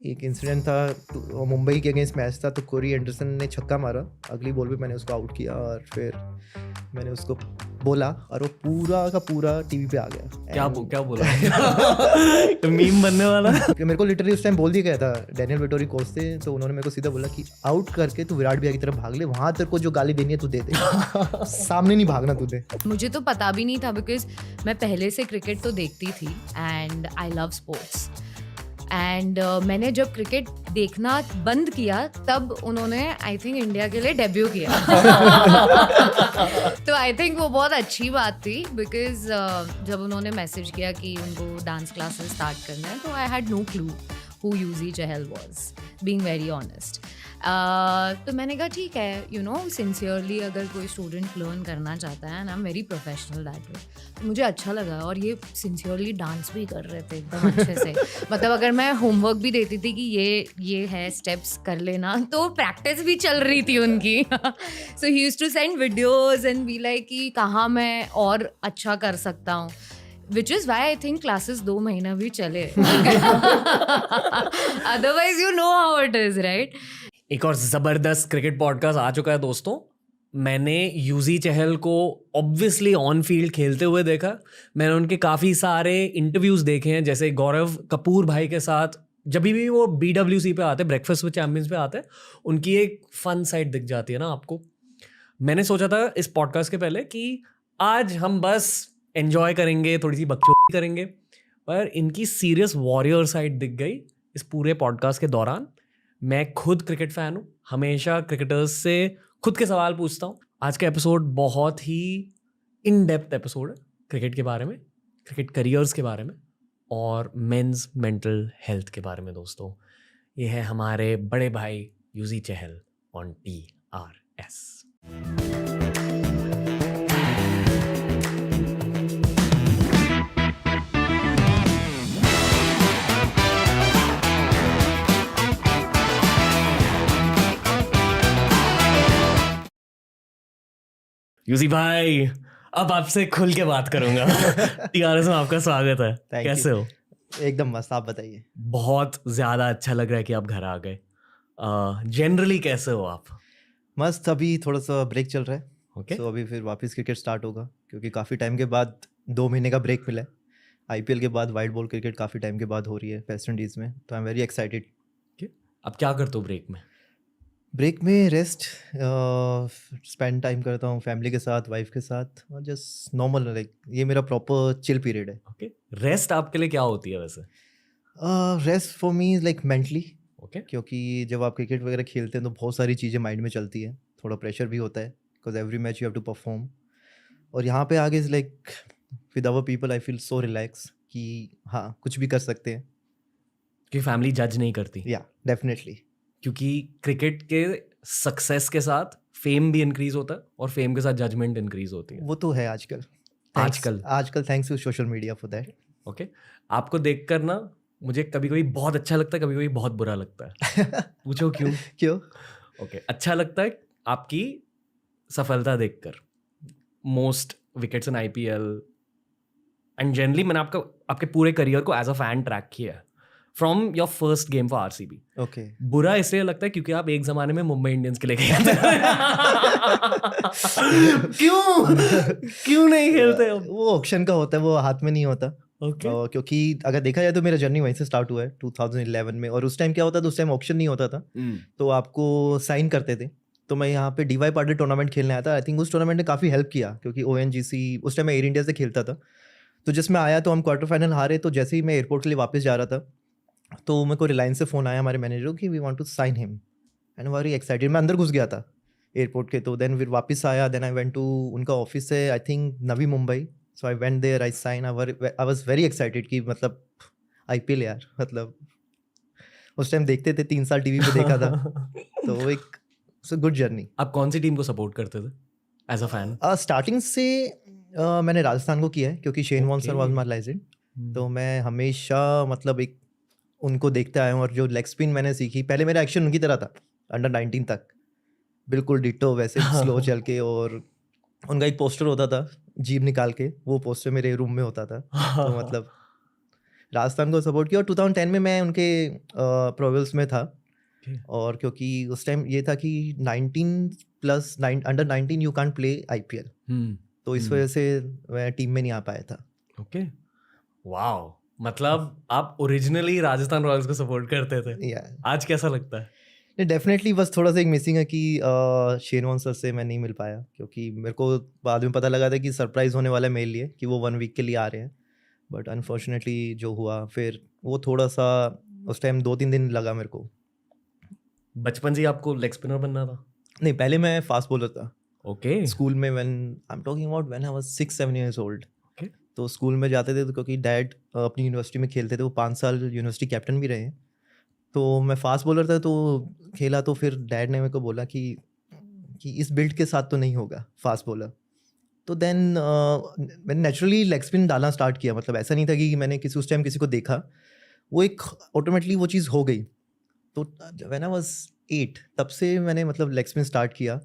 एक इंसिडेंट था मुंबई के अगेंस्ट मैच था, तो कोरी एंडरसन ने छक्का मारा, अगली बॉल पे मैंने उसको आउट किया और फिर मैंने उसको बोला और वो पूरा का पूरा टीवी पे आ गया। क्या बोला? मीम बनने वाला। मेरे को लिटरली उस टाइम बोल दिया गया था, डैनियल वेटोरी कोच थे, तो उन्होंने मेरे को सीधा बोला कि आउट करके तू विराट भैया की तरफ भाग ले, वहां तेरे को जो गाली देनी है तू दे दे, सामने नहीं भागना तुझे। मुझे तो पता भी नहीं था बिकॉज मैं पहले से क्रिकेट तो देखती थी and I love sports and मैंने जब क्रिकेट देखना बंद किया तब उन्होंने आई थिंक इंडिया के लिए डेब्यू किया। तो आई थिंक वो बहुत अच्छी बात थी बिकॉज जब उन्होंने मैसेज किया कि उनको डांस क्लासेस स्टार्ट करना है तो I had no clue who Yuzi Chahal was, being very honest. तो मैंने कहा ठीक है, यू नो सिंसियरली अगर कोई स्टूडेंट लर्न करना चाहता है, आई am very professional that way, तो मुझे अच्छा लगा। और ये सिंसियरली डांस भी कर रहे थे एकदम अच्छे से। मतलब अगर मैं होमवर्क भी देती थी कि ये है स्टेप्स कर लेना, तो प्रैक्टिस भी चल रही थी उनकी। So he used to send videos and be like कि कहाँ मैं और अच्छा कर सकता हूँ, which is why I think classes 2 महीना भी चले। Otherwise you know how it is, right? एक और जबरदस्त क्रिकेट पॉडकास्ट आ चुका है दोस्तों। मैंने यूजी चहल को ऑब्वियसली ऑन फील्ड खेलते हुए देखा, मैंने उनके काफ़ी सारे इंटरव्यूज़ देखे हैं, जैसे गौरव कपूर भाई के साथ जब भी वो BWC पे आते, ब्रेकफास्ट विद चैंपियंस पे आते, उनकी एक फन साइड दिख जाती है ना आपको। मैंने सोचा था इस पॉडकास्ट के पहले कि आज हम बस एंजॉय करेंगे, थोड़ी सी बकचोदी करेंगे, पर इनकी सीरियस वॉरियर साइड दिख गई इस पूरे पॉडकास्ट के दौरान। मैं खुद क्रिकेट फ़ैन हूँ, हमेशा क्रिकेटर्स से खुद के सवाल पूछता हूँ। आज का एपिसोड बहुत ही इन डेप्थ एपिसोड है क्रिकेट के बारे में, क्रिकेट करियर्स के बारे में और मेंस मेंटल हेल्थ के बारे में दोस्तों। ये है हमारे बड़े भाई यूजी चहल ऑन TRS। यूजी भाई, अब आपसे खुल के बात करूंगा। TRS में आपका स्वागत है। कैसे हो? एकदम मस्त, आप बताइए। बहुत ज़्यादा अच्छा लग रहा है कि आप घर आ गए। जनरली कैसे हो आप? मस्त, अभी थोड़ा सा ब्रेक चल रहा है। ओके। तो अभी फिर वापस क्रिकेट स्टार्ट होगा, क्योंकि काफ़ी टाइम के बाद 2 महीने का ब्रेक मिला है। IPL के बाद वाइट बॉल क्रिकेट काफ़ी टाइम के बाद हो रही है वेस्ट इंडीज़ में, तो आई एम वेरी एक्साइटेड। आप क्या करते हो ब्रेक में? ब्रेक में रेस्ट, स्पेंड टाइम करता हूँ फैमिली के साथ, वाइफ के साथ, और जस्ट नॉर्मल, लाइक ये मेरा प्रॉपर चिल पीरियड है। ओके। रेस्ट आपके लिए क्या होती है वैसे? Rest for me is like mentally, okay. क्योंकि जब आप क्रिकेट वगैरह खेलते हैं तो बहुत सारी चीज़ें माइंड में चलती है, थोड़ा प्रेशर भी होता है, because every match you have to perform. और यहाँ पे आगे is like with our people I feel so relax कि हाँ, कुछ भी कर सकते हैं। कि फैमिली जज नहीं करती? या डेफिनेटली, क्योंकि क्रिकेट के सक्सेस के साथ फेम भी इंक्रीज होता है और फेम के साथ जजमेंट इंक्रीज होती है। वो तो है आजकल। आजकल thanks to social media for that. Okay. आपको देखकर ना मुझे कभी कभी बहुत अच्छा लगता है, कभी कभी बहुत बुरा लगता है। पूछो क्यों? क्यों? ओके। अच्छा लगता है आपकी सफलता देखकर, most wickets in IPL and generally मैंने आपके पूरे करियर को एज अ फैन ट्रैक किया है from your first game for RCB। Okay. बुरा इसलिए लगता है क्योंकि आप एक जमाने में मुंबई इंडियंस के लिए खेलते क्यों नहीं खेलते? वो ऑक्शन का होता है, वो हाथ में नहीं होता। ओके। क्योंकि अगर देखा जाए तो मेरा जर्नी वहीं से स्टार्ट हुआ है 2011 में, और उस टाइम क्या होता था, उस टाइम ऑक्शन नहीं होता था, तो आपको साइन करते थे। तो मैं यहाँ पे DY पाटिल टूर्नामेंट खेलने आया था। आई थिंक उस टूर्नामेंट ने काफ़ी हेल्प किया, क्योंकि ONGC उस टाइम मैं एयर इंडिया से खेलता था। तो जिसमें आया तो हम क्वार्टर फाइनल हारे, तो जैसे ही मैं एयरपोर्ट के लिए वापस जा रहा था तो मेरे को रिलायंस से फ़ोन आया हमारे मैनेजर कि we want to sign him, and very excited. मैं अंदर घुस गया था एयरपोर्ट के, तो देन फिर वापस आया, देन आई वेंट टू उनका ऑफिस है, I think Navi Mumbai, so I went there, I sign, I was very excited कि मतलब IPL यार, मतलब उस टाइम देखते थे, 3 साल टीवी पे देखा था। तो एक गुड जर्नी। आप कौन सी टीम को सपोर्ट करते थे एज अ फैन? स्टार्टिंग से मैंने राजस्थान को किया है, क्योंकि Shane Warne sir was my legend. तो मैं हमेशा मतलब एक उनको देखते आया हूँ, और जो लेग स्पिन मैंने सीखी, पहले मेरा एक्शन उनकी तरह था अंडर 19 तक, बिल्कुल डिट्टो वैसे स्लो चल के, और उनका एक पोस्टर होता था जीभ निकाल के, वो पोस्टर मेरे रूम में होता था। तो मतलब राजस्थान को सपोर्ट किया और 2010 में मैं उनके प्रोविल्स में था। Okay. और क्योंकि उस टाइम ये था कि 19 under 19 you can't play IPL, तो इस वजह से मैं टीम में नहीं आ पाया था। ओके, वाओ, मतलब आप ओरिजिनली राजस्थान रॉयल्स को सपोर्ट करते थे। आज कैसा लगता है? डेफिनेटली बस थोड़ा सा एक मिसिंग है कि शेन वॉर्न सर से मैं नहीं मिल पाया, क्योंकि मेरे को बाद में पता लगा था कि सरप्राइज होने वाला है मेरे लिए कि वो 1 वीक के लिए आ रहे हैं, बट अनफॉर्चुनेटली जो हुआ फिर वो थोड़ा सा उस टाइम 2-3 दिन लगा मेरे को। बचपन से ही आपको लेग स्पिनर बनना था? नहीं, पहले मैं फास्ट बॉलर था। ओके, स्कूल में when I am talking about when I was 6-7 years old. Okay. तो स्कूल में जाते थे तो क्योंकि डैड अपनी यूनिवर्सिटी में खेलते थे, वो 5 साल यूनिवर्सिटी कैप्टन भी रहे हैं, तो मैं फास्ट बॉलर था तो खेला, तो फिर डैड ने मेरे को बोला कि इस बिल्ड के साथ तो नहीं होगा फास्ट बॉलर। तो देन मैंने नेचुरली लेग स्पिन डालना स्टार्ट किया, मतलब ऐसा नहीं था कि मैंने उस टाइम किसी को देखा, वो एक ऑटोमेटिकली वो चीज़ हो गई। तो व्हेन आई वाज 8 तब से मैंने मतलब लेग स्पिन स्टार्ट किया।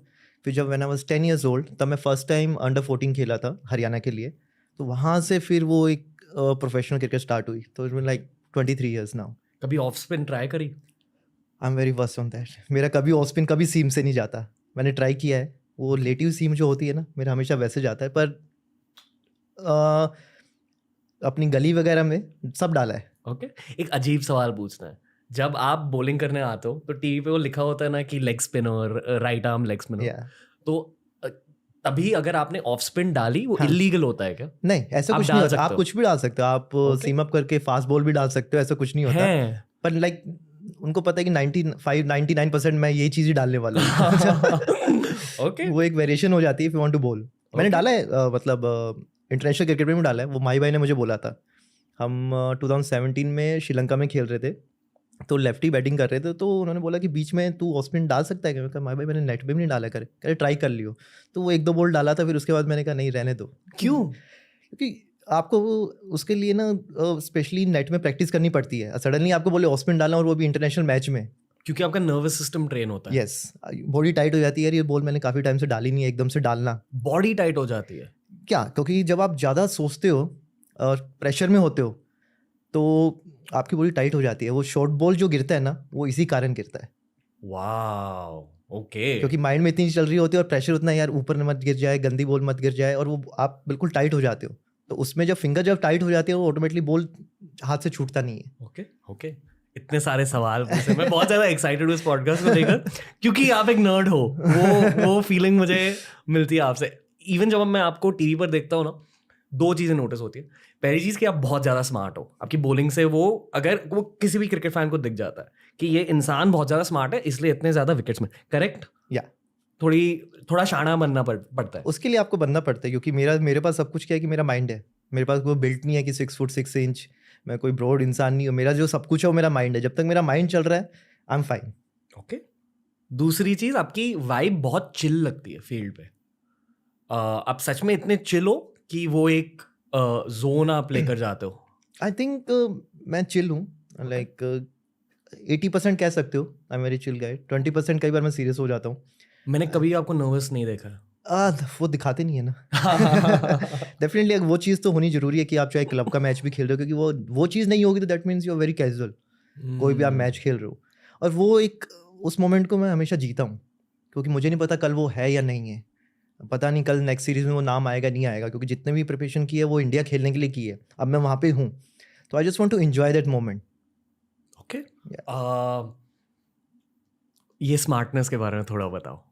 फिर जब when I was 10 years old तब मैं फर्स्ट टाइम अंडर 14 खेला था हरियाणा के लिए, तो वहाँ से फिर वो एक प्रोफेशनल क्रिकेट स्टार्ट हुई। तो it mean like 23 years now. कभी ऑफ स्पिन ट्राई करी? आई am very worst on that. मेरा कभी ऑफ स्पिन कभी सीम से नहीं जाता। मैंने ट्राई किया है, वो लेटिव सीम जो होती है ना, मेरा हमेशा वैसे जाता है, पर अपनी गली वगैरह में सब डाला है। ओके, एक अजीब सवाल पूछना है। जब आप बॉलिंग करने आते हो तो टीवी पे वो लिखा होता है ना कि leg spinner, right arm leg spinner, तो तभी अगर आपने ऑफ स्पिन डाली वो इलीगल होता है क्या? नहीं, ऐसा कुछ नहीं होता। आप कुछ भी डाल सकते हो, आप सीम अप करके फास्ट बॉल भी डाल सकते हो, ऐसा कुछ नहीं होता। पर लाइक उनको पता है कि 99% मैं यही चीज़ ही डालने वाला हूँ। ओके, वो एक वेरिएशन हो जाती है if you want to bowl. मैंने डाला है, मतलब इंटरनेशनल क्रिकेट में भी डाला है। वो माई भाई ने मुझे बोला था, हम 2017 में श्रीलंका में खेल रहे थे, तो लेफ्टी बैटिंग कर रहे थे, तो उन्होंने बोला कि बीच में तू ऑफ स्पिन डाल सकता है क्या? मैं कहा माई भाई मैंने नेट पे भी नहीं डाला, करे ट्राई कर लियो। तो वो 1-2 बॉल डाला था, फिर उसके बाद मैंने कहा नहीं, रहने दो। क्यों? क्योंकि आपको उसके लिए ना स्पेशली नेट में प्रैक्टिस करनी पड़ती है। सडनली आपको बोले ऑफ स्पिन डालना, और वो भी इंटरनेशनल मैच में, क्योंकि आपका नर्वस सिस्टम ट्रेन होता है। यस, बॉडी टाइट हो जाती है। यार ये बॉल मैंने काफ़ी टाइम से डाली नहीं है, एकदम से डालना। बॉडी टाइट हो जाती है क्या? क्योंकि जब आप ज़्यादा सोचते हो और प्रेशर में होते हो तो आपकी बॉडी टाइट हो जाती है। वो शॉर्ट बॉल जो गिरता है ना, वो इसी कारण गिरता है। Wow, okay. क्योंकि माइंड में इतनी चल रही होती है और प्रेशर उतना, यार ऊपर मत गिर जाए, गंदी बॉल मत गिर जाए, और वो आप बिल्कुल टाइट हो जाते हो। तो उसमें जब फिंगर जब टाइट हो जाती है, वो ऑटोमेटिकली बॉल हाथ से छूटता नहीं है। ओके ओके, इतने सारे सवाल पूछे, मैं बहुत ज़्यादा एक्साइटेड हूँ इस पॉडकास्ट को लेकर, क्योंकि आप एक नर्ड हो। वो फीलिंग मुझे मिलती है आपसे। इवन जब मैं आपको टीवी पर देखता हूँ ना, 2 चीज़ें नोटिस होती है। पहली चीज़ कि आप बहुत ज़्यादा स्मार्ट हो, आपकी बॉलिंग से वो किसी भी क्रिकेट फैन को दिख जाता है कि ये इंसान बहुत ज़्यादा स्मार्ट है, इसलिए इतने ज़्यादा विकेट्स में। करेक्ट? या थोड़ा शाना बनना पड़ता है उसके लिए, आपको बनना पड़ता है, क्योंकि मेरे पास सब कुछ क्या है कि मेरा माइंड है। मेरे पास कोई बिल्ट नहीं है कि 6 फुट 6 इंच, मैं कोई ब्रॉड इंसान नहीं हूँ। मेरा जो सब कुछ है वो मेरा माइंड है। जब तक मेरा माइंड चल रहा है, आई एम फाइन। ओके। दूसरी चीज़, आपकी वाइब बहुत चिल लगती है फील्ड पे। आप सच में इतने चिल हो कि वो एक जोन आप लेकर जाते हो? आई थिंक मैं चिल हूँ, लाइक 80% कह सकते हो। आई एम वेरी चिल गाय। 20% कई बार मैं सीरियस हो जाता हूँ। मैंने कभी आपको नर्वस नहीं देखा। वो दिखाते नहीं है ना। डेफिनेटली वो चीज़ तो होनी जरूरी है कि आप चाहे क्लब का मैच भी खेल रहे हो, क्योंकि वो चीज़ नहीं होगी तो that means you are very casual. कोई भी आप मैच खेल रहे हो, और वो एक उस मोमेंट को मैं हमेशा जीता हूँ, क्योंकि मुझे नहीं पता कल वो है या नहीं है। पता नहीं कल नेक्स्ट सीरीज में वो नाम आएगा नहीं आएगा, क्योंकि जितने भी प्रिपरेशन की है वो इंडिया खेलने के लिए की है। अब मैं वहाँ पे हूँ, तो I just want to enjoy that moment. Okay, ये स्मार्टनेस के बारे में थोड़ा बताओ।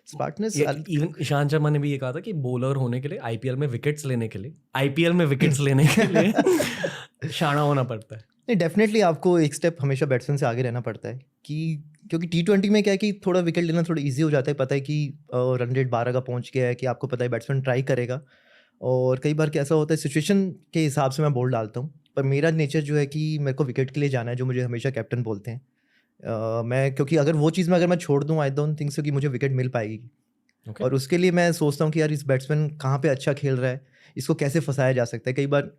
स्मार्टनेस, इवन ईशांत शर्मा ने भी ये कहा था कि बॉलर होने के लिए, आईपीएल में विकेट्स लेने के लिए शाना होना पड़ता है। नहीं, डेफिनेटली आपको एक स्टेप हमेशा बैट्समैन से आगे रहना पड़ता है, क्योंकि T20 में क्या है कि थोड़ा विकेट लेना थोड़ा इजी हो जाता है। पता है कि रन रेट 12 का पहुंच गया है, कि आपको पता है बैट्समैन ट्राई करेगा, और कई बार कैसा होता है सिचुएशन के हिसाब से मैं बॉल डालता हूँ। पर मेरा नेचर जो है कि मेरे को विकेट के लिए जाना है, जो मुझे हमेशा कैप्टन बोलते हैं। मैं क्योंकि अगर वो चीज़ में अगर मैं छोड़ दूँ, आई डोंट थिंक सो कि मुझे विकेट मिल पाएगी। Okay. और उसके लिए मैं सोचता हूँ कि यार इस बैट्समैन कहाँ पे अच्छा खेल रहा है, इसको कैसे फंसाया जा सकता है। कई बार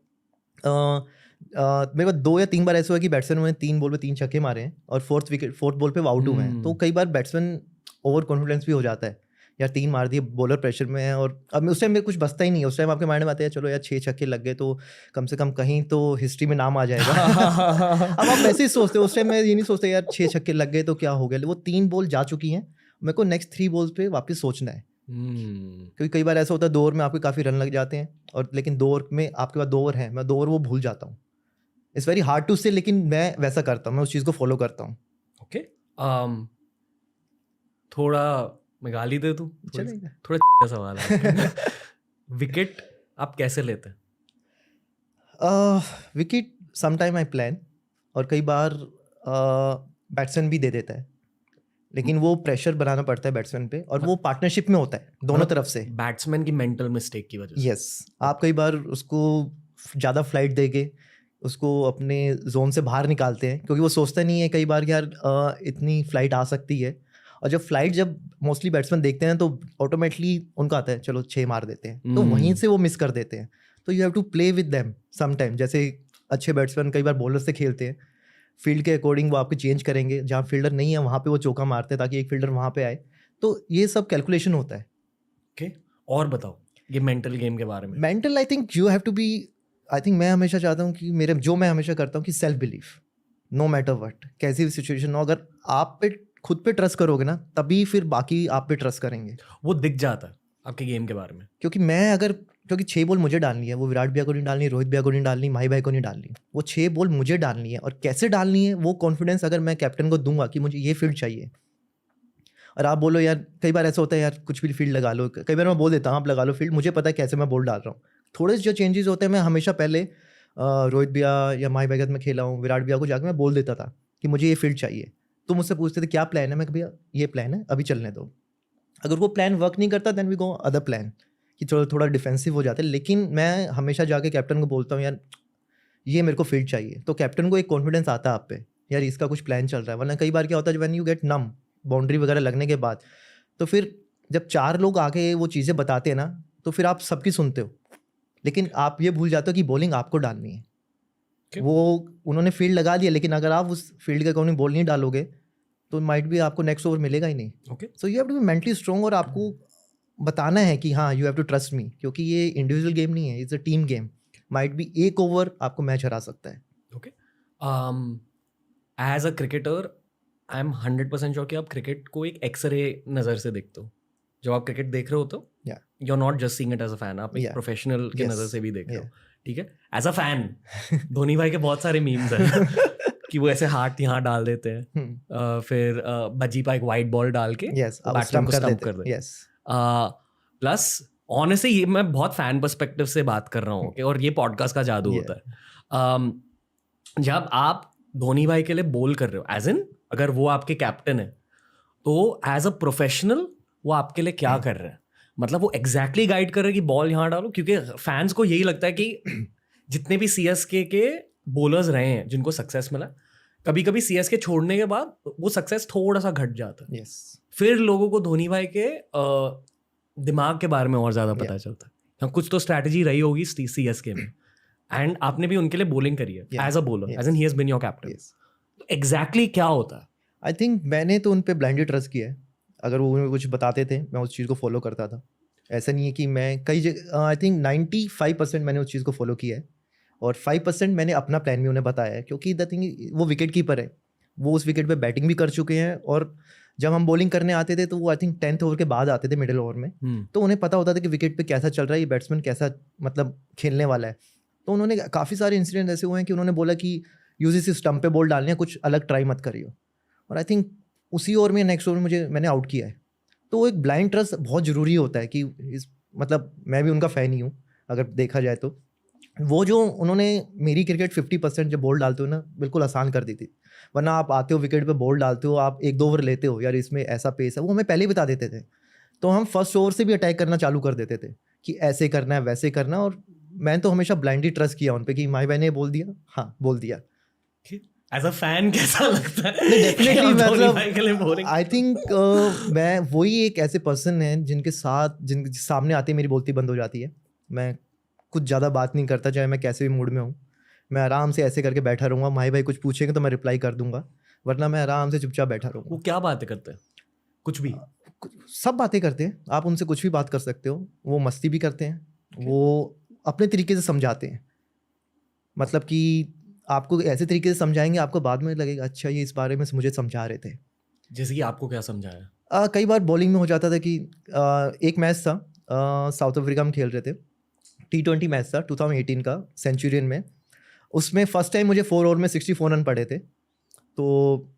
मेरे को 2 या 3 बार ऐसा हुआ कि बैट्समैन ने 3 बॉल पे 3 छक्के मारे हैं और 4th बॉल पे आउट हुए हैं। तो कई बार बैट्समैन ओवर कॉन्फिडेंस भी हो जाता है, यार 3 मार दिए, बॉलर प्रेशर में है, और अब उस टाइम मेरे कुछ बचता ही नहीं है। उस टाइम आपके माइंड में आता है चलो यार 6 छक्के लग गए तो कम से कम कहीं तो हिस्ट्री में नाम आ जाएगा। अब आप वैसे ही सोचते हो, उस टाइम मैं ये नहीं सोचते यार 6 छक्के लग गए तो क्या हो गया, वो 3 बॉल जा चुकी हैं, मेरे को नेक्स्ट 3 बॉल्स पे वापस सोचना है। क्योंकि कई बार ऐसा होता है 2 ओवर में आपके काफ़ी रन लग जाते हैं, और लेकिन 2 ओवर में आपके पास 2 ओवर हैं, मैं 2 ओवर वो भूल जाता हूँ। इट्स वेरी हार्ड टू से, लेकिन मैं वैसा करता हूँ, मैं उस चीज़ को फॉलो करता हूँ। ओके, थोड़ा मैं गाली दे दूँ, चलेगा। थोड़ा सवाल है। विकेट आप कैसे लेते हैं? विकेट समटाइम आई प्लान, और कई बार बैट्समैन भी दे देता है, लेकिन वो प्रेशर बनाना पड़ता है बैट्समैन पे, और वो पार्टनरशिप में होता है दोनों तरफ से। बैट्समैन की मेंटल मिस्टेक की वजह से। यस, आप कई बार उसको ज़्यादा फ्लाइट देके उसको अपने जोन से बाहर निकालते हैं, क्योंकि वो सोचता नहीं है कई बार कि यार इतनी फ्लाइट आ सकती है, और जब मोस्टली बैट्समैन देखते हैं तो ऑटोमेटिकली उनका आता है चलो 6 मार देते हैं, तो वहीं से वो मिस कर देते हैं। तो you have to play with them sometime. जैसे अच्छे बैट्समैन कई बार बॉलर से खेलते हैं, फील्ड के अकॉर्डिंग वो आपको चेंज करेंगे, जहाँ फील्डर नहीं है वहाँ पे वो चौका मारते हैं ताकि एक फील्डर वहाँ पे आए। तो ये सब कैलकुलेशन होता है। ओके, और बताओ ये मेंटल गेम के बारे में। Mental I think you have to be, I think मैं हमेशा चाहता हूँ कि मैं हमेशा करता हूँ कि self belief, no matter what, कैसी भी सिचुएशन हो, अगर आप पे खुद पे ट्रस्ट करोगे ना, तभी फिर बाकी आप पे ट्रस्ट करेंगे। वो दिख जाता है आपके गेम के बारे में। क्योंकि 6 बॉल मुझे डालनी है, वो विराट भैया को नहीं डालनी, रोहित भैया को नहीं डालनी, माही भाई को नहीं डालनी, वो 6 बॉल मुझे डालनी है। और कैसे डालनी है वो कॉन्फिडेंस अगर मैं कैप्टन को दूंगा कि मुझे ये फील्ड चाहिए, और आप बोलो यार, कई बार ऐसा होता है यार कुछ भी फील्ड लगा लो, कई बार मैं बोल देता हूँ आप लगा लो फील्ड, मुझे पता है कैसे मैं बॉल डाल रहा हूँ। थोड़े से जो चेंजेस होते हैं, मैं हमेशा पहले रोहित भैया या माही भाई के साथ में खेला हूँ, विराट भैया को जाकर मैं बोल देता था कि मुझे ये फील्ड चाहिए। तो मुझसे पूछते थे क्या प्लान है, मैं भैया ये प्लान है, अभी चलने दो। अगर वो प्लान वर्क नहीं करता then we go other plan, कि थोड़ा डिफेंसिव हो जाते हैं। लेकिन मैं हमेशा जाके कैप्टन को बोलता हूँ यार ये मेरे को फील्ड चाहिए, तो कैप्टन को एक कॉन्फिडेंस आता है आप पे, यार इसका कुछ प्लान चल रहा है। वरना कई बार क्या होता है व्हेन यू गेट नम बाउंड्री वगैरह लगने के बाद, तो फिर जब 4 लोग आके वो चीज़ें बताते हैं ना, तो फिर आप सबकी सुनते हो, लेकिन आप ये भूल जाते हो कि बॉलिंग आपको डालनी है। वो उन्होंने फील्ड लगा दिया, लेकिन अगर आप उस फील्ड के अकॉर्डिंग बॉल नहीं डालोगे तो माइट भी आपको नेक्स्ट ओवर मिलेगा ही नहीं। Okay, so you have to be mentally strong, और आपको बताना है कि हाँ you have to trust me, क्योंकि ये इंडिविजुअल गेम नहीं है, it's a team game. Might भी एक ओवर आपको मैच हरा सकता है। Okay, as a cricketer I am 100% sure कि आप क्रिकेट को एक एक्सरे नज़र से देखते हो। जब आप क्रिकेट देख रहे होते हो, you are not just seeing it as a fan, आप एक प्रोफेशनल के नज़र से भी देख रहे हो। ठीक है, एज अ फैन धोनी भाई के बहुत सारे मीम्स हैं कि वो ऐसे हाथ यहाँ डाल देते हैं, फिर बजी पा एक वाइट बॉल डाल के बैट्समैन को स्टंप कर देते हैं। प्लस ऑनेस्टली ये मैं बहुत फैन पर्सपेक्टिव से बात कर रहा हूँ, और ये पॉडकास्ट का जादू होता है। जब आप धोनी भाई के लिए बोल कर रहे हो, एज इन अगर वो आपके कैप्टन है, तो एज अ प्रोफेशनल वो आपके लिए क्या कर रहे हैं, मतलब वो एग्जैक्टली गाइड कर रहे हैं कि बॉल यहाँ डालो। क्योंकि फैंस को यही लगता है कि जितने भी सीएसके के बॉलर्स रहे हैं जिनको सक्सेस मिला, कभी कभी सीएसके छोड़ने के बाद वो सक्सेस थोड़ा सा घट जाता है। फिर लोगों को धोनी भाई के दिमाग के बारे में और ज़्यादा पता चलता है, कुछ तो स्ट्रैटेजी रही होगी सीएसके में, एंड आपने भी उनके लिए बॉलिंग करी है as a bowler, as in he has been your captain. Exactly क्या होता है? आई थिंक मैंने तो उन पे ब्लाइंडली ट्रस्ट किया है। अगर वो कुछ बताते थे मैं उस चीज़ को फॉलो करता था। ऐसा नहीं है कि मैं कई जगह, आई थिंक 95% मैंने उस चीज़ को फॉलो किया है, और 5% मैंने अपना प्लान भी उन्हें बताया है। क्योंकि द थिंग, वो विकेट कीपर है, वो उस विकेट पे बैटिंग भी कर चुके हैं, और जब हम बॉलिंग करने आते थे तो वो आई थिंक 10th ओवर के बाद आते थे, मिडिल ओवर में, तो उन्हें पता होता था कि विकेट पे कैसा चल रहा है, ये बैट्समैन कैसा मतलब खेलने वाला है। तो उन्होंने काफ़ी सारे इंसिडेंट ऐसे हुए हैं कि उन्होंने बोला कि यूजी स्टंप पे बॉल डालनी है, कुछ अलग ट्राई मत करियो, और आई थिंक उसी ओवर में नेक्स्ट ओवर में मैंने आउट किया है। तो एक ब्लाइंड ट्रस्ट बहुत ज़रूरी होता है कि मतलब मैं भी उनका फ़ैन ही हूँ अगर देखा जाए तो। वो जो उन्होंने मेरी क्रिकेट 50% जब बॉल डालते हो ना, बिल्कुल आसान कर दी थी। वरना आप आते हो विकेट पे बॉल डालते हो, आप 1-2 ओवर लेते हो, यार इसमें ऐसा पेस है, वो हमें पहले ही बता देते थे। तो हम फर्स्ट ओवर से भी अटैक करना चालू कर देते थे कि ऐसे करना है वैसे करना, और मैंने तो हमेशा ब्लाइंडली ट्रस्ट किया उन पर कि माही भाई ने बोल दिया, हाँ बोल दिया। एज अ फैन कैसा लगता है? डेफिनेटली, मतलब आई थिंक मैं वही एक ऐसे पर्सन है जिनके सामने आते मेरी बोलती बंद हो जाती है। मैं कुछ ज़्यादा बात नहीं करता, चाहे मैं कैसे भी मूड में हूँ, मैं आराम से ऐसे करके बैठा रहूँगा। माही भाई कुछ पूछेंगे तो मैं रिप्लाई कर दूंगा, वरना मैं आराम से चुपचाप बैठा रहूँगा। वो क्या बातें करते हैं? कुछ भी सब बातें करते हैं, आप उनसे कुछ भी बात कर सकते हो, वो मस्ती भी करते हैं, वो अपने तरीके से समझाते हैं, मतलब कि आपको ऐसे तरीके से समझाएंगे आपको बाद में लगेगा अच्छा ये इस बारे में मुझे समझा रहे थे। जैसे कि आपको क्या समझाया? कई बार बॉलिंग में हो जाता था कि एक मैच था, साउथ अफ्रीका में खेल रहे थे, T20 मैच था 2018 का सेंचुरियन में। उसमें फर्स्ट टाइम मुझे 4 ओवर में 64 रन पड़े थे। तो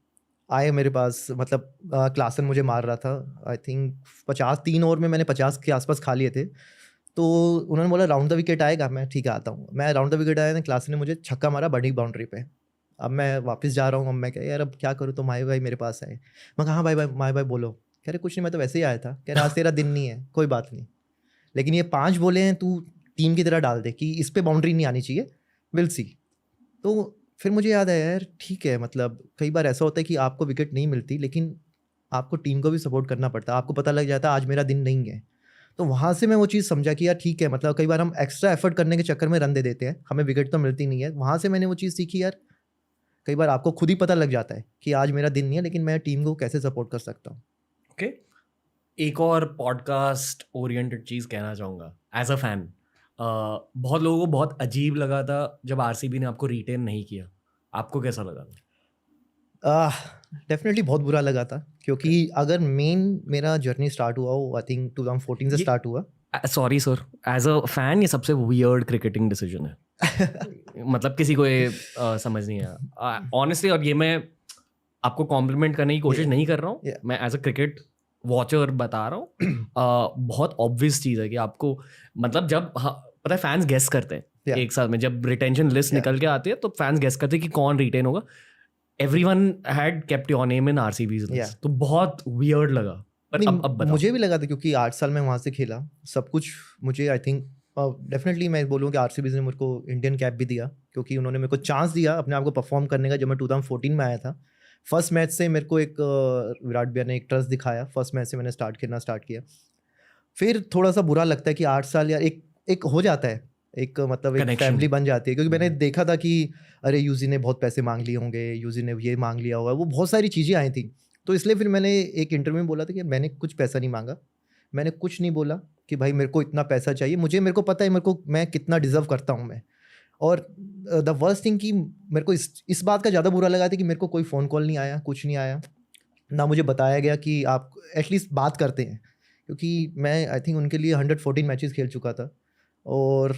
आए मेरे पास, मतलब क्लासन मुझे मार रहा था, आई थिंक 3 ओवर में मैंने 50 के आसपास खा लिए थे। तो उन्होंने बोला राउंड द विकेट आएगा, मैं ठीक है आता हूँ। मैं राउंड द विकेट आया, क्लासन ने मुझे छक्का मारा बड़ी बाउंड्री पे। अब मैं वापस जा रहा हूँ, अब मैं क्या यार अब क्या करूँ, तो माई भाई मेरे पास आए। मैं कहा हाँ भाई माई भाई बोलो। कह रहे कुछ नहीं, मैं तो वैसे ही आया था। कह रहे आज तेरा दिन नहीं है, कोई बात नहीं, लेकिन ये 5 बोले हैं तू टीम की तरह डाल दे कि इस पे बाउंड्री नहीं आनी चाहिए, विल सी। तो फिर मुझे याद आया यार ठीक है, मतलब कई बार ऐसा होता है कि आपको विकेट नहीं मिलती, लेकिन आपको टीम को भी सपोर्ट करना पड़ता है। आपको पता लग जाता है आज मेरा दिन नहीं है। तो वहाँ से मैं वो चीज़ समझा कि यार ठीक है, मतलब कई बार हम एक्स्ट्रा एफर्ट करने के चक्कर में रन दे देते हैं, हमें विकेट तो मिलती नहीं है। वहाँ से मैंने वो चीज़ सीखी यार, कई बार आपको खुद ही पता लग जाता है कि आज मेरा दिन नहीं है, लेकिन मैं टीम को कैसे सपोर्ट कर सकता हूँ। ओके, एक और पॉडकास्ट ओरिएंटेड चीज़ कहना चाहूँगा एज अ फैन। बहुत लोगों को बहुत अजीब लगा था जब आरसीबी ने आपको रिटेन नहीं किया, आपको कैसा लगा था? डेफिनेटली बहुत बुरा लगा था, क्योंकि अगर मेन मेरा जर्नी स्टार्ट हुआ वो आई थिंक 2014 से स्टार्ट हुआ। Sorry sir, as a fan ये सबसे वियर्ड क्रिकेटिंग डिसीजन है। मतलब किसी को ये समझ नहीं आया ऑनेस्टली, और ये मैं आपको कॉम्प्लीमेंट करने की कोशिश नहीं कर रहा हूँ, मैं एज अ क्रिकेट वॉचर बता रहा हूँ। बहुत ऑब्वियस चीज़ है कि आपको, मतलब जब पता है फैंस गेस करते हैं एक साल में, जब रिटेंशन लिस्ट निकल के आती है तो फैंस गेस करते हैं कि कौन रिटेन होगा। Everyone had kept your name in RCB's list, तो बहुत वियर्ड लगा। पर अब मुझे भी लगा था, क्योंकि 8 साल में वहाँ से खेला, सब कुछ मुझे आई थिंक डेफिनेटली मैं बोलूँ कि आरसीबी ने मेरे को इंडियन कैप भी दिया, क्योंकि उन्होंने मेरे को चांस दिया अपने आप को परफॉर्म करने का। जब मैं 2014 में आया था, फर्स्ट मैच से मेरे को एक विराट भैया ने एक ट्रस्ट दिखाया, फर्स्ट मैच से मैंने खेलना स्टार्ट किया। फिर थोड़ा सा बुरा लगता है कि 8 साल यार एक हो जाता है, एक मतलब एक फैमिली बन जाती है, क्योंकि मैंने देखा था कि अरे यूजी ने बहुत पैसे मांग लिए होंगे, यूजी ने ये मांग लिया होगा, वो बहुत सारी चीज़ें आई थी। तो इसलिए फिर मैंने एक इंटरव्यू में बोला था कि मैंने कुछ पैसा नहीं मांगा, मैंने कुछ नहीं बोला कि भाई मेरे को इतना पैसा चाहिए, मेरे को पता है मैं कितना डिजर्व करता हूँ मैं। और द वर्स्ट थिंग कि मेरे को इस बात का ज़्यादा बुरा लगा था कि मेरे को कोई फ़ोन कॉल नहीं आया, कुछ नहीं आया, ना मुझे बताया गया कि आप एटलीस्ट बात करते हैं, क्योंकि मैं आई थिंक उनके लिए 114 मैचेस खेल चुका था, और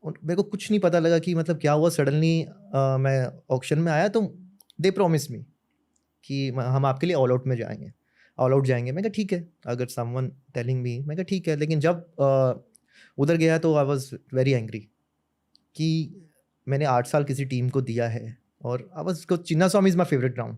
मेरे को कुछ नहीं पता लगा कि मतलब क्या हुआ। सडनली मैं ऑक्शन में आया तो दे प्रॉमिस मी कि हम आपके लिए ऑल आउट में जाएंगे, ऑल आउट जाएंगे। मैं कहा ठीक है, अगर समवन टेलिंग मी, मैं कहा ठीक है। लेकिन जब उधर गया तो आई वाज वेरी एंग्री कि मैंने 8 साल किसी टीम को दिया है, और I was Chinnaswamy is my favourite ground,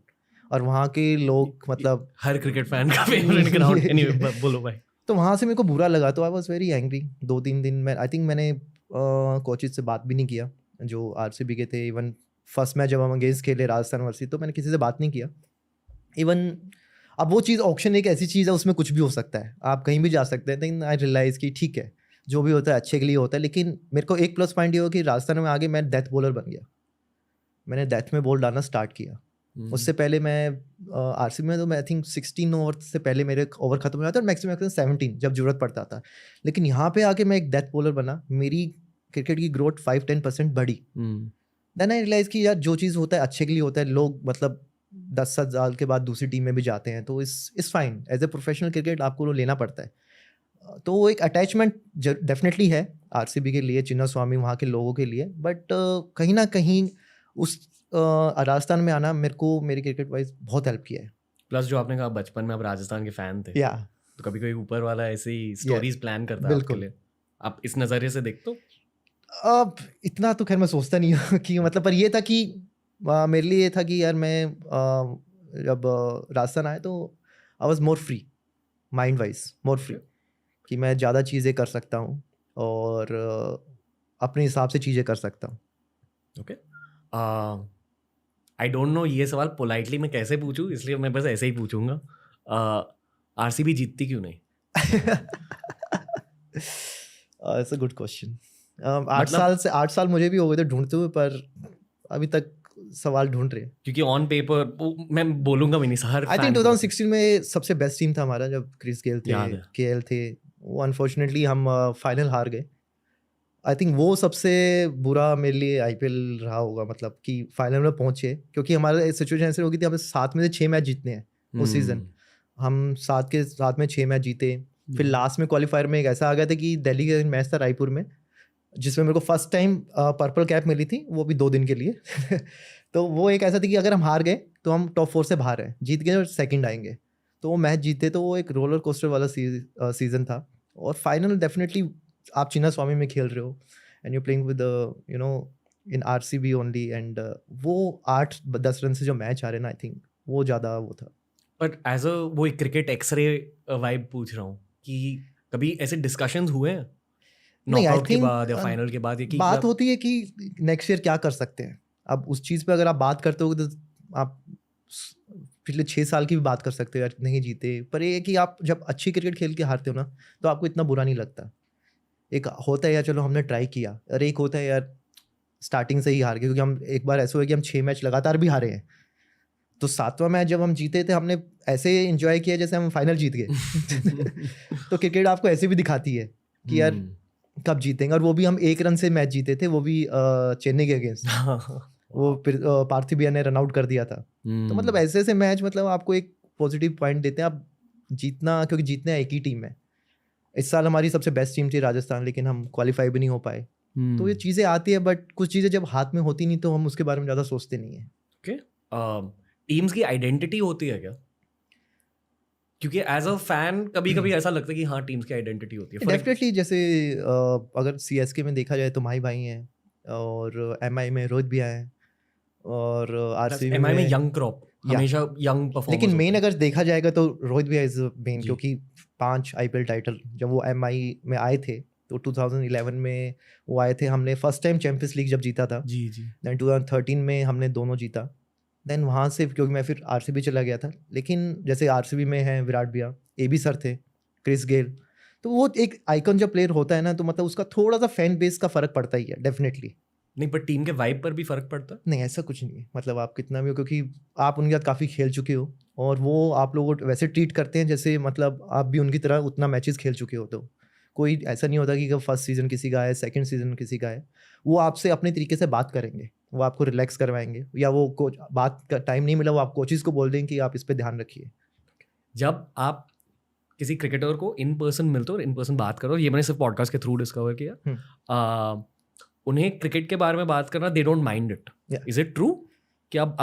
और वहाँ के लोग मतलब हर क्रिकेट फैन का फेवरेट ग्राउंड। एनीवे बोलो भाई। तो वहाँ से मेरे को बुरा लगा, तो आई वाज वेरी एंग्री। 2-3 दिन में आई थिंक मैंने कोचेज से बात भी नहीं किया जो आरसीबी के थे। इवन फर्स्ट मैच जब हम अगेंस्ट खेले राजस्थान वर्सेस, तो मैंने किसी से बात नहीं किया। इवन अब वो चीज़, ऑक्शन एक ऐसी चीज़ है, उसमें कुछ भी हो सकता है, आप कहीं भी जा सकते हैं। लेकिन आई रियलाइज़ कि ठीक है, जो भी होता है अच्छे के लिए होता है। लेकिन मेरे को एक प्लस पॉइंट ये हो कि राजस्थान में आगे मैं डेथ बॉलर बन गया, मैंने डेथ में बॉल डालना स्टार्ट किया। उससे पहले मैं आरसीबी में तो मैं आई थिंक 16 ओवर से पहले मेरे ओवर खत्म हो जाता और मैक्सिमम 17 जब जरूरत पड़ता था। लेकिन यहाँ पे आके मैं एक डेथ बॉलर बना, मेरी क्रिकेट की ग्रोथ 5-10% बढ़ी। देन आई रियलाइज कि यार जो चीज़ होता है अच्छे के लिए होता है। लोग मतलब 10 साल के बाद दूसरी टीम में भी जाते हैं, तो इस fine, as a professional cricket आपको लेना पड़ता है। तो वो एक अटैचमेंट डेफिनेटली है आरसीबी के लिए, चिन्नास्वामी वहाँ के लोगों के लिए। बट कहीं ना कहीं उस राजस्थान में आना मेरे को मेरी क्रिकेट वाइज बहुत हेल्प किया है। प्लस जो आपने कहा बचपन में आप राजस्थान के फैन थे, तो कभी कोई ऊपर वाला ऐसी स्टोरीज प्लान करता है आपके लिए, आप इस नज़रिए से देखते हो? अब इतना तो खैर मैं सोचता नहीं हूँ कि मतलब, पर ये था कि मेरे लिए ये था कि यार मैं जब राजस्थान आया तो I was more free, mind wise more free, कि मैं ज़्यादा चीज़ें कर सकता हूँ और अपने हिसाब से चीज़ें कर सकता हूँ। ओके, आई डोंट नो ये सवाल पोलाइटली मैं कैसे पूछूं, इसलिए मैं बस ऐसे ही पूछूंगा, आरसीबी जीतती क्यों नहीं? It's a good question. 8 साल मुझे भी हो गए थे ढूंढते हुए, पर अभी तक सवाल ढूंढ रहे हैं। क्योंकि ऑन पेपर मैं बोलूंगा भी नहीं सर। आई थिंक 2016 में सबसे बेस्ट टीम था हमारा, जब क्रिस गेल थे, याद है। केएल थे। वो अनफॉर्चुनेटली हम फाइनल हार गए। आई थिंक वो सबसे बुरा मेरे लिए आईपीएल रहा होगा, मतलब कि फाइनल में पहुंचे, क्योंकि हमारा सिचुएशन ऐसे हो गई थी, हमें 7 में से 6 मैच जीतने हैं उस सीजन। हम 7 में 6 मैच जीते। फिर लास्ट में क्वालिफायर में एक ऐसा आ गया था कि दिल्ली का मैच था रायपुर में, जिसमें मेरे को फर्स्ट टाइम पर्पल कैप मिली थी, वो भी 2 दिन के लिए। तो वो एक ऐसा था कि अगर हम हार गए तो हम टॉप 4 से बाहर हैं, जीत गए और सेकंड आएंगे। तो वो मैच जीते, तो वो एक रोलर कोस्टर वाला सीजन था। और फाइनल डेफिनेटली आप चिन्ना स्वामी में खेल रहे हो and you playing with you know in RCB only, and वो 8-10 रन से जो मैच आ रहे ना, आई थिंक वो ज़्यादा वो था। बट एज अ वो एक क्रिकेट एक्सरे वाइब पूछ रहा हूँ कि कभी ऐसे डिस्कशंस हुए हैं नहीं, नॉकआउट के think, बाद या फाइनल के बाद, ये कि बात होती है कि नेक्स्ट ईयर क्या कर सकते हैं। अब उस चीज़ पे अगर आप बात करते हो तो आप पिछले 6 साल की भी बात कर सकते हो, यार नहीं जीते, पर ये है कि आप जब अच्छी क्रिकेट खेल के हारते हो ना, तो आपको इतना बुरा नहीं लगता। एक होता है यार चलो हमने ट्राई किया, और एक होता है यार स्टार्टिंग से ही हार गए, क्योंकि हम एक बार ऐसा हुआ कि हम 6 मैच लगातार भी हारे हैं। तो 7वां मैच जब हम जीते थे, हमने ऐसे एंजॉय किया जैसे हम फाइनल जीत गए। तो क्रिकेट आपको ऐसे भी दिखाती है कि यार कब जीतेंगे। और वो भी हम 1 रन से मैच जीते थे, वो भी चेन्नई के अगेंस्ट। वो पार्थिबिया ने रन आउट कर दिया था। तो मतलब ऐसे ऐसे मैच मतलब आपको एक पॉजिटिव पॉइंट देते हैं। आप जीतना, क्योंकि जीतना एक ही टीम है। इस साल हमारी सबसे बेस्ट टीम थी राजस्थान, लेकिन हम क्वालिफाई भी नहीं हो पाए। तो ये चीज़ें आती है, बट कुछ चीज़ें जब हाथ में होती नहीं तो हम उसके बारे में ज़्यादा सोचते नहीं है। ओके, टीम्स की आइडेंटिटी होती है क्या? क्योंकि एज अ फैन कभी कभी ऐसा लगता है कि हाँ टीम्स की आइडेंटिटी होती है। डेफिनेटली, जैसे अगर सीएसके में देखा जाए तो माही भाई हैं, और एमआई में रोहित भी आए हैं, और आरसीबी एमआई में यंग क्रॉप, हमेशा यंग परफॉर्मर्स। लेकिन मेन अगर देखा जाएगा तो रोहित भी इज मेन, क्योंकि 5 आईपीएल टाइटल जब वो एमआई में आए थे तो 2011 में वो आए थे। हमने फर्स्ट टाइम चैंपियंस लीग जब जीता था, जी जी। देन 2013 में हमने दोनों जीता। देन वहाँ से क्योंकि मैं फिर आरसीबी चला गया था, लेकिन जैसे आरसीबी में है विराट भैया, एबी सर थे, क्रिस गेल, तो वो एक आइकन जब प्लेयर होता है ना, तो मतलब उसका थोड़ा सा फैन बेस का फर्क पड़ता ही है डेफिनेटली। नहीं, पर टीम के वाइब पर भी फर्क पड़ता है। नहीं, ऐसा कुछ नहीं है, मतलब आप कितना भी हो, क्योंकि आप उनके साथ काफ़ी खेल चुके हो, और वो आप लोगों को वैसे ट्रीट करते हैं जैसे मतलब आप भी उनकी तरह उतना मैचेस खेल चुके हो। तो कोई ऐसा नहीं होता कि फर्स्ट सीजन किसी का है, सेकंड सीजन किसी का है। वो आपसे अपने तरीके से बात करेंगे, वो आपको रिलैक्स करवाएंगे, या वो कोच बात का टाइम नहीं मिला वो आप कोचेस को बोल देंगे कि आप इस पर ध्यान रखिए। जब आप किसी क्रिकेटर को इन पर्सन मिलते हो और इन पर्सन बात करो, ये मैंने सिर्फ पॉडकास्ट के थ्रू डिस्कवर किया, उन्हें क्रिकेट के बारे में बात करना they don't mind it. Is it true कि आप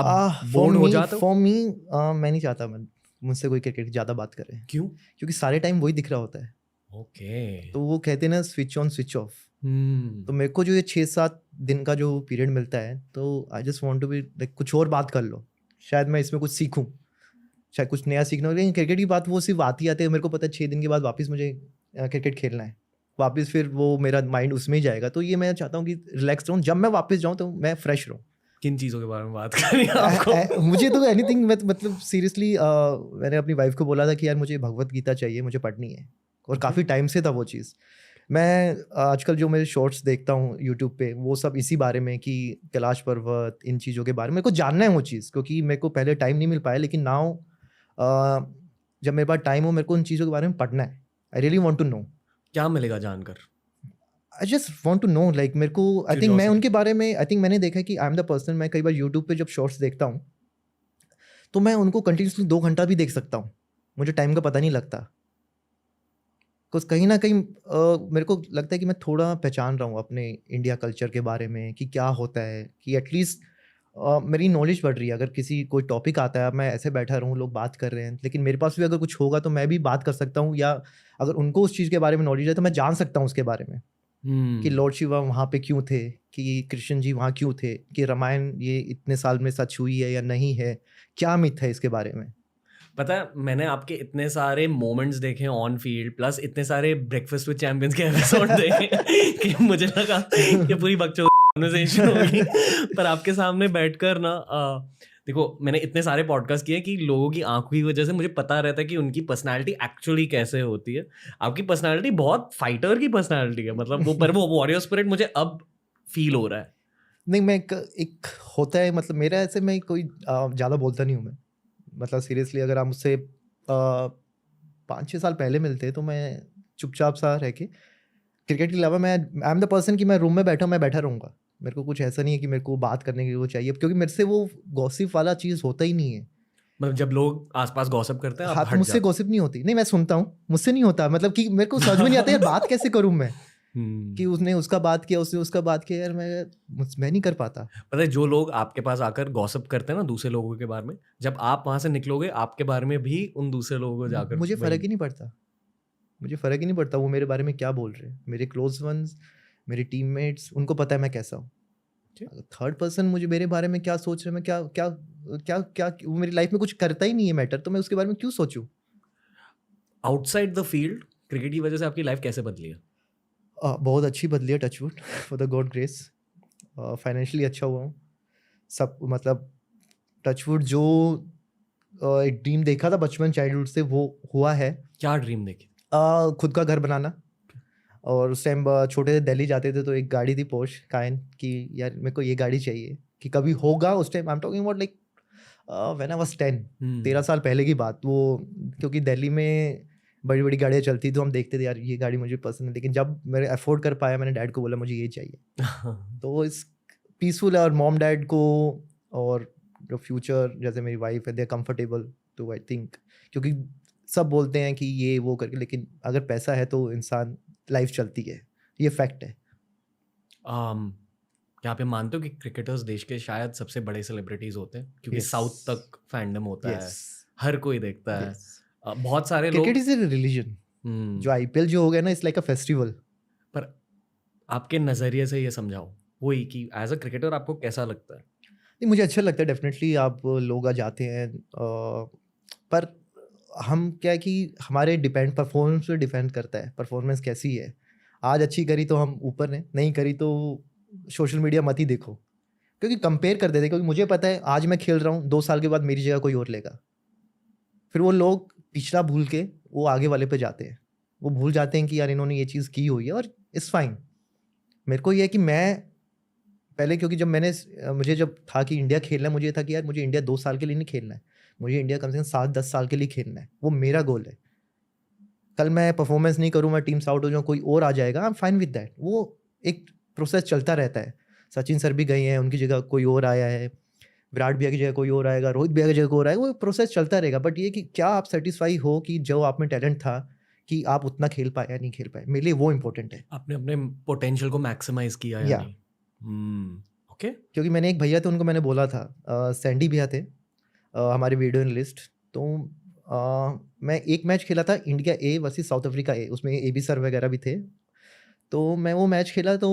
बोर्ड हो जाते हो? फॉर मी मैं नहीं चाहता मुझसे कोई क्रिकेट ज़्यादा बात करे। क्यों? क्योंकि सारे टाइम वही दिख रहा होता है। ओके। तो वो कहते हैं ना स्विच ऑन स्विच ऑफ। तो मेरे को जो ये 6-7 दिन का जो पीरियड मिलता है, तो I just want to be like कुछ और बात कर लो, शायद मैं इसमें कुछ सीखूं, शायद कुछ नया सीखना हो। लेकिन क्रिकेट की बात वो सिर्फ आती है, मेरे को पता है 6 दिन के बाद वापस मुझे क्रिकेट खेलना है, वापस फिर वो मेरा माइंड उसमें ही जाएगा। तो ये मैं चाहता हूँ कि रिलैक्स रहूँ, जब मैं वापस जाऊँ तो मैं फ्रेश रहूँ। किन चीज़ों के बारे में बात करनी है आपको? मुझे तो एनीथिंग, मतलब सीरियसली मैंने अपनी वाइफ को बोला था कि यार मुझे भगवत गीता चाहिए, मुझे पढ़नी है, और काफ़ी टाइम से था वो चीज़। मैं आजकल जो मेरे शॉर्ट्स देखता हूँ यूट्यूब पे, वो सब इसी बारे में कि कैलाश पर्वत, इन चीज़ों के बारे में मेरे को जानना है वो चीज़, क्योंकि मेरे को पहले टाइम नहीं मिल पाया, लेकिन नाउ जब मेरे पास टाइम हो, मेरे को उन चीज़ों के बारे में पढ़ना है। I really want to know. क्या मिलेगा जानकर? I just want to know, like मेरे को आई थिंक मैं उनके बारे में आई थिंक मैंने देखा है कि आई एम द पर्सन, मैं कई बार यूट्यूब पे जब शॉर्ट्स देखता हूँ तो मैं उनको कंटिन्यूसली 2 घंटा भी देख सकता हूँ, मुझे टाइम का पता नहीं लगता। कुछ कहीं ना कहीं मेरे को लगता है कि मैं थोड़ा पहचान रहा हूँ अपने इंडिया कल्चर के बारे में कि क्या होता है, कि एटलीस्ट मेरी नॉलेज बढ़ रही है। अगर किसी कोई टॉपिक आता है, मैं ऐसे बैठा रहूँ, लोग बात कर रहे हैं, लेकिन मेरे पास भी अगर कुछ होगा तो मैं भी बात कर सकता हूँ, या अगर उनको उस चीज़ के बारे में नॉलेज है तो मैं जान सकता हूँ उसके बारे में कि लॉर्ड शिवा वहाँ पे क्यों थे, कि कृष्ण जी वहाँ क्यों थे, कि रामायण ये इतने साल में सच हुई है या नहीं है, क्या मिथ है इसके बारे में। पता है, मैंने आपके इतने सारे मोमेंट्स देखे ऑन फील्ड, प्लस इतने सारे ब्रेकफास्ट विद चैंपियंस के एपिसोड देखे कि मुझे लगा कि पूरी बकचोद कन्वर्सेशन होगी। पर आपके सामने बैठकर ना देखो, मैंने इतने सारे पॉडकास्ट किए कि लोगों की आंखों की वजह से मुझे पता रहता है कि उनकी पर्सनालिटी एक्चुअली कैसे होती है। आपकी पर्सनालिटी बहुत फाइटर की पर्सनालिटी है, मतलब वो पर वो वॉरियर स्पिरिट मुझे अब फील हो रहा है। नहीं, मैं एक होता है, मतलब मेरा ऐसे, मैं कोई ज़्यादा बोलता नहीं हूँ मैं, मतलब सीरियसली अगर आप मुझसे 5-6 साल पहले मिलते तो मैं चुपचाप सा रह के, क्रिकेट के अलावा मैं आई एम द पर्सन कि मैं रूम में बैठा रहूँगा, मेरे को कुछ ऐसा नहीं है कि मेरे को बात करने के लिए वो चाहिए, क्योंकि मेरे से वो गॉसिप वाला चीज़ होता ही नहीं है। मतलब जब लोग आसपास गॉसिप करते हैं आप हाँ, हट मुझसे जाते गॉसिप नहीं होती, नहीं मैं सुनता हूँ, मुझसे नहीं होता, मतलब कि मेरे को समझ में नहीं आता यार बात कैसे करूँ मैं, हम्म। कि उसने उसका बात किया, उसने उसका बात किया, यार मैं नहीं कर पाता। पता है जो लोग आपके पास आकर गॉसिप करते हैं ना दूसरे लोगों के बारे में, जब आप वहां से निकलोगे आपके बारे में भी उन दूसरे लोगों को जाकर मुझे वही- फ़र्क ही नहीं पड़ता, मुझे फ़र्क ही नहीं पड़ता वो मेरे बारे में क्या बोल रहे हैं। मेरे क्लोज वंस, मेरे टीममेट्स, उनको पता है मैं कैसा हूँ। ठीक। थर्ड पर्सन मुझे मेरे बारे में क्या सोच रहे हैं, मैं क्या क्या क्या क्या वो मेरी लाइफ में कुछ करता ही नहीं है मैटर, तो मैं उसके बारे में क्यों सोचूं। आउटसाइड द फील्ड क्रिकेट की वजह से आपकी लाइफ कैसे बदली है? बहुत अच्छी बदली है, touchwood, for the god grace. Financially अच्छा हुआ हूँ, सब मतलब टचवुड जो एक ड्रीम देखा था बचपन चाइल्डहुड से वो हुआ है। क्या ड्रीम देखी? खुद का घर बनाना, और उस टाइम छोटे से दिल्ली जाते थे तो एक गाड़ी थी पोर्श कायन की, यार मेरे को ये गाड़ी चाहिए कि कभी होगा। उस time I am talking about like when I was 10, 13 साल पहले की बात वो, क्योंकि दिल्ली में बड़ी बड़ी गाड़ियाँ चलती तो हम देखते थे यार ये गाड़ी मुझे पसंद है, लेकिन जब मैंने अफोर्ड कर पाया मैंने डैड को बोला मुझे ये चाहिए। तो इस पीसफुल है, और मॉम डैड को और जो फ्यूचर जैसे मेरी वाइफ है दे आर कंफर्टेबल, तो आई थिंक, क्योंकि सब बोलते हैं कि ये वो करके, लेकिन अगर पैसा है तो इंसान लाइफ चलती है, ये फैक्ट है। क्या आप ये मानते हो कि क्रिकेटर्स देश के शायद सबसे बड़े सेलिब्रिटीज होते हैं क्योंकि Yes. साउथ तक फैंडम होता है, Yes. हर कोई देखता है। Yes. बहुत सारे लोग क्रिकेट इज ए रिलीजन। हम्म, जो आईपीएल जो हो गया ना, इट्स लाइक अ फेस्टिवल। पर आपके नज़रिए से ये समझाओ वही कि एज अ क्रिकेटर आपको कैसा लगता है? नहीं, मुझे अच्छा लगता है डेफिनेटली, आप लोग आ जाते हैं, पर हम क्या है कि हमारे डिपेंड परफॉर्मेंस पे डिपेंड करता है, परफॉर्मेंस कैसी है। आज अच्छी करी तो हम ऊपर हैं, नहीं करी तो सोशल मीडिया मत ही देखो, क्योंकि कंपेयर कर देते, क्योंकि मुझे पता है आज मैं खेल रहा हूँ 2 साल के बाद मेरी जगह कोई और लेगा, फिर वो लोग पिछला भूल के वो आगे वाले पे जाते हैं, वो भूल जाते हैं कि यार इन्होंने ये चीज़ की हुई है, और इट्स फाइन। मेरे को ये है कि मैं पहले, क्योंकि जब मैंने मुझे जब था कि इंडिया खेलना है, मुझे ये था कि यार मुझे इंडिया 2 साल के लिए नहीं खेलना है, मुझे इंडिया कम से कम 7-10 साल के लिए खेलना है, वो मेरा गोल है। कल मैं परफॉर्मेंस नहीं करूँ, मैं टीम से आउट हो जाऊँ, कोई और आ जाएगा, I am fine with that. वो एक प्रोसेस चलता रहता है। सचिन सर भी गए हैं, उनकी जगह कोई और आया है, विराट भैया की जगह कोई और आएगा, रोहित भैया की जगह कोई और आएगा, वो प्रोसेस चलता रहेगा। बट ये कि क्या आप सेटिस्फाई हो कि जो आप में टैलेंट था कि आप उतना खेल पाए या नहीं खेल पाए, मेरे लिए वो इंपॉर्टेंट है। आपने अपने पोटेंशियल को मैक्सिमाइज किया या Yeah. नहीं? ओके। क्योंकि मैंने एक भैया थे, उनको मैंने बोला था, सैंडी भैया थे, हमारे वीडियो एनालिस्ट, तो मैं एक मैच खेला था India A versus South Africa A, उसमें ए बी सर वगैरह भी थे। तो मैं वो मैच खेला, तो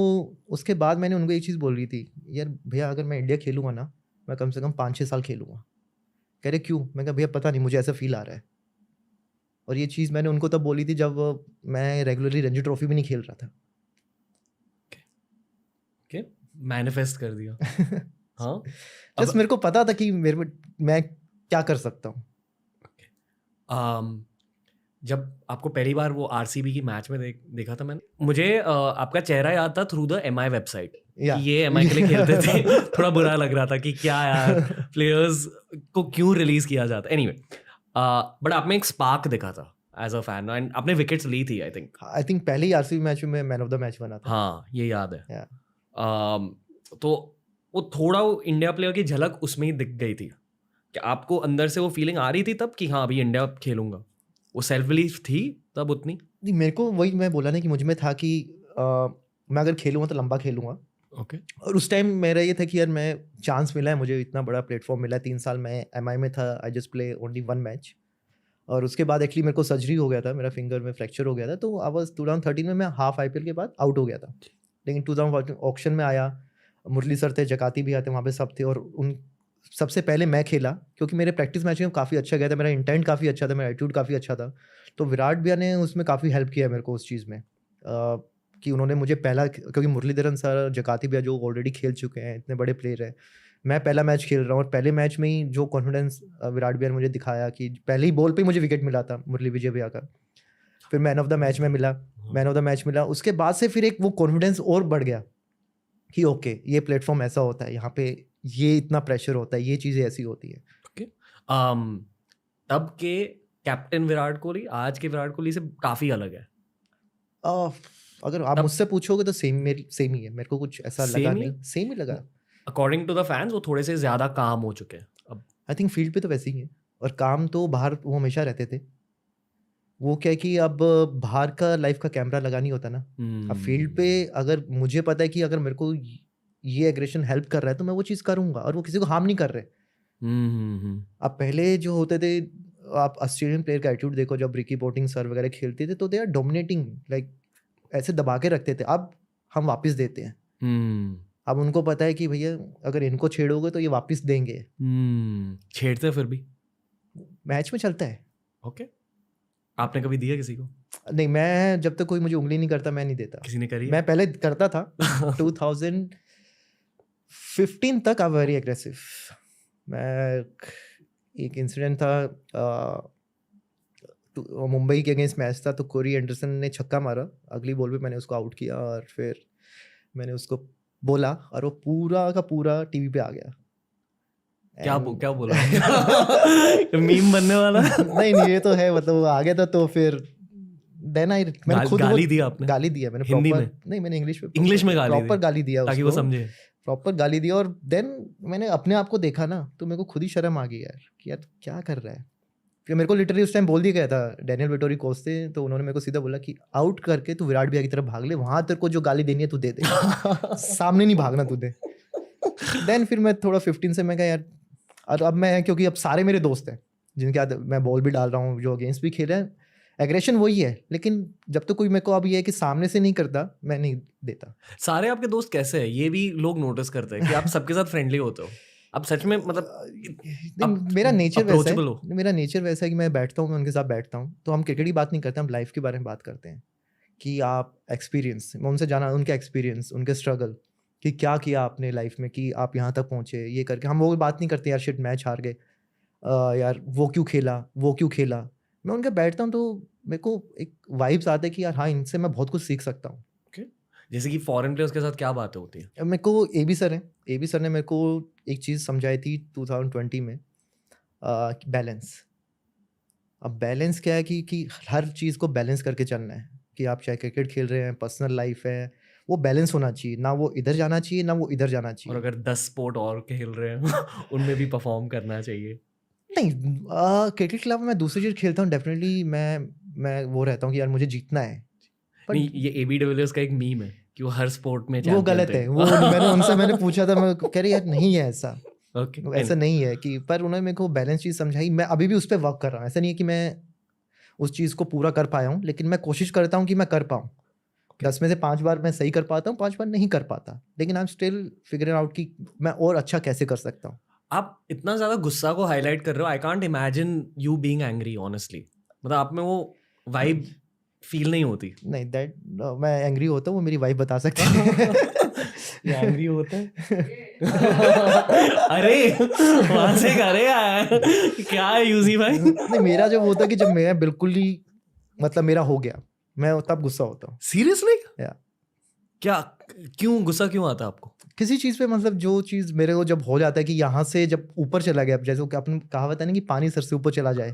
उसके बाद मैंने उनको एक चीज़ बोल रही थी, यार भैया अगर मैं इंडिया खेलूँगा ना, मैं कम से कम 5-6 साल खेलूँगा। कह रहे क्यों? मैं कहा भैया पता नहीं, मुझे ऐसा फील आ रहा है। और ये चीज़ मैंने उनको तब बोली थी जब मैं रेगुलरली रणजी ट्रॉफी भी नहीं खेल रहा था। ओके, मैनिफेस्ट कर दिया। हाँ, जस्ट मेरे को पता था कि मेरे में मैं क्या कर सकता हूँ। जब आपको पहली बार वो आरसीबी की मैच में देखा था मैंने, मुझे आपका चेहरा याद था थ्रू द एमआई वेबसाइट कि ये एमआई के लिए खेलते थे। थोड़ा बुरा लग रहा था कि क्या यार प्लेयर्स को क्यों रिलीज किया जाता। एनीवे, बट आप में एक स्पार्क दिखा था एज अ फैन, एंड आपने विकेट्स ली थी आई थिंक पहले ही आरसीबी मैच में मैन ऑफ द मैच बना था। हाँ, ये याद है। Yeah. तो वो थोड़ा वो इंडिया प्लेयर की झलक उसमें ही दिख गई थी कि आपको अंदर से वो फीलिंग आ रही थी तब कि हाँ अभी इंडिया खेलूंगा, वो सेल्फ बिलीफ थी तब उतनी? नहीं, मेरे को वही मैं बोला ना कि मुझ में था कि मैं अगर खेलूँगा तो लंबा खेलूँगा। ओके। और उस टाइम मेरा ये था कि यार मैं चांस मिला है, मुझे इतना बड़ा प्लेटफॉर्म मिला है, 3 साल मैं एमआई में था, I just play only 1 match. और उसके बाद एक्चुअली मेरे को सर्जरी हो गया था, मेरा फिंगर में फ्रैक्चर हो गया था, तो आई वाज 2013 में मैं हाफ आईपीएल के बाद आउट हो गया था। लेकिन 2014 ऑक्शन में आया, मुरली सर थे, जकाती भी आते, वहाँ पे सब थे, और उन सबसे पहले मैं खेला, क्योंकि मेरे प्रैक्टिस मैच में काफ़ी अच्छा गया था, मेरा इंटेंट काफ़ी अच्छा था, मेरा एटीट्यूड काफ़ी अच्छा था। तो विराट भैया ने उसमें काफ़ी हेल्प किया मेरे को उस चीज़ में, कि उन्होंने मुझे पहला, क्योंकि मुरलीधरन सर, जकाती भैया जो ऑलरेडी खेल चुके हैं, इतने बड़े प्लेयर हैं, मैं पहला मैच खेल रहा हूँ, और पहले मैच में ही जो कॉन्फिडेंस विराट भैया ने मुझे दिखाया कि पहले ही बॉल पे ही मुझे विकेट मिला था मुरली विजय भैया का, फिर मैन ऑफ द मैच में मिला, मैन ऑफ द मैच मिला, उसके बाद से फिर एक वो कॉन्फिडेंस और बढ़ गया कि ओके ये प्लेटफॉर्म ऐसा होता है, यहाँ पे ये इतना प्रेशर होता है, ये चीज़ें ऐसी होती है। ओके तब के कैप्टन विराट कोहली आज के विराट कोहली से काफ़ी अलग है। अगर आप तब- मुझसे पूछोगे तो सेम ही है, मेरे को कुछ ऐसा Same लगा ही है? नहीं, सेम ही लगा। अकॉर्डिंग टू द फैंस वो थोड़े से ज़्यादा काम हो चुके हैं अब। आई थिंक फील्ड पे तो वैसे ही है, और काम तो बाहर वो हमेशा रहते थे। वो क्या है कि अब बाहर का लाइफ का कैमरा लगा नहीं होता ना, अब फील्ड पे अगर मुझे पता है कि अगर मेरे को ये एग्रेशन हेल्प कर रहा है तो मैं वो चीज़ करूँगा, और वो किसी को हार्म नहीं कर रहे। अब पहले जो होते थे, आप ऑस्ट्रेलियन प्लेयर का एटीट्यूड देखो, जब रिकी पोंटिंग सर वगैरह खेलते थे तो दे आर डोमिनेटिंग, लाइक ऐसे दबा के रखते थे। अब हम वापस देते हैं। अब उनको पता है कि भैया अगर इनको छेड़ोगे तो ये वापस देंगे। छेड़ते फिर भी। मैच में चलता है। ओके आपने कभी दिया किसी को? नहीं, मैं जब तक कोई मुझे उंगली नहीं करता मैं नहीं देता। किसी ने करी? मैं पहले करता था 2015 तक आई वेरी एग्रेसिव। मैं एक इंसिडेंट था, मुंबई के अगेंस्ट मैच था, तो कोरी एंडरसन ने छक्का मारा, अगली बॉल पे मैंने उसको आउट किया, और फिर मैंने उसको बोला और वो पूरा का पूरा टीवी पे आ गया। क्या बोला? मीम बनने वाला? नहीं ये तो है, मतलब वो आ गया था तो फिर देन मैंने खुद गाली दिया आपने? गाली दिया मैंने हिंदी proper- में? नहीं मैंने इंग्लिश में गाली दी? प्रॉपर गाली दिया ताकि वो समझे। प्रॉपर गाली दिया, और देन मैंने अपने आप को देखा ना, तो मेरे को खुद ही शर्म आ गई यार कि यार क्या कर रहा है। फिर मेरे को लिटरली उस टाइम बोल दिया गया था डैनियल वेटोरी कोच से, तो उन्होंने मेरे को सीधा बोला कि आउट करके तू विराट भैया की तरफ भाग ले, वहां तेरे को जो गाली देनी है तू दे सामने नहीं भागना तू दे। देन फिर मैं थोड़ा 15 से मैं कहा यार, और अब मैं, क्योंकि अब सारे मेरे दोस्त हैं जिनके साथ मैं बॉल भी डाल रहा हूँ, जो अगेंस्ट भी खेल रहे हैं, एग्रेशन वही है, लेकिन जब तक कोई मेरे को अब ये है कि सामने से नहीं करता, मैं नहीं देता। सारे आपके दोस्त कैसे हैं ये भी लोग नोटिस करते हैं कि आप सबके साथ फ्रेंडली होते हो। अब सच में मतलब मेरा नेचर वैसा approachable हो। है, मेरा नेचर वैसा है कि मैं बैठता हूँ, मैं उनके साथ बैठता हूँ, तो हम क्रिकेट की बात नहीं करते, हम लाइफ के बारे में बात करते हैं कि आप एक्सपीरियंस, मैं उनसे जाना उनके एक्सपीरियंस, उनके स्ट्रगल, कि क्या किया आपने लाइफ में कि आप यहाँ तक पहुँचे, ये करके। हम वो बात नहीं करते यार शिट मैच हार गए, यार वो क्यों खेला। मैं उनके बैठता हूँ तो मेरे को एक वाइब्स आते हैं कि यार हाँ, इनसे मैं बहुत कुछ सीख सकता हूँ। जैसे कि फॉरेन प्लेयर्स के साथ क्या बातें होती है? मेरे को एबी सर ने मेरे को एक चीज़ समझाई थी 2020 में, बैलेंस। अब बैलेंस क्या है कि हर चीज़ को बैलेंस करके चलना है, कि आप चाहे क्रिकेट खेल रहे हैं, पर्सनल लाइफ है, वो बैलेंस होना चाहिए, ना वो इधर जाना चाहिए ना वो इधर जाना और चाहिए। अगर 10 स्पोर्ट और खेल रहे हैं उनमें भी परफॉर्म करना चाहिए। नहीं, क्रिकेट के अलावा मैं दूसरी चीज़ खेलता हूँ, डेफिनेटली मैं वो रहता हूँ कि यार मुझे जीतना है। नहीं ये एबी डिविलियर्स का एक मीम है कि वो हर स्पोर्ट में वो गलत है, वो मैंने पूछा था, मैं कह रही यार नहीं है ऐसा, ओके ऐसा नहीं है कि, पर उन्होंने मेरे को बैलेंस चीज़ समझाई। मैं अभी भी उस पर वर्क कर रहा हूँ, ऐसा नहीं है कि मैं उस चीज़ को पूरा कर पाया हूँ, लेकिन मैं कोशिश करता हूँ कि मैं कर पाऊँ। 10 में से 5 बार मैं सही कर पाता हूँ, 5 बार नहीं कर पाता, लेकिन I am still figuring out कि मैं और अच्छा कैसे कर सकता हूँ। आप इतना ज्यादा गुस्सा को हाईलाइट कर रहे हो, I can't imagine you being angry honestly. मतलब आप में वो वाइब फील नहीं होती? नहीं, दैट मैं एंग्री होता हूँ, वो मेरी वाइफ बता सकती है। ये एंग्री होता है? अरे वहां से करे यार, क्या है यूजी भाई? नहीं, मेरा जब होता है कि जब मैं बिल्कुल ही, मतलब मेरा हो गया, मैं तब गुस्सा होता हूँ। सीरियसली? या क्या, क्यों गुस्सा क्यों आता है आपको? किसी चीज़ पे, मतलब जो चीज़ मेरे को जब हो जाता है कि यहाँ से जब ऊपर चला गया, जैसे कि आपने कहावत है ना कि पानी सर से ऊपर चला जाए,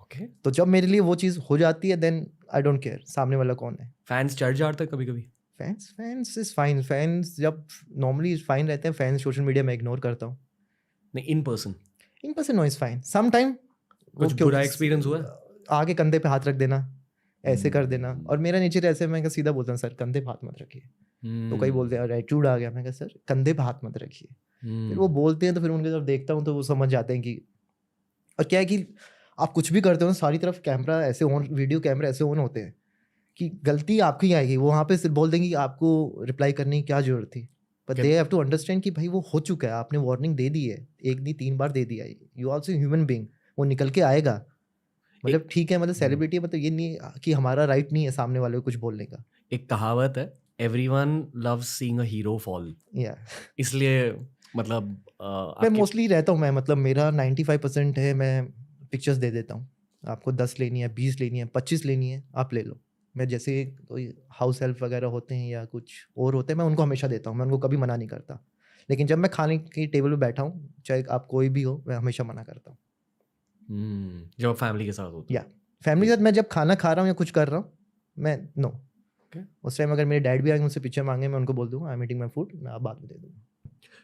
ओके तो जब मेरे लिए वो चीज़ हो जाती है, देन आई डोंट केयर सामने वाला कौन है। फैंस चढ़ जाते हैं कभी कभी? फैंस इज फाइन, फैंस जब नॉर्मली फाइन रहते हैं, फैंस सोशल मीडिया में इग्नोर करता हूँ। नहीं in person no is fine, some time कुछ बुरा एक्सपीरियंस हुआ है? आगे कंधे पे हाथ रख देना, ऐसे कर देना, और मेरा नेचर ऐसे, मैं सीधा बोलता हूँ सर कंधे पे हाथ मत रखिए। तो कई बोलते हैं एटीट्यूड आ गया, मैं कहा सर कंधे पे हाथ मत रखिए। फिर वो बोलते हैं तो फिर उनके जब देखता हूँ तो वो समझ जाते हैं कि, और क्या है कि आप कुछ भी करते हो सारी तरफ कैमरा ऐसे ऑन, वीडियो कैमरा ऐसे ऑन होते हैं कि गलती आपकी आएगी, वो वहाँ पे सिर्फ बोल देंगे कि आपको रिप्लाई करने की क्या जरूरत थी, but they have to understand कि भाई वो हो चुका है, आपने वार्निंग दे दी है, 1 नहीं 3 बार दे दिया है, यू आल्सो ह्यूमन बीइंग, वो निकल के आएगा। मतलब ठीक है, मतलब सेलिब्रिटी, मतलब ये नहीं कि हमारा राइट नहीं है सामने वाले को कुछ बोलने का। एक कहावत है, everyone loves seeing a hero fall. या इसलिए मतलब मैं मोस्टली रहता हूँ, मैं मतलब मेरा 95% है, मैं पिक्चर्स दे देता हूँ, आपको 10 लेनी है, 20 लेनी है, 25 लेनी है, आप ले लो, मैं जैसे कोई हाउस हेल्प वगैरह होते हैं या कुछ और होते हैं, मैं उनको हमेशा देता हूँ, मैं उनको कभी मना नहीं करता। लेकिन जब मैं खाने की टेबल पे बैठा हूँ, चाहे आप कोई भी हो, मैं हमेशा मना करता हूँ। जब फैमिली के साथ होता या फैमिली के साथ मैं जब खाना खा रहा हूँ या कुछ कर रहा हूँ, मैं नो। उस टाइम अगर मेरे डैड भी आएंगे मुझसे पिक्चर मांगे, मैं उनको बोल दूँगा I am eating my food, मैं आप बाद में दे दूँगा।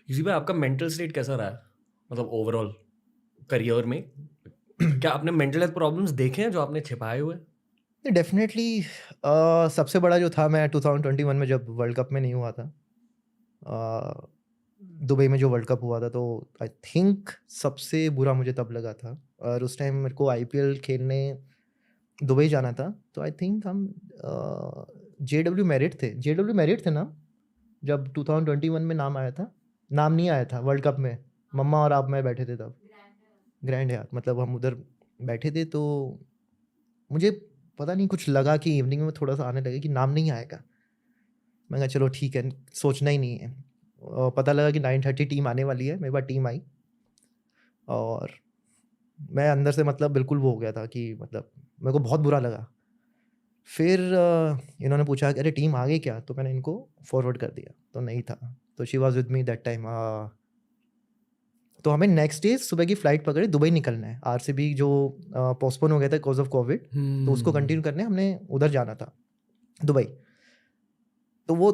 यूसी भाई, आपका मेंटल स्टेट कैसा रहा है, मतलब ओवरऑल करियर में? क्या आपने मेंटल हेल्थ प्रॉब्लम्स देखे हैं जो आपने छिपाए हुए? डेफिनेटली सबसे बड़ा जो था, मैं 2021 में जब वर्ल्ड कप में नहीं हुआ था, दुबई में जो वर्ल्ड कप हुआ था, तो आई थिंक सबसे बुरा मुझे तब लगा था। और उस टाइम मेरे को आईपीएल खेलने दुबई जाना था, तो आई थिंक हम जेडब्ल्यू मेरिट थे ना, जब 2021 में नाम आया था, नाम नहीं आया था वर्ल्ड कप में, मम्मा और आप मैं बैठे थे तब, ग्रैंड यार, मतलब हम उधर बैठे थे। तो मुझे पता नहीं कुछ लगा कि इवनिंग में थोड़ा सा आने लगे कि नाम नहीं आएगा। मैं कहा चलो ठीक है, सोचना ही नहीं है। और पता लगा कि 9:30 टीम आने वाली है, मेरे पास टीम आई और मैं अंदर से मतलब बिल्कुल वो हो गया था कि मतलब मेरे को बहुत बुरा लगा। फिर इन्होंने पूछा कि अरे टीम आ गई क्या, तो मैंने इनको फॉरवर्ड कर दिया, तो नहीं था। तो she was with me that time. तो हमें नेक्स्ट डे सुबह की फ़्लाइट पकड़े, दुबई निकलना है। आरसीबी जो पोस्टपोन हो गया था बिकॉज ऑफ कोविड, तो उसको कंटिन्यू करने हमने उधर जाना था दुबई। तो वो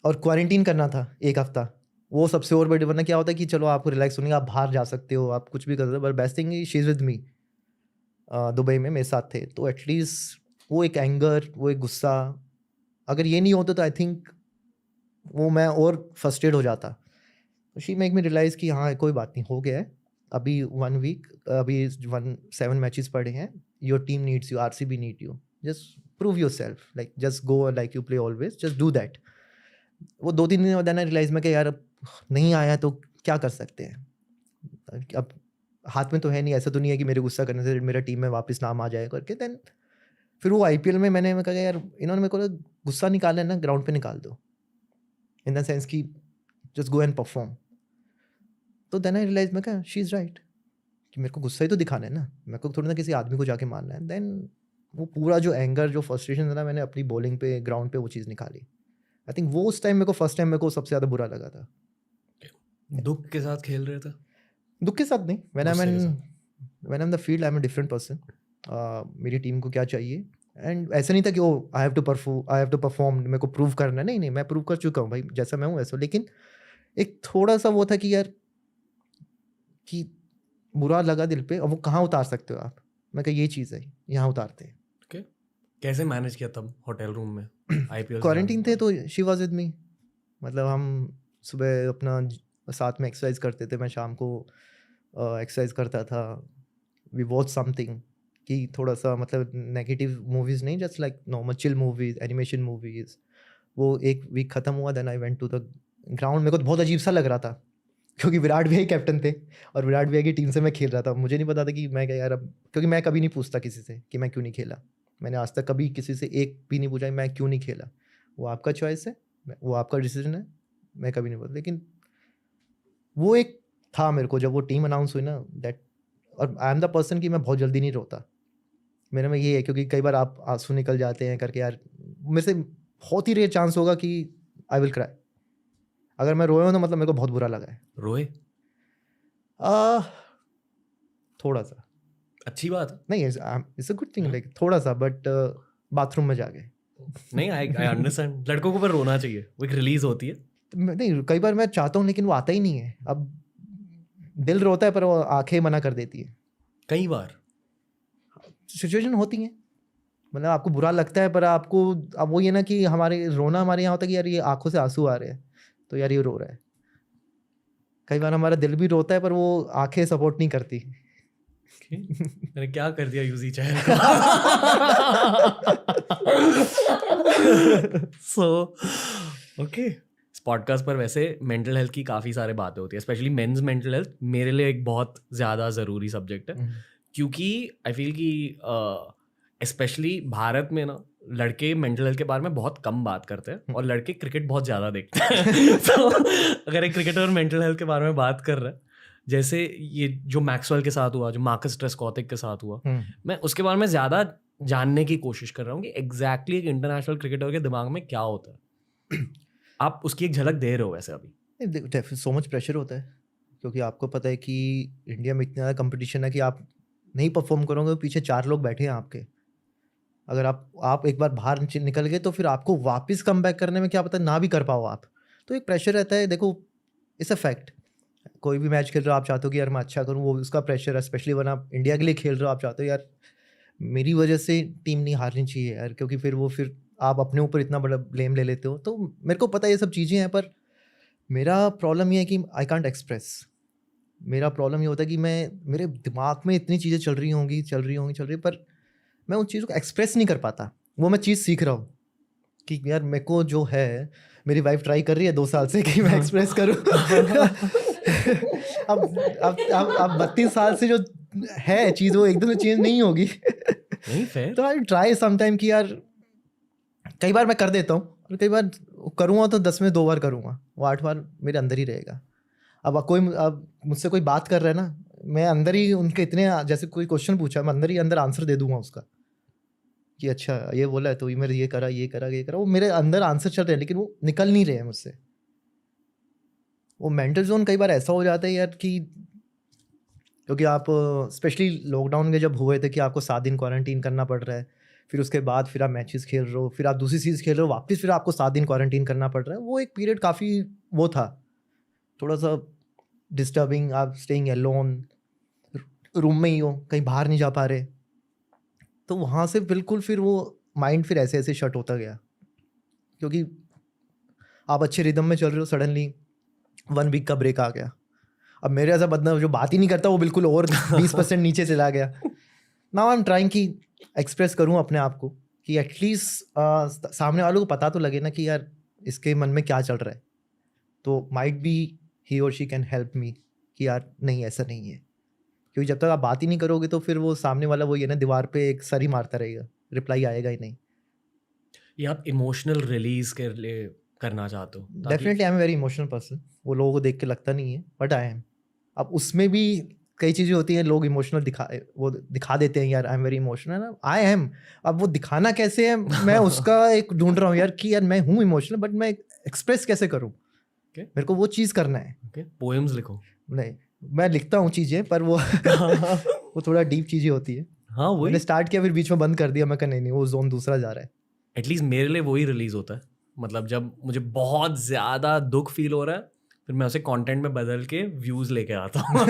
और क्वारंटीन करना था 1 हफ्ता, वो सबसे और बड़ी, वरना क्या होता है कि चलो आपको रिलैक्स होने, आप बाहर जा सकते हो, आप कुछ भी कर सकते हो, but best thing she is with me, Dubai में मेरे साथ थे। तो एटलीस्ट वो एक एंगर, वो एक गुस्सा, अगर ये नहीं होता तो आई थिंक वो मैं और फ्रस्ट्रेट हो जाता। तो शी मेक मी रियलाइज़ कि हाँ कोई बात नहीं, हो गया है अभी 1 वीक, अभी 7 मैचेस पड़े हैं, your team needs you, RCB need you, just prove your self, like just go like you play always, just do that. वो 2-3 दिन बाद ना रियलाइज़ में कि यार अब नहीं आया तो क्या कर सकते हैं, अब हाथ में तो है नहीं, ऐसा तो नहीं है कि मेरे गुस्सा करने से मेरा टीम में वापस नाम आ जाए करके। देन फिर वो आईपीएल में मैंने कहा यार इन्होंने मेरे को गुस्सा निकालना है ना, ग्राउंड पे निकाल दो, इन द सेंस कि जस्ट गो एंड परफॉर्म। तो देन आई रियलाइज, मैं कहा शी इज़ राइट कि मेरे को गुस्सा ही तो दिखाना है ना, मेरे को थोड़ी ना किसी आदमी को जाके मारना है। देन वो पूरा जो एंगर, जो फ्रस्ट्रेशन था ना, मैंने अपनी बॉलिंग पे, ग्राउंड पे वो चीज़ निकाली। आई थिंक वो उस टाइम मेरे को फर्स्ट टाइम मेरे को सबसे ज़्यादा बुरा लगा था। दुख के साथ खेल रहे थे? दुख के साथ नहीं, when I am the field I am a different person. मेरी टीम को क्या चाहिए, एंड ऐसा नहीं था कि ओ आई हैव टू परफॉर्म, मेरे को प्रूव करना है। नहीं, मैं प्रूव कर चुका हूँ भाई, जैसा मैं हूँ वैसा। लेकिन एक थोड़ा सा वो था कि यार कि बुरा लगा दिल पे, और वो कहाँ उतार सकते हो आप। मैं कहा ये चीज़ है, यहाँ उतारते हैं। कैसे मैनेज किया तब होटल रूम में? आईपीएल क्वारंटीन थे तो शी वाज विद मी, मतलब हम सुबह अपना साथ में एक्सरसाइज करते थे, मैं शाम को एक्सरसाइज करता था। वी वॉच समथिंग कि थोड़ा सा मतलब नेगेटिव मूवीज़ नहीं, just like normal chill movies, animation movies. वो 1 वीक ख़त्म हुआ, then I went to the ground. मेरे को तो बहुत अजीब सा लग रहा था क्योंकि विराट भैया कैप्टन थे और विराट भैया की टीम से मैं खेल रहा था। मुझे नहीं पता था कि मैं क्या यार, अब क्योंकि मैं कभी नहीं पूछता किसी से कि मैं क्यों नहीं खेला। मैंने आज तक कभी किसी से एक भी नहीं पूछा मैं क्यों नहीं खेला। वो आपका चॉइस है, वो आपका डिसीजन है, मैं कभी नहीं बोलता। लेकिन वो एक था मेरे को, जब वो टीम अनाउंस हुई ना, दैट, और आई एम द पर्सन कि मैं बहुत जल्दी नहीं रोता। मेरे में ये है, क्योंकि कई बार आप आंसू निकल जाते हैं करके, यार मेरे से बहुत ही रेयर चांस होगा कि आई विल क्राई। अगर मैं रोया हूँ तो मतलब मेरे को बहुत बुरा लगा है। रोए? थोड़ा सा। अच्छी बात है। नहीं, it's a good thing, like थोड़ा सा, बट बाथरूम में जाके। नहीं, आई अंडरस्टैंड, लड़कों को पर रोना चाहिए, वो एक रिलीज होती है। नहीं, कई बार मैं चाहता हूँ लेकिन वो आता ही नहीं है। अब दिल रोता है पर वो आंखें मना कर देती है। कई बार सिचुएशन होती है, मतलब आपको बुरा लगता है पर आपको, अब वो ये ना कि हमारे रोना हमारे यहाँ होता है कि यार ये आंखों से आंसू आ रहे हैं तो यार ये रो रहा है। कई बार हमारा दिल भी रोता है पर वो आंखें सपोर्ट नहीं करती। मैंने क्या कर दिया यूजी चहल को? सो ओके, इस पॉडकास्ट पर वैसे मेंटल हेल्थ की काफ़ी सारे बातें होती है, स्पेशली मेंस मेंटल हेल्थ मेरे लिए एक बहुत ज़्यादा ज़रूरी सब्जेक्ट है। क्योंकि आई फील कि स्पेशली भारत में ना लड़के मेंटल हेल्थ के बारे में बहुत कम बात करते हैं और लड़के क्रिकेट बहुत ज़्यादा देखते हैं। तो अगर एक क्रिकेटर मेंटल हेल्थ के बारे में बात कर रहा है, जैसे ये जो मैक्सवेल के साथ हुआ, जो मार्कस ट्रेस्कॉथिक के साथ हुआ, मैं उसके बारे में ज़्यादा जानने की कोशिश कर रहा हूँ कि एग्जैक्टली एक इंटरनेशनल क्रिकेटर के दिमाग में क्या होता है। आप उसकी एक झलक दे रहे हो वैसे अभी। सो मच प्रेशर होता है क्योंकि आपको पता है कि इंडिया में इतना ज़्यादा कंपटीशन है कि आप नहीं परफॉर्म करोगे तो पीछे 4 लोग बैठे हैं आपके। अगर आप एक बार बाहर निकल गए तो फिर आपको वापस कम बैक करने में क्या पता ना भी कर पाओ आप। तो एक प्रेशर रहता है। देखो, इट्स अ फैक्ट। कोई भी मैच खेल रहे हो आप चाहते हो कि यार मैं अच्छा करूँ, वो उसका प्रेशर है। स्पेशली वन आप इंडिया के लिए खेल रहे हो, आप चाहते हो यार मेरी वजह से टीम नहीं हारनी चाहिए यार, क्योंकि फिर आप अपने ऊपर इतना बड़ा ब्लेम ले लेते हो। तो मेरे को पता है ये सब चीज़ें हैं, पर मेरा प्रॉब्लम ये है कि आई कांट एक्सप्रेस। मेरा प्रॉब्लम ये होता है कि मेरे दिमाग में इतनी चीज़ें चल रही, पर मैं उन चीज़ों को एक्सप्रेस नहीं कर पाता। वो मैं चीज़ सीख रहा हूँ कि यार मेरे को जो है, मेरी वाइफ ट्राई कर रही है 2 साल से कि मैं एक्सप्रेस करूँ। अब 32 साल से जो है चीज़ वो एकदम से चेंज नहीं होगी। नहीं fair। तो आई ट्राई समटाइम कि यार कई बार मैं कर देता हूँ और कई बार करूँगा तो 10 में 2 बार करूँगा, वो 8 बार मेरे अंदर ही रहेगा। अब मुझसे कोई बात कर रहा है ना, मैं अंदर ही उनके इतने, जैसे कोई क्वेश्चन पूछा मैं अंदर ही अंदर आंसर दे दूंगा उसका कि अच्छा ये बोला है तो ये मेरे ये करा, वो मेरे अंदर आंसर चल रहे हैं लेकिन वो निकल नहीं रहे हैं मुझसे। वो मेंटल जोन कई बार ऐसा हो जाता है यार कि, क्योंकि आप स्पेशली लॉकडाउन में जब हुए थे कि आपको 7 दिन क्वारंटीन करना पड़ रहा है, फिर उसके बाद फिर आप मैचेस खेल रहे हो, फिर आप दूसरी चीज़ खेल रहे हो, वापस फिर आपको 7 दिन क्वारंटीन करना पड़ रहा है। वो एक पीरियड काफ़ी वो था, थोड़ा सा डिस्टर्बिंग। आप स्टेइंग अलोन, रूम में ही हो, कहीं बाहर नहीं जा पा रहे, तो वहाँ से बिल्कुल फिर वो माइंड फिर ऐसे ऐसे शट होता गया। क्योंकि आप अच्छे रिदम में चल रहे हो, सडनली 1 वीक का ब्रेक आ गया। अब मेरे ऐसा बंदा जो बात ही नहीं करता वो बिल्कुल और 20% नीचे चला गया। नाउ आई एम ट्राइंग कि एक्सप्रेस करूँ अपने आप को कि एटलीस्ट सामने वालों को पता तो लगे ना कि यार इसके मन में क्या चल रहा है, तो माइट बी ही और शी कैन हेल्प मी कि यार नहीं ऐसा नहीं है। क्योंकि जब तक आप बात ही नहीं करोगे तो फिर वो सामने वाला वो ये ना दीवार पे एक सर ही मारता रहेगा, रिप्लाई आएगा ही नहीं। ये आप इमोशनल रिलीज के लिए करना चाहते हो? Definitely I am very emotional person. वो लोगों को देख के लगता नहीं है बट आई एम। अब उसमें भी कई चीज़ें होती हैं, लोग इमोशनल दिखा देते हैं यार आई am very emotional, I am. अब वो दिखाना कैसे है मैं उसका एक ढूंढ रहा हूँ यार कि यार मैं हूँ इमोशनल बट मैं एक्सप्रेस कैसे करूँ। मेरे को वो चीज़ करना है। पोएम्स लिखो। नहीं, मैं लिखता हूँ चीज़ें पर वो वो थोड़ा डीप चीज़ें होती है। हाँ वही मैंने स्टार्ट किया फिर बीच में बंद कर दिया। मैं कहा नहीं वो जोन दूसरा जा रहा है। एटलीस्ट मेरे लिए वही रिलीज होता है। मतलब जब मुझे बहुत ज़्यादा दुख फील हो रहा है फिर मैं उसे कंटेंट में बदल के व्यूज लेके आता हूँ।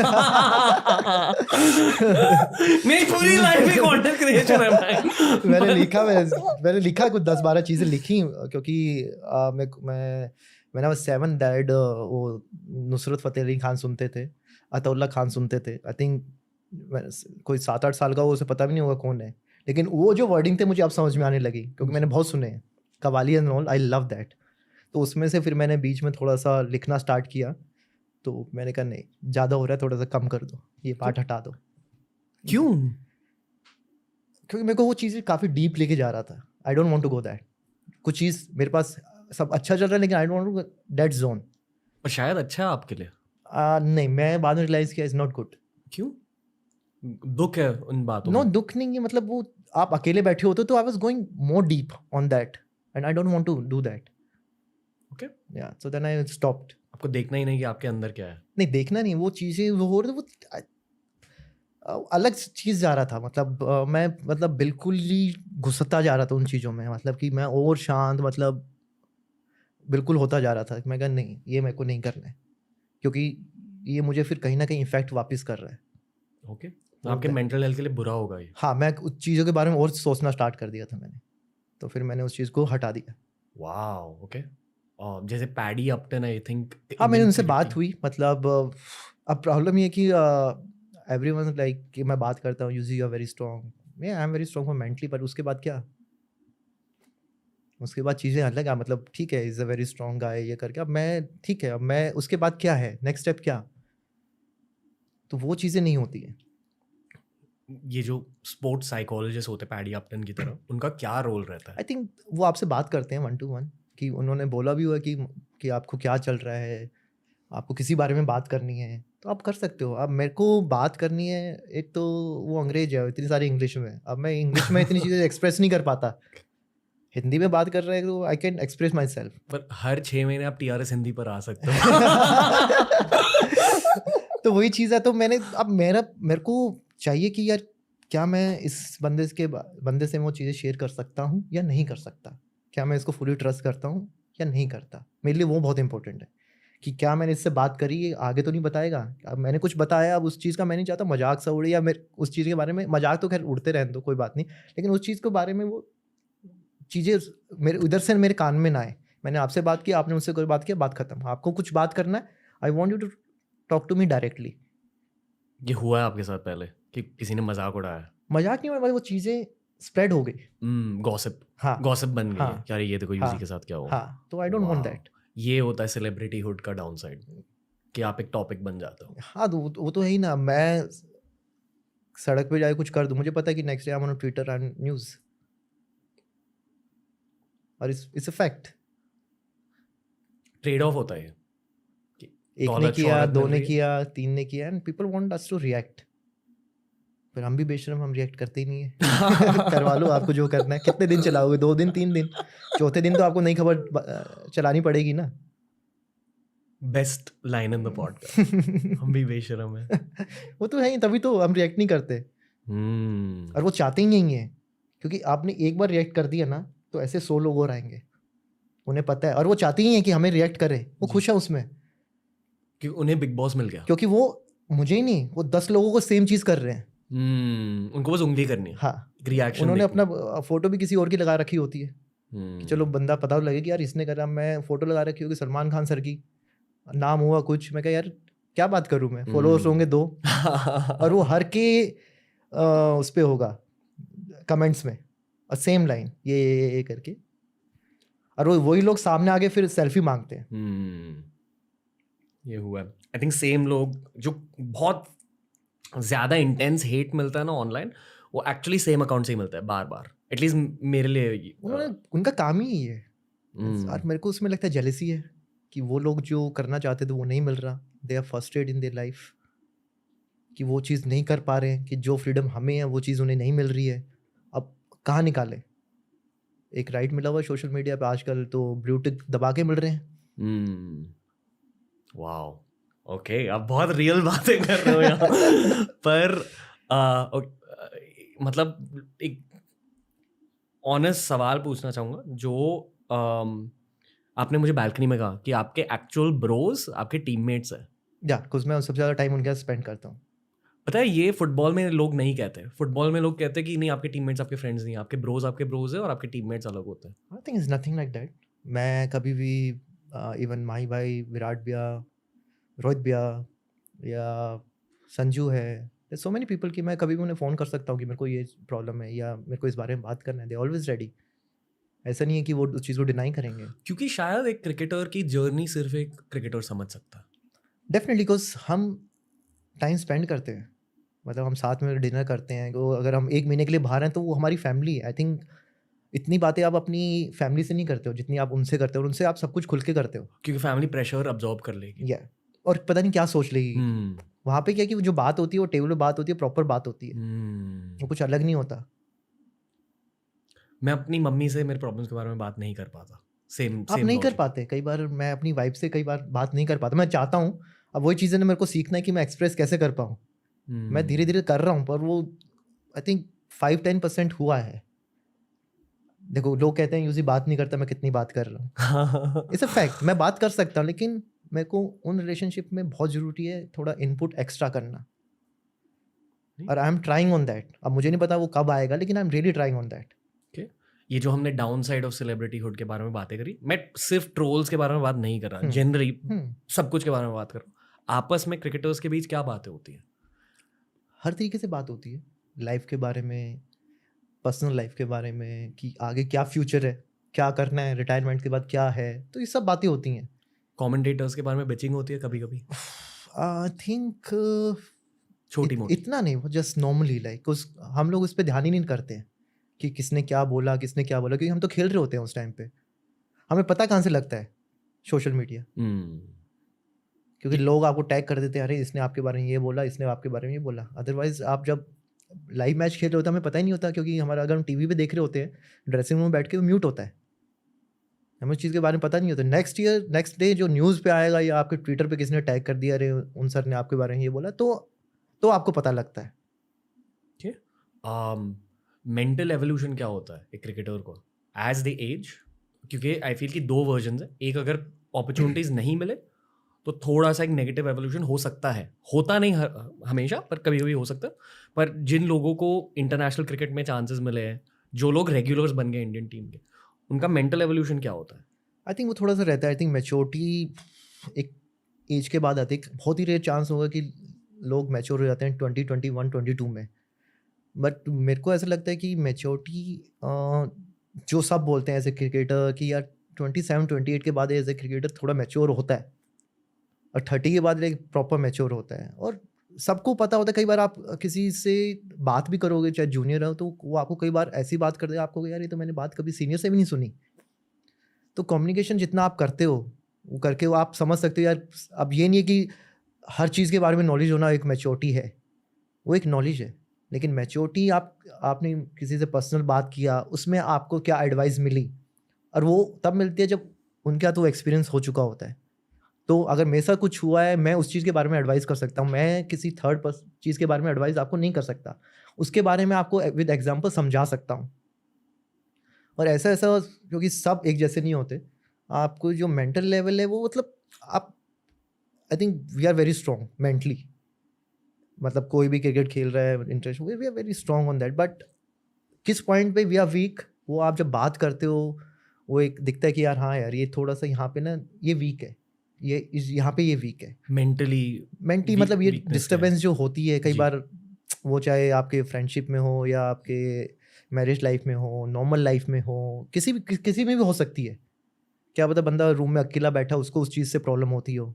मेरी पूरी लाइफ में कंटेंट क्रिएशन है भाई। मैंने लिखा कुछ 10-12 चीज़ें लिखी क्योंकि मैंने 7 डैड वो नुसरत फ़तेह अली खान सुनते थे, अताउल्ला खान सुनते थे। आई थिंक कोई 7-8 साल का, वो उसे पता भी नहीं होगा कौन है, लेकिन वो जो वर्डिंग थे मुझे अब समझ में आने लगी क्योंकि मैंने बहुत सुने हैं qawwali and all, I love that. तो उसमें से फिर मैंने बीच में थोड़ा सा लिखना स्टार्ट किया, तो मैंने कहा नहीं ज़्यादा हो रहा है, थोड़ा सा कम कर दो, ये पार्ट हटा दो। क्यों? क्योंकि मेरे को वो चीज़ें काफ़ी डीप लेके जा रहा था। I don't want to go that. कुछ चीज़ मेरे पास सब अच्छा चल रहा है लेकिन I don't want to that zone. पर शायद अच्छा है आपके लिए। नहीं, मैं बाद में रियलाइज़ किया इज़ नॉट गुड। क्यों? दुख है उन बातों नो में? दुख नहीं है, मतलब वो आप अकेले बैठे होते तो I was going more deep on that and I don't want to do that. Okay. या सो देन आई स्टॉप्ड। आपको देखना ही नहीं कि आपके अंदर क्या है। नहीं देखना नहीं, वो चीज़ें वो हो रही, वो अलग चीज़ जा रहा था। मतलब मैं मतलब बिल्कुल ही घुसता जा रहा था उन चीज़ों में, मतलब कि मैं और शांत मतलब बिल्कुल होता जा रहा था। मैं कहा नहीं ये मेरे को नहीं करना है क्योंकि ये मुझे फिर कहीं ना कहीं इफेक्ट वापस कर रहा है। ओके। आपके मेंटल हेल्थ के लिए बुरा होगा ये। हाँ, मैं उस चीज़ों के बारे में और सोचना स्टार्ट कर दिया था मैंने, तो फिर मैंने उस चीज़ को हटा दिया। Wow okay. जैसे पैडी अपटन आई थिंक। हाँ, मैंने उनसे बात हुई, मतलब अब प्रॉब्लम ये कि एवरीवन लाइक कि मैं बात करता हूँ Yuzi you are very strong, I am very strong for mentally, पर उसके बाद क्या, उसके बाद चीज़ें अलग आ, मतलब ठीक है इज़ अ वेरी स्ट्रॉन्ग गाय ये करके, अब मैं ठीक है, अब मैं उसके बाद क्या है नेक्स्ट स्टेप क्या, तो वो चीज़ें नहीं होती हैं। ये जो स्पोर्ट्स साइकोलॉजिस्ट होते हैं पैडी अपटन की तरह, उनका क्या रोल रहता है? आई थिंक वो आपसे बात करते हैं 1-to-1 कि उन्होंने बोला भी हुआ कि आपको क्या चल रहा है, आपको किसी बारे में बात करनी है, तो आप कर सकते हो। अब मेरे को बात करनी है, एक तो वो अंग्रेज है, इतनी सारी इंग्लिश में, अब मैं इंग्लिश में इतनी चीज़ें एक्सप्रेस नहीं कर पाता। हिंदी में बात कर रहे हैं तो I can express my self. पर हर 6 महीने आप TRS हिंदी पर आ सकते हो। तो वही चीज़ है। तो मैंने अब मेरे को चाहिए कि यार क्या मैं इस बंदे से वो चीज़ें शेयर कर सकता हूँ या नहीं कर सकता, क्या मैं इसको फुली ट्रस्ट करता हूँ या नहीं करता। मेरे लिए वो बहुत इंपॉर्टेंट है कि क्या मैंने इससे बात करी, ये आगे तो नहीं बताएगा। अब मैंने कुछ बताया, अब उस चीज़ का मैं नहीं चाहता मजाक सा उड़े, या मेरे उस चीज़ के बारे में मजाक तो खैर उड़ते रहने दो, कोई बात नहीं, लेकिन उस चीज़ के बारे में वो चीज़ें मेरे उधर से मेरे कान में ना आए। मैंने आपसे बात की, आपने मुझसे कोई बात किया, बात खत्म। आपको कुछ बात करना है, I want you to talk to me directly. ये हुआ है आपके साथ पहले कि किसी ने मजाक उड़ाया? मजाक नहीं हुआ, वो चीज़ें स्प्रेड हो गई। गॉसिप, हाँ गॉसिप बन गई हाँ है कि यार ये देखो यूजी हाँ के साथ क्या हुआ। हाँ, तो आई डोंट वांट दैट। ये होता है सेलिब्रिटी हुड का डाउन साइड, कि आप एक टॉपिक बन जाते हो। हाँ, तो वो तो है ही ना। मैं सड़क पे जाके कुछ कर दूं, मुझे पता है कि next day I am on Twitter and news, और it's a fact. Trade off होता है ये कि एक ने दौलत किया, शोहरत दो मिल ने रही है। किया, तीन ने किया, and people want us to react. पर हम भी बेशरम, हम रिएक्ट करते ही नहीं है। करवा लो आपको जो करना है। कितने दिन चलाओगे? 2 दिन, 3 दिन? चौथे दिन तो आपको नई खबर चलानी पड़ेगी ना। Best line in the podcast, हम भी बेशरम है। वो तो है ही, तभी तो हम रिएक्ट नहीं करते। और वो चाहते ही नहीं है, क्योंकि आपने एक बार रिएक्ट कर दिया ना, तो ऐसे 100 लोग और आएंगे, उन्हें पता है, और वो चाहते ही हैं कि हमें रिएक्ट करें। वो खुश है उसमें, कि उन्हें बिग बॉस मिल गया। क्योंकि वो मुझे ही नहीं, वो 10 लोगों को सेम चीज़ कर रहे हैं। उनको बस उंगली करनी है, हाँ, रिएक्शन उन्होंने अपना फोटो भी किसी और की लगा रखी होती है कि चलो बंदा पता लगे कि यार इसने करा। मैं फोटो लगा रखी होगी सलमान खान सर की, नाम हुआ कुछ, मैं कहा यार क्या बात करूँ मैं, फॉलोअर्स होंगे 2, और वो हर के उस पे होगा कमेंट्स में, और सेम लाइन ये करके, और वही लोग सामने आके फिर सेल्फी मांगते हैं। ये हुआ है। आई थिंक सेम लोग जो बहुत ज्यादा इंटेंस हेट मिलता है ना ऑनलाइन, वो एक्चुअली सेम अकाउंट से ही मिलता है बार बार। एटलीस्ट मेरे लिए उनका काम ही ये है। और मेरे को उसमें लगता है जेलसी है कि वो लोग जो करना चाहते थे वो नहीं मिल रहा। They are frustrated in their life कि वो चीज़ नहीं कर पा रहे हैं, कि जो फ्रीडम हमें है वो चीज़ उन्हें नहीं मिल रही है। अब कहाँ निकाले? एक राइट मिला हुआ सोशल मीडिया पे आजकल, तो ब्लूटिक दबा के मिल रहे हैं। वाओ, ओके, आप बहुत रियल बातें कर रहे हो यहाँ। पर मतलब एक ऑनेस्ट सवाल पूछना चाहूँगा, जो आपने मुझे बैल्कनी में कहा कि आपके एक्चुअल ब्रोज आपके टीममेट्स हैं। या कुछ मैं सबसे ज़्यादा टाइम उनके साथ स्पेंड करता हूँ। पता है ये फुटबॉल में लोग नहीं कहते। फुटबॉल में लोग कहते हैं कि नहीं, आपके टीममेट्स आपके फ्रेंड्स नहीं, आपके ब्रोज है और आपके टीममेट्स अलग होते हैं। I think is nothing like that. मैं कभी भी इवन माही भाई, विराट भैया, रोहित भैया या संजू है, सो मेनी पीपल कि मैं कभी भी उन्हें फ़ोन कर सकता हूँ कि मेरे को ये प्रॉब्लम है या मेरे को इस बारे में बात करना है। They always ready. ऐसा नहीं है कि वो उस चीज़ को डिनाई करेंगे। क्योंकि शायद एक क्रिकेटर की जर्नी सिर्फ एक क्रिकेटर समझ सकता है। डेफिनेटली, बिकॉज हम टाइम स्पेंड करते हैं, मतलब हम साथ में डिनर करते हैं। तो अगर हम 1 महीने के लिए बाहर हैं तो वो हमारी फैमिली है। आई थिंक इतनी बातें आप अपनी फैमिली से नहीं करते हो जितनी आप उनसे करते हो, और उनसे आप सब कुछ खुल के करते हो। क्योंकि फैमिली प्रेशर अब्जॉर्ब कर लेगी। या और पता नहीं क्या सोच लेगी। वहाँ पे क्या कि जो बात होती है वो टेबल पे बात होती है, प्रॉपर बात होती है, वो कुछ अलग नहीं होता। मैं अपनी मम्मी से मेरे प्रॉब्लम्स के बारे में बात नहीं कर पाता। आप नहीं कर पाते। कई बार मैं अपनी वाइफ से कई बार बात नहीं कर पाता। मैं चाहता हूँ, अब वही चीज़ें मेरे को सीखना है कि मैं एक्सप्रेस कैसे कर पाऊँ। मैं धीरे धीरे कर रहा हूँ, पर वो आई थिंक 5-10% हुआ है। देखो, लोग कहते हैं यूज़ी बात नहीं करता, मैं कितनी बात कर रहा हूँ। इट्स अ फैक्ट, मैं बात कर सकता हूँ, लेकिन मेरे को उन रिलेशनशिप में बहुत ज़रूरी है थोड़ा इनपुट एक्स्ट्रा करना, और I am trying on that. अब मुझे नहीं पता वो कब आएगा, लेकिन I am really trying on that. ये जो हमने down side of celebrity hood के बारे में बातें करी, मैं सिर्फ ट्रोल्स के बारे में बात नहीं कर रहा, जनरली सब कुछ के बारे में बात कर रहा हूँ। आपस में क्रिकेटर्स के बीच क्या बातें होती हैं? हर तरीके से बात होती है, लाइफ के बारे में, पर्सनल लाइफ के बारे में, कि आगे क्या फ्यूचर है, क्या करना है, रिटायरमेंट के बाद क्या है, तो ये सब बातें होती हैं। कमेंटेटर्स के बारे में बिचिंग होती है कभी कभी? आई थिंक छोटी मोटी, इतना नहीं, जस्ट नॉर्मली लाइक हम लोग उस पर ध्यान ही नहीं करते हैं कि किसने क्या बोला, क्योंकि हम तो खेल रहे होते हैं उस टाइम पे। हमें पता कहाँ से लगता है? Social media. क्योंकि लोग आपको टैग कर देते हैं, अरे इसने आपके बारे में ये बोला, इसने आपके बारे में ये बोला। अदरवाइज आप जब लाइव मैच खेल रहे होते हैं हमें पता ही नहीं होता, क्योंकि हमारा अगर हम टीवी पे देख रहे होते हैं ड्रेसिंग रूम में बैठ के वो म्यूट होता है, हमें उस चीज़ के बारे में पता नहीं होता। नेक्स्ट डे जो न्यूज़ पे आएगा या आपके ट्विटर पे किसी ने टैग कर दिया, अरे उन सर ने आपके बारे में ये बोला, तो आपको पता लगता है। मेंटल एवोल्यूशन क्या होता है एक क्रिकेटर को एज द एज? क्योंकि आई फील कि 2 वर्जन है, एक अगर अपॉर्चुनिटीज नहीं मिले तो थोड़ा सा एक नेगेटिव एवोल्यूशन हो सकता है, होता नहीं हमेशा पर कभी कभी हो सकता है। पर जिन लोगों को इंटरनेशनल क्रिकेट में चांसेस मिले हैं, जो लोग रेगुलर्स बन गए इंडियन टीम के, उनका मेंटल एवोल्यूशन क्या होता है? आई थिंक वो थोड़ा सा रहता है। आई थिंक मैच्योरिटी एक एज के बाद आती है। बहुत ही रेयर चांस होगा कि लोग मैच्योर हो जाते हैं 20, 21, 22 में। बट मेरे को ऐसा लगता है कि मैच्योरिटी जो सब बोलते हैं एज ए क्रिकेटर कि यार 27, 28 के बाद एज ए क्रिकेटर थोड़ा मैच्योर होता है, और 30 के बाद एक प्रॉपर मैच्योर होता है। और सबको पता होता है, कई बार आप किसी से बात भी करोगे चाहे जूनियर हो, तो वो आपको कई बार ऐसी बात कर देगा, आपको यार ये तो मैंने बात कभी सीनियर से भी नहीं सुनी। तो कम्युनिकेशन जितना आप करते हो वो करके वो आप समझ सकते हो यार। अब ये नहीं है कि हर चीज़ के बारे में नॉलेज होना एक मैच्योरिटी है, वो एक नॉलेज है। लेकिन मैच्योरिटी आपने किसी से पर्सनल बात किया, उसमें आपको क्या एडवाइस मिली, और वो तब मिलती है जब उनके यहाँ तो एक्सपीरियंस हो चुका होता है। तो अगर मेरे साथ कुछ हुआ है, मैं उस चीज़ के बारे में एडवाइस कर सकता हूँ, मैं किसी थर्ड चीज़ के बारे में एडवाइस आपको नहीं कर सकता। उसके बारे में आपको विद एग्जाम्पल समझा सकता हूँ। और ऐसा क्योंकि सब एक जैसे नहीं होते, आपको जो मेंटल लेवल है वो मतलब आप, I think we are very strong mentally. मतलब कोई भी क्रिकेट खेल रहा है interest, we are very strong on that. But किस पॉइंट पे वी आर वीक, वो आप जब बात करते हो वो एक दिखता है कि यार हाँ यार ये थोड़ा सा यहाँ पे ना ये वीक है, ये यहाँ पे ये वीक है मेंटली मतलब ये डिस्टर्बेंस जो होती है कई बार, वो चाहे आपके फ्रेंडशिप में हो या आपके मैरिज लाइफ में हो, नॉर्मल लाइफ में हो, किसी में भी हो सकती है। क्या पता बंदा रूम में अकेला बैठा उसको उस चीज़ से प्रॉब्लम होती हो।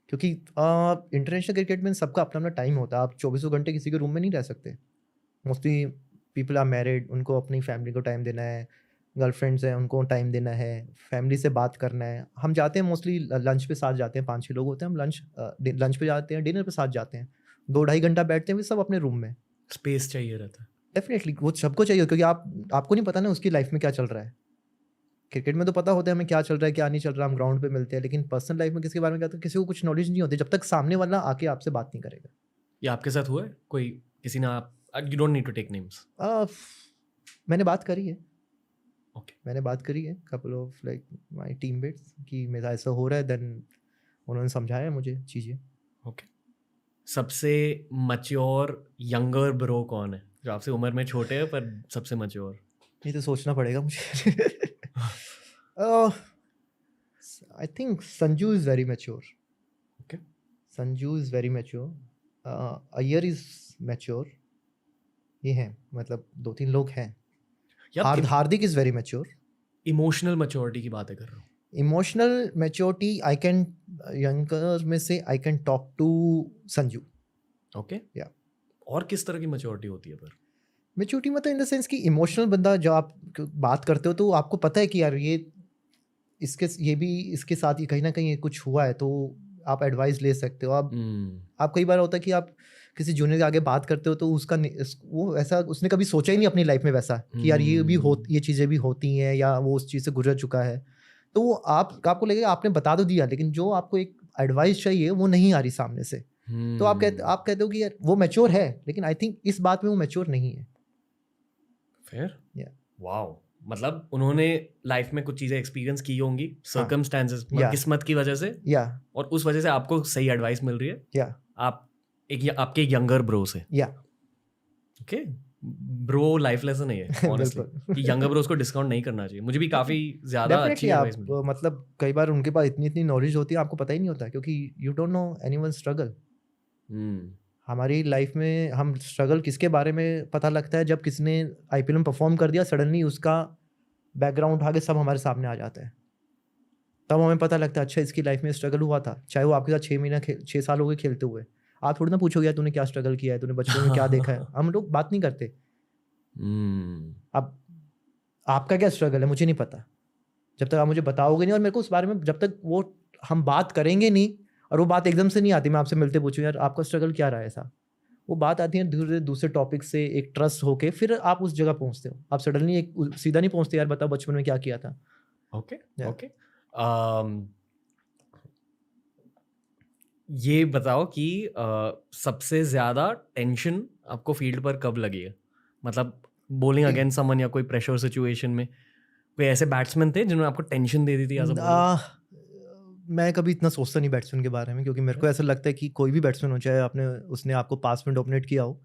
क्योंकि इंटरनेशनल क्रिकेट में सबका अपना अपना टाइम होता है, आप 24 घंटे किसी के रूम में नहीं रह सकते। मोस्टली पीपल आर मैरिड, उनको अपनी फैमिली को टाइम देना है, गर्लफ्रेंड्स हैं उनको टाइम देना है, फैमिली से बात करना है। हम जाते हैं मोस्टली लंच पे साथ जाते हैं, 5-6 लोग होते हैं, हम लंच पे जाते हैं, डिनर पे साथ जाते हैं, 2-2.5 घंटा बैठते हैं, फिर सब अपने रूम में। स्पेस चाहिए रहता है डेफिनेटली, वो सबको चाहिए, क्योंकि आपको नहीं पता ना उसकी लाइफ में क्या चल रहा है। क्रिकेट में तो पता होता है हमें क्या चल रहा है क्या नहीं चल रहा, हम ग्राउंड पे मिलते हैं, लेकिन पर्सनल लाइफ में किसी के बारे में क्या, तो किसी को कुछ नॉलेज नहीं होती जब तक सामने वाला आके आपसे बात नहीं करेगा। ये आपके साथ हुआ है कोई, किसी ने आप, you don't need to take names, मैंने बात करी है। ओके, मैंने बात करी है couple of like my teammates कि मेरा ऐसा हो रहा है, देन उन्होंने समझाया मुझे चीज़ें। ओके। सबसे मैच्योर यंगर ब्रो कौन है जो आपसे उम्र में छोटे हैं पर सबसे मैच्योर? ये तो सोचना पड़ेगा मुझे। I think Sanju is very mature. Okay, Sanju is very mature, Iyer is mature. ये हैं, मतलब 2-3 लोग हैं। Hardik is very mature. Emotional maturity की बातें कर रहा हूँ। Emotional maturity I can, younger में से I can talk to Sanju. Okay, या और किस तरह की मैच्योरिटी होती है? पर मैच्योरिटी मतलब इन द सेंस कि इमोशनल बंदा, जब आप बात करते हो तो आपको पता है कि यार ये भी इसके साथ ही कहीं ना कहीं कुछ हुआ है, तो आप एडवाइस ले सकते हो। आप कई बार होता है कि आप किसी जूनियर के आगे बात करते हो तो उसका वो ऐसा उसने कभी सोचा ही नहीं अपनी लाइफ में वैसा कि यार ये चीज़ें भी होती हैं, या वो उस चीज़ से गुजर चुका है, तो वो आपको लगेगा आपने बता तो दिया, लेकिन जो आपको एक एडवाइस चाहिए वो नहीं आ रही सामने से। तो आप कहते हो कि यार वो मैच्योर है, लेकिन आई थिंक इस बात में वो मैच्योर नहीं है। फिर वाओ, मतलब उन्होंने लाइफ में कुछ चीजें एक्सपीरियंस की होंगी, सर्कमस्टेंसेस, किस्मत की वजह से, और उस वजह से आपको सही एडवाइस मिल रही है, आप आपके यंगर ब्रो से। ओके, ब्रो लाइफ लेसन है ये ऑनेस्टली, कि यंगर ब्रोस को डिस्काउंट नहीं करना चाहिए। मुझे भी काफी ज्यादा अच्छी एडवाइस मिली। मतलब कई बार उनके पास इतनी नॉलेज होती है, आपको पता ही नहीं होता, क्योंकि you don't know anyone struggle. हमारी लाइफ में हम स्ट्रगल किसके बारे में पता लगता है, जब किसने आईपीएल में परफॉर्म कर दिया, सडनली उसका बैकग्राउंड उठा के सब हमारे सामने आ जाता है, तब हमें पता लगता है अच्छा इसकी लाइफ में स्ट्रगल हुआ था। चाहे वो आपके साथ 6 साल हो गए खेलते हुए, आप थोड़ी ना पूछोगे यार तूने क्या स्ट्रगल किया है, तूने बचपन में क्या देखा है। हम लोग बात नहीं करते। अब आपका क्या स्ट्रगल है मुझे नहीं पता, जब तक आप मुझे बताओगे नहीं, और मेरे को उस बारे में जब तक वो हम बात करेंगे नहीं और वो बात एकदम से नहीं आती, मैं आपसे मिलते पूछूं यार आपका स्ट्रगल क्या रहा है, ऐसा वो बात आती है धीरे धीरे दूसरे टॉपिक से, एक ट्रस्ट होके फिर आप उस जगह पहुंचते हो। आप सडनली एक सीधा नहीं पहुंचते यार बताओ बचपन में क्या किया था। Okay Yeah. ओके ये बताओ कि सबसे ज्यादा टेंशन आपको फील्ड पर कब लगी है? मतलब बॉलिंग अगेंस्ट समन या कोई प्रेशर सिचुएशन में कोई ऐसे बैट्समैन थे जिन्होंने आपको टेंशन दे दी थी? मैं कभी इतना सोचता नहीं बैट्समैन के बारे में, क्योंकि मेरे को ऐसा लगता है कि कोई भी बैट्समैन हो, चाहे आपने उसने आपको पास में डोमिनेट किया हो,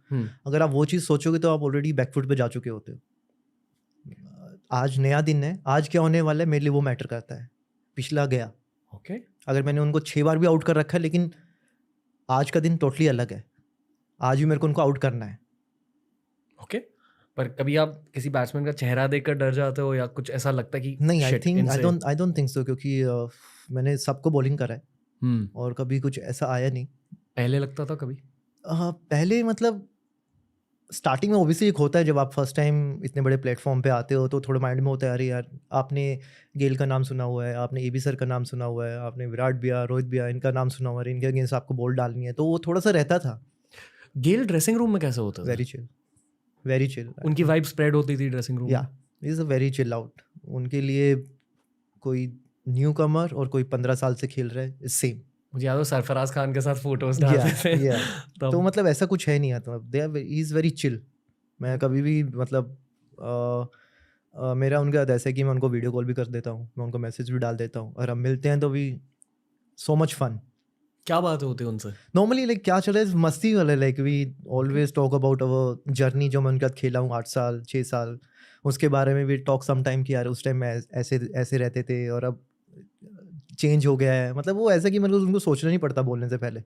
अगर आप वो चीज़ सोचोगे तो आप ऑलरेडी बैकफुट पे जा चुके होते हो। आज नया दिन है, आज क्या होने वाला है मेरे लिए वो मैटर करता है। पिछला गया, ओके अगर मैंने उनको 6 बार भी आउट कर रखा है, लेकिन आज का दिन टोटली अलग है, आज भी मेरे को उनको आउट करना है। ओके पर कभी आप किसी बैट्समैन का चेहरा देखकर डर जाते हो या कुछ ऐसा लगता है कि नहीं, आई shit, थिंक इनसे- आई डोंट थिंक सो, क्योंकि मैंने सबको बॉलिंग करा है और कभी कुछ ऐसा आया नहीं। पहले लगता था कभी? पहले मतलब स्टार्टिंग में ओबियसली एक होता है, जब आप फर्स्ट टाइम इतने बड़े प्लेटफॉर्म पे आते हो तो थोड़ा माइंड में होता है अरे यार आपने गेल का नाम सुना हुआ है, आपने एबी सर का नाम सुना हुआ है, आपने विराट भैया, रोहित भैया, इनका नाम सुना हुआ है, इनके अगेंस्ट आपको बॉल डालनी है, तो वो थोड़ा सा रहता था। गेल ड्रेसिंग रूम में कैसे होता था? Very chill, very chill. उनकी वाइब स्प्रेड होती थी ड्रेसिंग रूम या is a very chill out. उनके लिए कोई न्यू कमर और कोई 15 साल से खेल रहा है सेम। मुझे याद है सरफराज खान के साथ फोटोज डालते थे तब। तो मतलब ऐसा कुछ है नहीं आता, ही इज़ वेरी चिल। मैं कभी भी मतलब मेरा उनके साथ ऐसा है कि मैं उनको वीडियो कॉल भी कर देता हूँ, मैं उनको मैसेज भी डाल देता हूँ, और हम मिलते हैं तो भी सो मच फन। क्या बात होती है उनसे? नॉर्मली लाइक क्या चल रहा है मस्ती वाले, like we always talk about our journey, जो मैं उनके साथ खेला हूँ 8 साल 6 साल, उसके बारे में भी टॉक सम टाइम कि यार उस टाइम में ऐसे ऐसे रहते थे और अब चेंज हो गया है। मतलब वो ऐसा कि मतलब उनको सोचना नहीं पड़ता बोलने से पहले।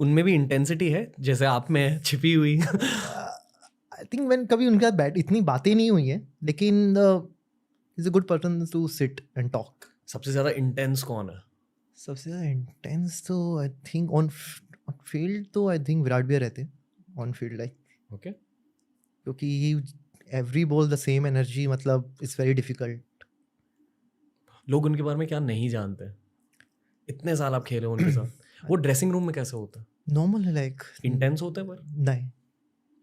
उनमें भी इंटेंसिटी है जैसे आप में छिपी हुई? आई थिंक मैंने कभी उनके साथ बैठ इतनी बातें नहीं हुई हैं, लेकिन is a good person to sit and talk. सबसे ज्यादा इंटेंस कौन है? सबसे ज़्यादा इंटेंस तो आई थिंक ऑन फील्ड तो आई थिंक विराट भैया रहते ऑन फील्ड, लाइक ओके क्योंकि every ball the same energy, मतलब इट्स वेरी डिफिकल्ट। लोग उनके बारे में क्या नहीं जानते, इतने साल आप खेले हो उनके साथ। वो ड्रेसिंग रूम में कैसे होता है? नॉर्मल है, लाइक इंटेंस होता है पर? नहीं,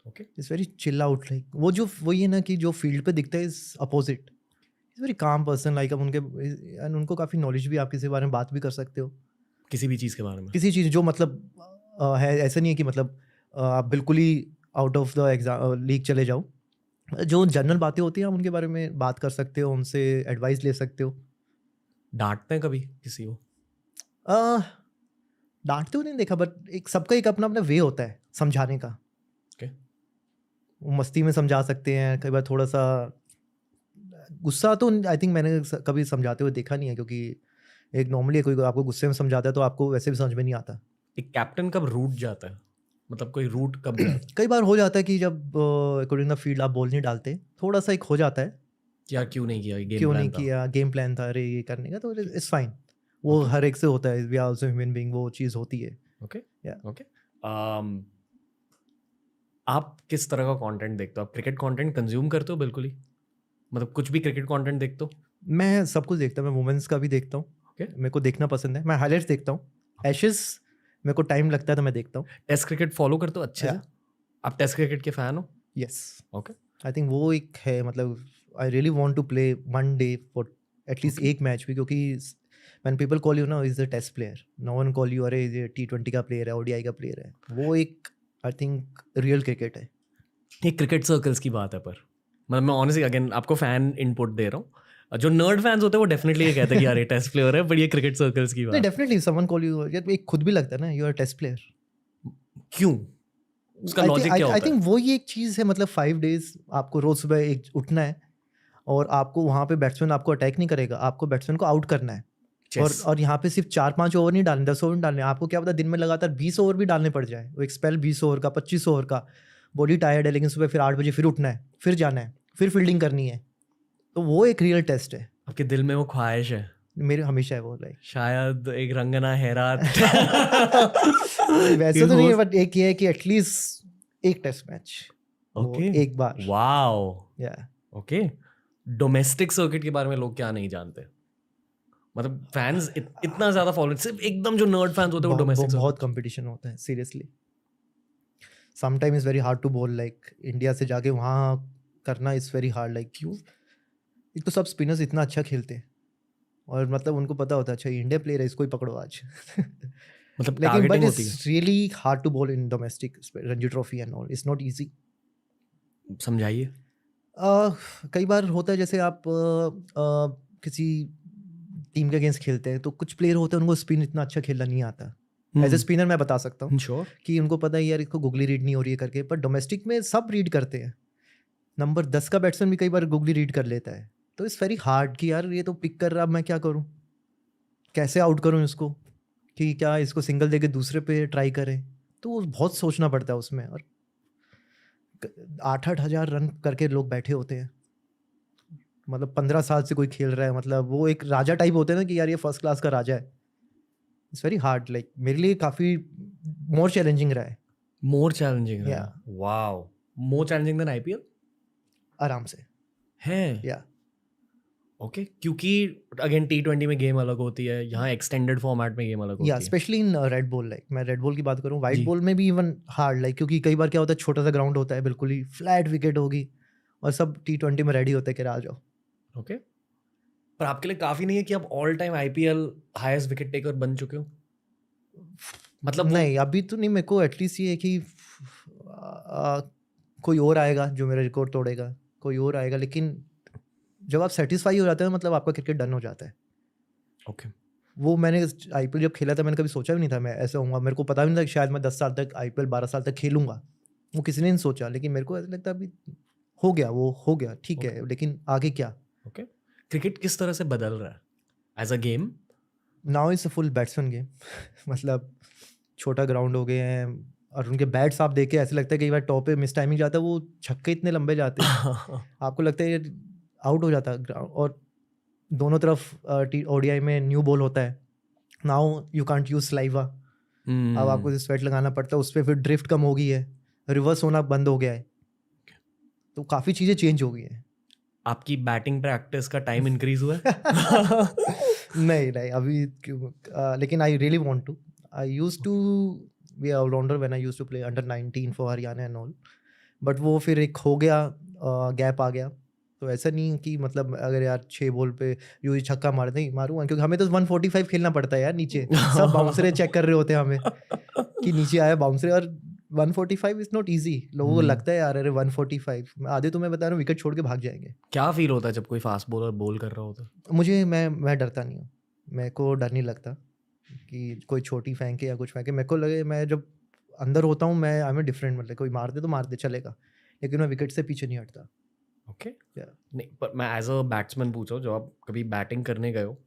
okay it's very chill out. Like वो जो वही है ना कि जो फील्ड पे दिखता है is opposite, is very calm person. Like अब उनके and उनको काफ़ी नॉलेज भी, आप किसी के बारे में बात भी कर सकते हो, किसी भी चीज़ के बारे में। किसी चीज़ जो मतलब है। ऐसा नहीं है कि मतलब आप बिल्कुल ही out of the exam league चले जाओ। जो जनरल बातें होती हैं आप उनके बारे में बात कर सकते हो, उनसे एडवाइस ले सकते हो। डांटते हैं कभी किसी को? डांटते हुए नहीं देखा, बट एक सबका एक अपना अपना वे होता है समझाने का। Okay. वो मस्ती में समझा सकते हैं, कई बार थोड़ा सा गुस्सा तो आई थिंक मैंने कभी समझाते हुए देखा नहीं है, क्योंकि एक नॉर्मली कोई आपको गुस्से में समझाता है तो आपको वैसे भी समझ में नहीं आता। एक कैप्टन कब रूट जाता है, मतलब कोई रूट कब जाता है? कई बार हो जाता है कि जब अकॉर्डिंग द फील्ड आप बॉल नहीं डालते, थोड़ा सा एक हो जाता है क्या क्यों नहीं किया, गेम क्यों प्लान नहीं था? किया, गेम प्लान था, अरे ये करने का, तो इट्स फाइन। वो Okay. हर एक से होता है, we are also human being, वो चीज़ होती है। Okay Yeah. ओके आप किस तरह का कंटेंट देखते हो? आप क्रिकेट कंटेंट कंज्यूम करते हो? बिल्कुल ही, मतलब कुछ भी क्रिकेट कंटेंट देखते हो? मैं सब कुछ देखता हूँ, मैं वुमेंस का भी देखता हूँ। Okay. मेरे को देखना पसंद है, मैं हाईलाइट्स देखता हूँ। एशेस मेरे को टाइम लगता है तो मैं देखता हूँ। टेस्ट क्रिकेट फॉलो करते हो अच्छे से? Yeah. आप टेस्ट क्रिकेट के फैन हो? यस, ओके आई थिंक वो एक है, मतलब I really want to play one day for at least एक मैच भी, क्योंकि व्हेन पीपल कॉल यू ना is the test player, no one call you अरे ये T20 का प्लेयर है, ODI का प्लेयर है। वो एक आई थिंक रियल क्रिकेट है। ये क्रिकेट सर्कल्स की बात है, पर मतलब मैं ऑनेस्टली अगेन आपको फैन इनपुट दे रहा हूँ। जो नर्ड फैंस होते हैं वो डेफिनेटली ये कहते हैं कि यार ये टेस्ट प्लेयर है, बट ये क्रिकेट सर्कल्स की नहीं, बात डेफिनेटली समवन कॉल यू, एक खुद भी लगता है ना यू आर टेस्ट प्लेयर। क्यों? उसका लॉजिक क्या होता आई है? थिंक वो ही एक चीज़ है, मतलब 5 डेज आपको रोज सुबह एक उठना है और आपको वहाँ पे बैट्समैन आपको अटैक नहीं करेगा, आपको बैट्समैन को आउट करना है। और यहाँ पे सिर्फ 4-5 ओवर नहीं डालने, 10 ओवर नहीं डालने, आपको क्या पता दिन में लगातार 20 ओवर भी डालने पड़ जाए। वो एक स्पेल 20 ओवर का, 25 ओवर का, बॉडी टायर्ड है लेकिन सुबह फिर 8 बजे फिर उठना है, फिर जाना है, फिर फील्डिंग करनी है। तो वो एक रियल टेस्ट है। आपके दिल में वो ख्वाहिश है? मेरे हमेशा है वो, लाइक शायद एक रंगना हैरात वैसे तो नहीं है, बट एक ये है कि एटलीस्ट एक टेस्ट मैच ओके एक बार। वाओ या ओके डोमेस्टिक सर्किट के बारे में लोग क्या नहीं जानते? मतलब फैंस इतना ज्यादा फॉलो, सिर्फ एकदम जो नर्ड फैंस होते हैं वो डोमेस्टिक बहुत कंपटीशन होता है seriously. Sometime is very hard to bowl, like India से जाके वहाँ करना इज वेरी हार्ड. लाइक क्यों? एक तो सब स्पिनर्स इतना अच्छा खेलते हैं और मतलब उनको पता होता है अच्छा इंडिया प्लेयर है, इसको ही पकड़ो आज. मतलब लेकिन टारगेटिंग बट होती है. It's really hard to bowl in domestic Ranji trophy and all. It's not easy. समझाइए. कई बार होता है जैसे आप किसी टीम के अगेंस्ट खेलते हैं तो कुछ प्लेयर होते हैं उनको स्पिन इतना अच्छा खेलना नहीं आता. एज ए स्पिनर मैं बता सकता हूँ श्योर. कि उनको पता है यार इसको गुगली रीड नहीं हो रही है करके, पर डोमेस्टिक में सब रीड करते हैं. नंबर 10 का बैट्समैन भी कई बार गुगली रीड कर लेता है. तो इट्स वेरी हार्ड कि यार ये तो पिक कर रहा, अब मैं क्या करूँ, कैसे आउट करूँ इसको, कि क्या इसको सिंगल देके दूसरे पे ट्राई करें. तो बहुत सोचना पड़ता है उसमें. और 8-8 हज़ार रन करके लोग बैठे होते हैं. मतलब 15 साल से कोई खेल रहा है, मतलब वो एक राजा टाइप होते हैं ना कि यार ये फर्स्ट क्लास का राजा है. It's very hard. लाइक मेरे लिए काफ़ी मोर चैलेंजिंग रहा है. More challenging. Yeah. Wow. More challenging then IPL आराम से. है. या ओके. क्योंकि अगेन T20 में गेम अलग होती है, यहाँ एक्सटेंडेड फॉर्मेट में गेम अलग होती या है. Specially in red ball. Like मैं रेड बॉल की बात करूँ, वाइट जी. बॉल में भी इवन हार्ड. लाइक क्योंकि कई बार क्या होता है छोटा सा ग्राउंड होता है, बिल्कुल ही फ्लैट विकेट होगी और सब T20 में रेडी होते हैं कि आ जाओ. ओके. पर आपके लिए काफी नहीं है कि आप all time IPL highest wicket taker बन चुके हो? मतलब नहीं अभी तो नहीं. मेरे को एटलीस्ट ये है कि कोई और आएगा जो मेरा रिकॉर्ड तोड़ेगा, कोई और आएगा. लेकिन जब आप सेटिस्फाई हो जाते हो मतलब आपका क्रिकेट डन हो जाता है. ओके. वो मैंने आईपीएल जब खेला था मैंने कभी सोचा भी नहीं था मैं ऐसा होऊंगा. मेरे को पता भी नहीं था कि शायद मैं 10 साल तक आईपीएल 12 साल तक खेलूंगा. वो किसी ने नहीं सोचा. लेकिन मेरे को ऐसा लगता है अभी हो गया, वो हो गया ठीक है, लेकिन आगे क्या. ओके. क्रिकेट किस तरह से बदल रहा है as a game? Now is a full batsman game. मतलब छोटा ग्राउंड हो गए हैं और उनके बैट्स आप देखे ऐसे लगता है कई बार टॉप पे मिस टाइमिंग जाता है, वो छक्के इतने लंबे जाते हैं आपको लगता है आउट हो जाता है ग्राउंड. और दोनों तरफ ओडीआई में न्यू बॉल होता है. Now you can't use saliva. अब आपको स्वेट लगाना पड़ता है उस पर. फिर ड्रिफ्ट कम हो गई है, रिवर्स होना बंद हो गया है. तो काफ़ी चीज़ें चेंज हो गई हैं. आपकी बैटिंग प्रैक्टिस का टाइम इंक्रीज हुआ है? नहीं अभी क्यों. लेकिन I really want to. I used to be allrounder when I used to play under 19 for Haryana and all. But वो फिर एक हो गया, गैप आ गया. तो ऐसा नहीं कि मतलब अगर यार 6 बॉल पे यूं ही छक्का मार दें मारूंगा, क्योंकि हमें तो 145 खेलना पड़ता है यार. नीचे सब बाउंसरे चेक कर रहे होते हैं हमें कि नीचे आया बाउंसरे. और 145 इज नॉट इजी. लोगों को लगता है यार अरे 145, आधे तो मैं बता रहा हूँ विकेट छोड़ के भाग जाएंगे. क्या फील होता है जब कोई फास्ट बॉलर बॉल कर रहा होता है? मुझे मैं डरता नहीं हूँ. मेरे को डर नहीं लगता कि कोई छोटी फेंके या कुछ फेंके. मेरे को लगे मैं जब अंदर होता हूँ मैं आई एम डिफरेंट. मतलब कोई मार दे तो मार दे चलेगा, लेकिन मैं विकेट से पीछे नहीं हटता. ओके. नहीं पर मैं एज अ बैट्समैन पूछ रहा हूँ, जब आप कभी बैटिंग करने गए हो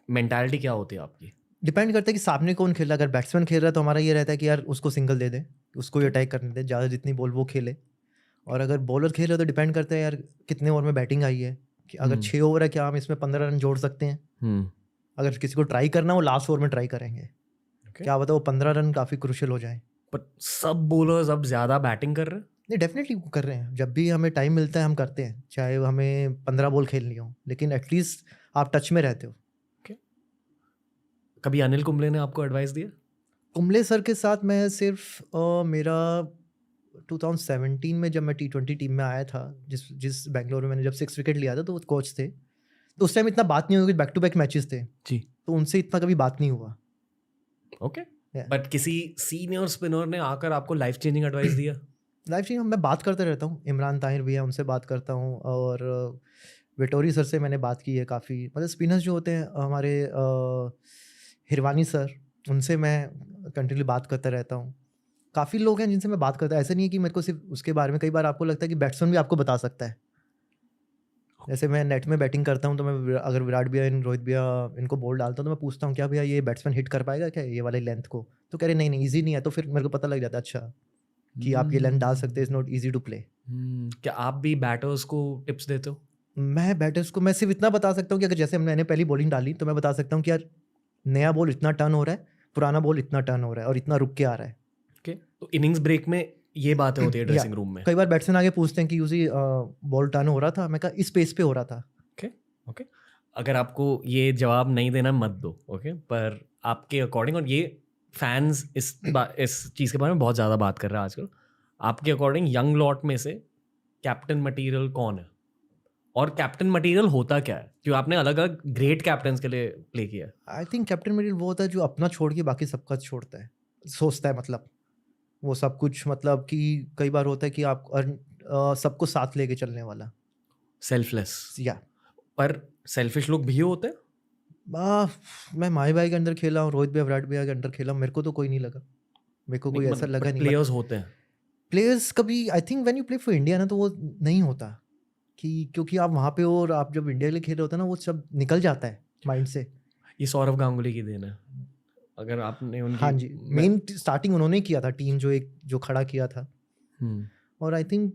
मेंटालिटी क्या होती है आपकी? डिपेंड करता है कि सामने कौन खेल रहा है. अगर बैट्समैन खेल रहा है तो हमारा ये रहता है कि यार उसको सिंगल दे दे, उसको ही अटैक करने दे, ज़्यादा जितनी बॉल वो खेले. और अगर बॉलर खेल रहा है तो डिपेंड करता है यार कितने ओवर में बैटिंग आई है. कि अगर 6 ओवर है क्या हम इसमें 15 रन जोड़ सकते हैं. अगर किसी को ट्राई करना वो लास्ट ओवर में ट्राई करेंगे. क्या पता वो 15 रन काफ़ी क्रूशियल हो जाए. पर सब बॉलर्स अब ज़्यादा बैटिंग कर रहे हैं? नहीं डेफिनेटली कर रहे हैं. जब भी हमें टाइम मिलता है हम करते हैं, चाहे हमें 15 बॉल खेलनी हो, लेकिन एटलीस्ट आप टच में रहते हो. कभी अनिल कुंबले ने आपको एडवाइस दिया? कुंबले सर के साथ मैं सिर्फ मेरा 2017 में जब मैं T20 टीम में आया था, जिस बेंगलोर में मैंने जब 6 विकेट लिया था, तो वो कोच थे. तो उस टाइम इतना बात नहीं हुई, बैक टू बैक मैचेस थे जी. तो उनसे इतना कभी बात नहीं हुआ. ओके. बट किसी सीनियर स्पिनर ने आकर आपको लाइफ चेंजिंग एडवाइस दिया? लाइफ चेंजिंग मैं बात करते रहता हूँ. इमरान ताहिर भी है, उनसे बात करता हूँ. और वेटोरी सर से मैंने बात की है काफ़ी. मतलब स्पिनर्स जो होते हैं हमारे हिरवानी सर, उनसे मैं कंटिन्यू बात करता रहता हूँ. काफ़ी लोग हैं जिनसे मैं बात करता हूँ. ऐसा नहीं है कि मेरे को सिर्फ उसके बारे में. कई बार आपको लगता है कि बैट्समैन भी आपको बता सकता है. जैसे मैं नेट में बैटिंग करता हूँ तो मैं अगर विराट भैया रोहित भैया इनको बॉल डालता हूँ तो मैं पूछता हूँ क्या भैया ये बैट्समैन हिट कर पाएगा क्या ये वाले लेंथ को. तो कह रहे नहीं ईजी नहीं है. तो फिर मेरे को पता लग जाता है अच्छा कि आप ये लेंथ डाल सकते हैं. Is not easy to play. क्या आप भी बैटर्स को टिप्स देते हो? मैं बैटर्स को मैं सिर्फ इतना बता सकता हूँ कि अगर जैसे मैंने पहली बॉलिंग डाली तो मैं बता सकता हूँ कि यार नया बॉल इतना टर्न हो रहा है, पुराना बॉल इतना टर्न हो रहा है और इतना रुक के आ रहा है. ओके. तो इनिंग्स ब्रेक में ये बातें होती है ड्रेसिंग रूम में? कई बार बैट्समैन आगे पूछते हैं कि यूजी बॉल टर्न हो रहा था. मैं कहा इस पेस पे हो रहा था. ओके. अगर आपको ये जवाब नहीं देना मत दो, ओके, पर आपके अकॉर्डिंग, और ये फैंस इस चीज़ के बारे में बहुत ज़्यादा बात कर रहे हैं आजकल, आपके अकॉर्डिंग यंग लॉट में से कैप्टन मटेरियल कौन है, और कैप्टन मटेरियल होता क्या है, क्यों आपने अलग अलग ग्रेट कैप्टन के लिए प्ले किया है? आई थिंक कैप्टन मटेरियल वो होता है जो अपना छोड़ के बाकी सबका छोड़ता है, सोचता है, मतलब वो सब कुछ, मतलब कि कई बार होता है कि आप सबको साथ लेके चलने वाला, सेल्फलेस। या पर सेल्फिश लोग भी होते हैं। मैं माही भाई के अंदर खेला हूँ, रोहित भाई विराट भैया के अंदर खेला हूँ, मेरे को तो कोई नहीं लगा, मेरे को कोई ऐसा लगा नहीं। प्लेयर्स होते हैं, प्लेयर्स कभी, I think when you play for India ना, तो वो नहीं होता कि क्योंकि आप वहाँ पे हो और आप जब इंडिया के लिए खेल रहे होते हैं ना, वो सब निकल जाता है माइंड से। ये सौरव गांगुली की देन है। अगर आपने उनकी, हाँ जी, मेन स्टार्टिंग उन्होंने किया था, टीम जो खड़ा किया था। और आई थिंक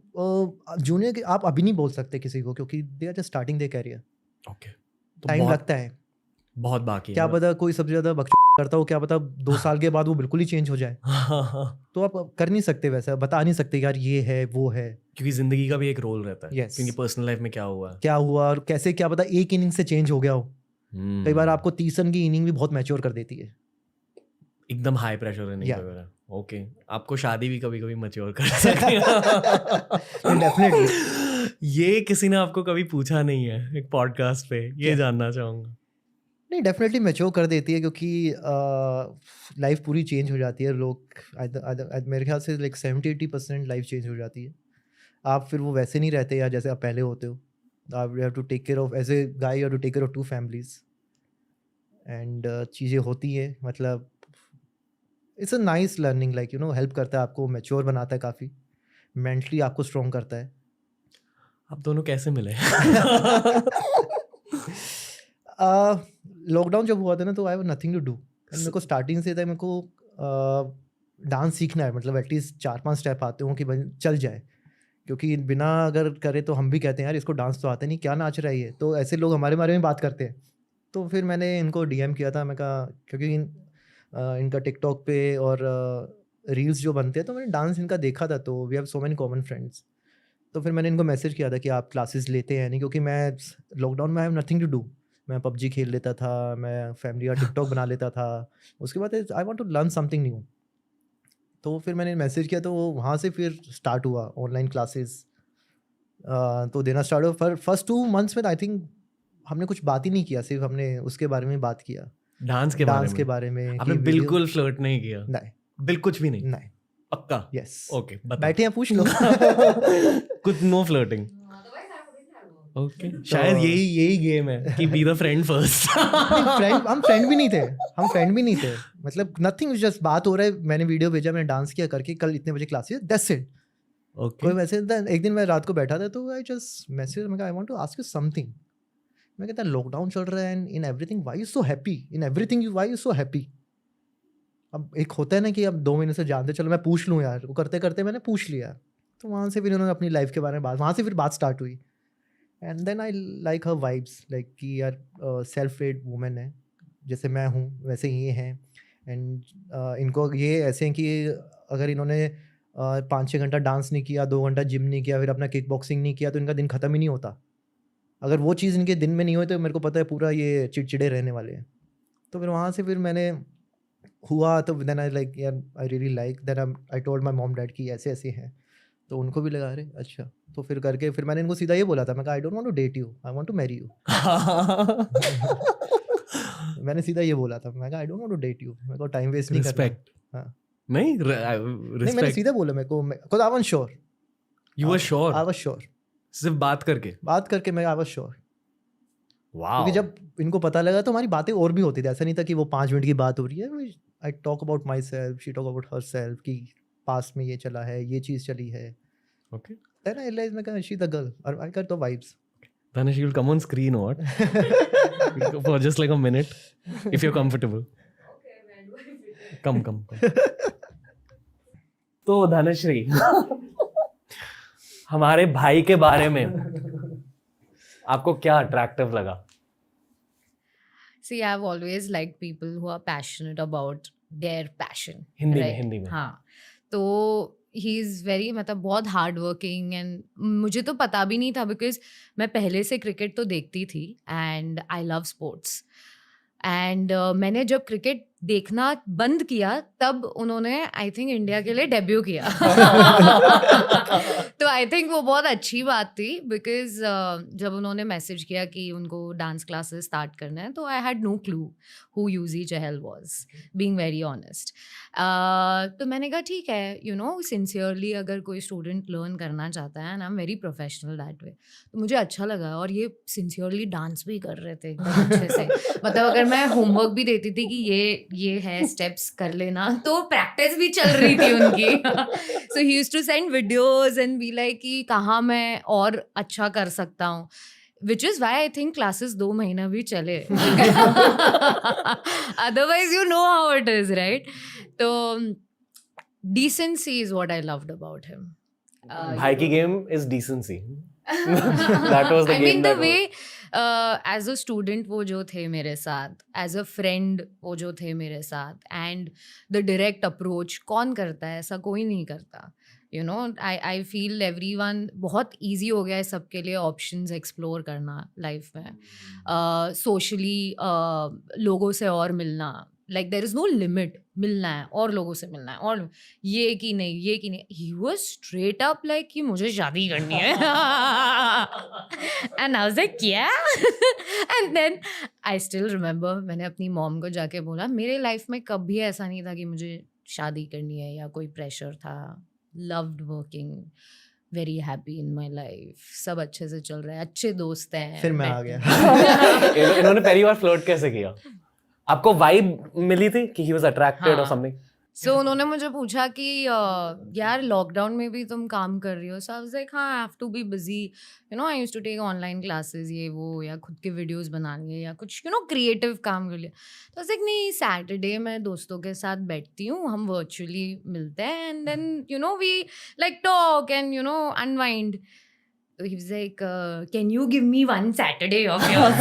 जूनियर के आप अभी नहीं बोल सकते किसी को, क्योंकि they are just starting their career. Okay, time लगता है, बहुत बाकी है। क्या पता कोई सबसे ज्यादा बकचोद करता हो, क्या पता 2 साल के बाद वो बिल्कुल ही चेंज हो जाए। तो आप कर नहीं सकते वैसा, बता नहीं सकते यार ये है वो है, क्योंकि जिंदगी का भी एक रोल रहता है। Yes. क्योंकि पर्सनल लाइफ में क्या हुआ और कैसे, क्या पता एक इनिंग से चेंज हो गया हो। कई बार आपको 30 रन की इनिंग भी बहुत मैच्योर कर देती है, एकदम हाई प्रेशर इनिंग Yeah. वगैरह। ओके, आपको शादी भी कभी कभी मैच्योर कर सकती है। डेफिनेटली। ये किसी ने आपको कभी पूछा नहीं है एक पॉडकास्ट पे, ये जानना चाहूंगा। नहीं, डेफिनेटली मैच्योर कर देती है, क्योंकि लाइफ पूरी चेंज हो जाती है। लोग मेरे ख्याल से लाइक 70-80% लाइफ चेंज हो जाती है। आप फिर वो वैसे नहीं रहते यार जैसे आप पहले होते हो। आप you have to take care of, as a guy you have to take care of 2 families, and चीज़ें होती है, मतलब it's a nice learning, like you know, help करता है आपको, मैच्योर बनाता है काफ़ी, मेंटली आपको स्ट्रॉन्ग करता है। आप दोनों कैसे मिले? लॉकडाउन जब हुआ था ना, तो I have nothing to do, मेरे को स्टार्टिंग से था, मेरे को डांस सीखना है, मतलब एटलीस्ट 4-5 स्टेप आते हों कि भाई चल जाए, क्योंकि बिना अगर करे तो हम भी कहते हैं यार इसको डांस तो आता नहीं, क्या नाच रहा है ये, तो ऐसे लोग हमारे बारे में बात करते हैं। तो फिर मैंने इनको डीएम किया था, मैं कहा क्योंकि इनका टिकटॉक पे और रील्स जो बनते हैं, तो मैंने डांस इनका देखा था, तो we have so many common friends. तो फिर मैंने इनको मैसेज किया था कि आप क्लासेस लेते हैं नहीं, क्योंकि मैं लॉकडाउन में I have nothing to do, मैं पबजी खेल लेता था, मैं फैमिली का टिकटॉक बना लेता था, उसके बाद I want to learn something new. तो फिर मैंने मैसेज किया, तो वहाँ से फिर स्टार्ट हुआ ऑनलाइन क्लासेस, तो देना स्टार्ट हुआ। पर फर्स्ट 2 मंथ्स में आई थिंक हमने कुछ बात ही नहीं किया, सिर्फ हमने उसके बारे में बात किया, डांस के बारे में। आपने बिल्कुल फ्लर्ट नहीं किया? नहीं, बिल्कुल कुछ भी नहीं? नहीं। पक्का? यस। ओके, बैठे हैं, पूछ लो। कुछ नो फ्लर्टिंग? ओके, शायद यही गेम है कि बी द फ्रेंड फर्स्ट। हम फ्रेंड भी नहीं थे, मतलब नथिंग, जस्ट बात हो रहा है, मैंने वीडियो भेजा, मैंने डांस किया करके, कल इतने बजे क्लासेस, दैट्स इट। कोई मैसेज, एक दिन मैं रात को बैठा था, तो आई जस्ट मैसेज, मैं I want to ask you something. मैं कहता लॉकडाउन चल रहा है, and in everything why you so happy, in everything you why you so happy. अब एक होता है ना कि अब 2 महीने से जानते, चलो मैं पूछ लूँ यार, वो करते करते मैंने पूछ लिया, तो वहाँ से फिर उन्होंने अपनी लाइफ के बारे में बात, वहाँ से फिर बात स्टार्ट हुई। And then I like her vibes, like कि यार सेल्फ मेड वुमेन है, जैसे मैं हूँ वैसे ये हैं, एंड इनको ये ऐसे हैं कि अगर इन्होंने 5-6 घंटा डांस नहीं किया, 2 घंटा जिम नहीं किया, फिर अपना किक बॉक्सिंग नहीं किया, तो इनका दिन ख़त्म ही नहीं होता। अगर वो चीज़ इनके दिन में नहीं हुई, तो मेरे को पता है पूरा ये चिड़चिड़े रहने वाले हैं। तो फिर वहाँ से फिर मैंने हुआ, तो देन आई लाइक यार I really like, then I told my mom dad कि ऐसे ऐसे हैं, तो उनको भी लगा रहे अच्छा, तो फिर करके फिर मैंने इनको सीधा ये बोला था, मैं कहा I don't want to date you, I want to marry you. मैंने सीधा ये बोला था, मैं कहा I don't want to date you, मेरे को टाइम वेस्ट नहीं करना। हाँ, नहीं, मैंने सीधा बोला, मेरे को because I was sure. You were sure? I was sure, सिर्फ बात करके मैं आई वाज श्योर। वाओ। क्योंकि जब इनको पता लगा तो हमारी बातें और भी होती थी, ऐसा नहीं था कि वो 5 मिनट की बात हो रही है। I talk about my self, she talk about her self, कि पास्ट में ये चला है, ये चीज़ चली है। ओके, देन आई रियलाइज, मैं कहा शी द गर्ल, और I got the vibes. Dhanush, you'll come on screen, what? For just like a minute, if you're comfortable. Okay, where do I fit in? Come. तो धनुश्री, हमारे भाई के बारे में आपको क्या अट्रैक्टिव लगा? See, I've always liked people who are passionate about their passion. Hindi right? में हाँ, तो ही इज़ वेरी मतलब बहुत हार्ड वर्किंग एंड मुझे तो पता भी नहीं था बिकॉज मैं पहले से क्रिकेट तो देखती थी and I love sports and मैंने जब क्रिकेट देखना बंद किया तब उन्होंने आई थिंक इंडिया के लिए डेब्यू किया तो आई थिंक वो बहुत अच्छी बात थी बिकॉज जब उन्होंने मैसेज किया कि उनको डांस क्लासेस स्टार्ट करना है तो I had no clue who Yuzi Chahal was being very honest तो मैंने कहा ठीक है यू नो सिंसियरली अगर कोई स्टूडेंट लर्न करना चाहता है and I am very professional that way तो मुझे अच्छा लगा और ये सिंसियरली डांस भी कर रहे थे एकदम अच्छे से मतलब अगर मैं होमवर्क भी देती थी कि ये है स्टेप्स कर लेना तो प्रैक्टिस भी चल रही थी उनकी so he used to send videos and be like कि कहाँ मैं और अच्छा कर सकता हूँ which is why I think classes 2 महीना भी चले otherwise you know how it is right तो decency is what I loved about him भाई की game is decency that was the I game mean the that way as a student वो जो थे मेरे साथ as a friend वो जो थे मेरे साथ and the direct approach कौन करता है ऐसा कोई नहीं करता you know I feel everyone बहुत इजी हो गया है सबके लिए ऑप्शंस एक्सप्लोर करना लाइफ में सोशली लोगों से और मिलना like there is no limit मिलना है और लोगों से मिलना है और ये कि नहीं he was straight up like कि मुझे शादी करनी है एंड आई वाज लाइक क्या and then I still remember मैंने अपनी मॉम को जाके बोला मेरे लाइफ में कभी ऐसा नहीं था कि मुझे शादी करनी है या कोई प्रेशर था loved working very happy in my life सब अच्छे से चल रहा है अच्छे दोस्त हैं फिर मैं आ गया इन्होंने पहली बार फ्लर्ट कैसे किया आपको वाइब मिली थी कि ही वाज अट्रैक्टेड और हाँ। समथिंग सो उन्होंने मुझे पूछा कि यार लॉकडाउन में भी तुम काम कर रही हो सो आई वाज लाइक हाँ I have to be busy you know I used to take online classes ये वो या खुद के वीडियोस बनानी है या कुछ यू नो क्रिएटिव काम कर लिया तो लाइक नहीं सैटरडे मैं दोस्तों के साथ बैठती हूँ हम वर्चुअली मिलते हैं and then you know we like talk and you know unwind So he was like, can you give me one Saturday of yours?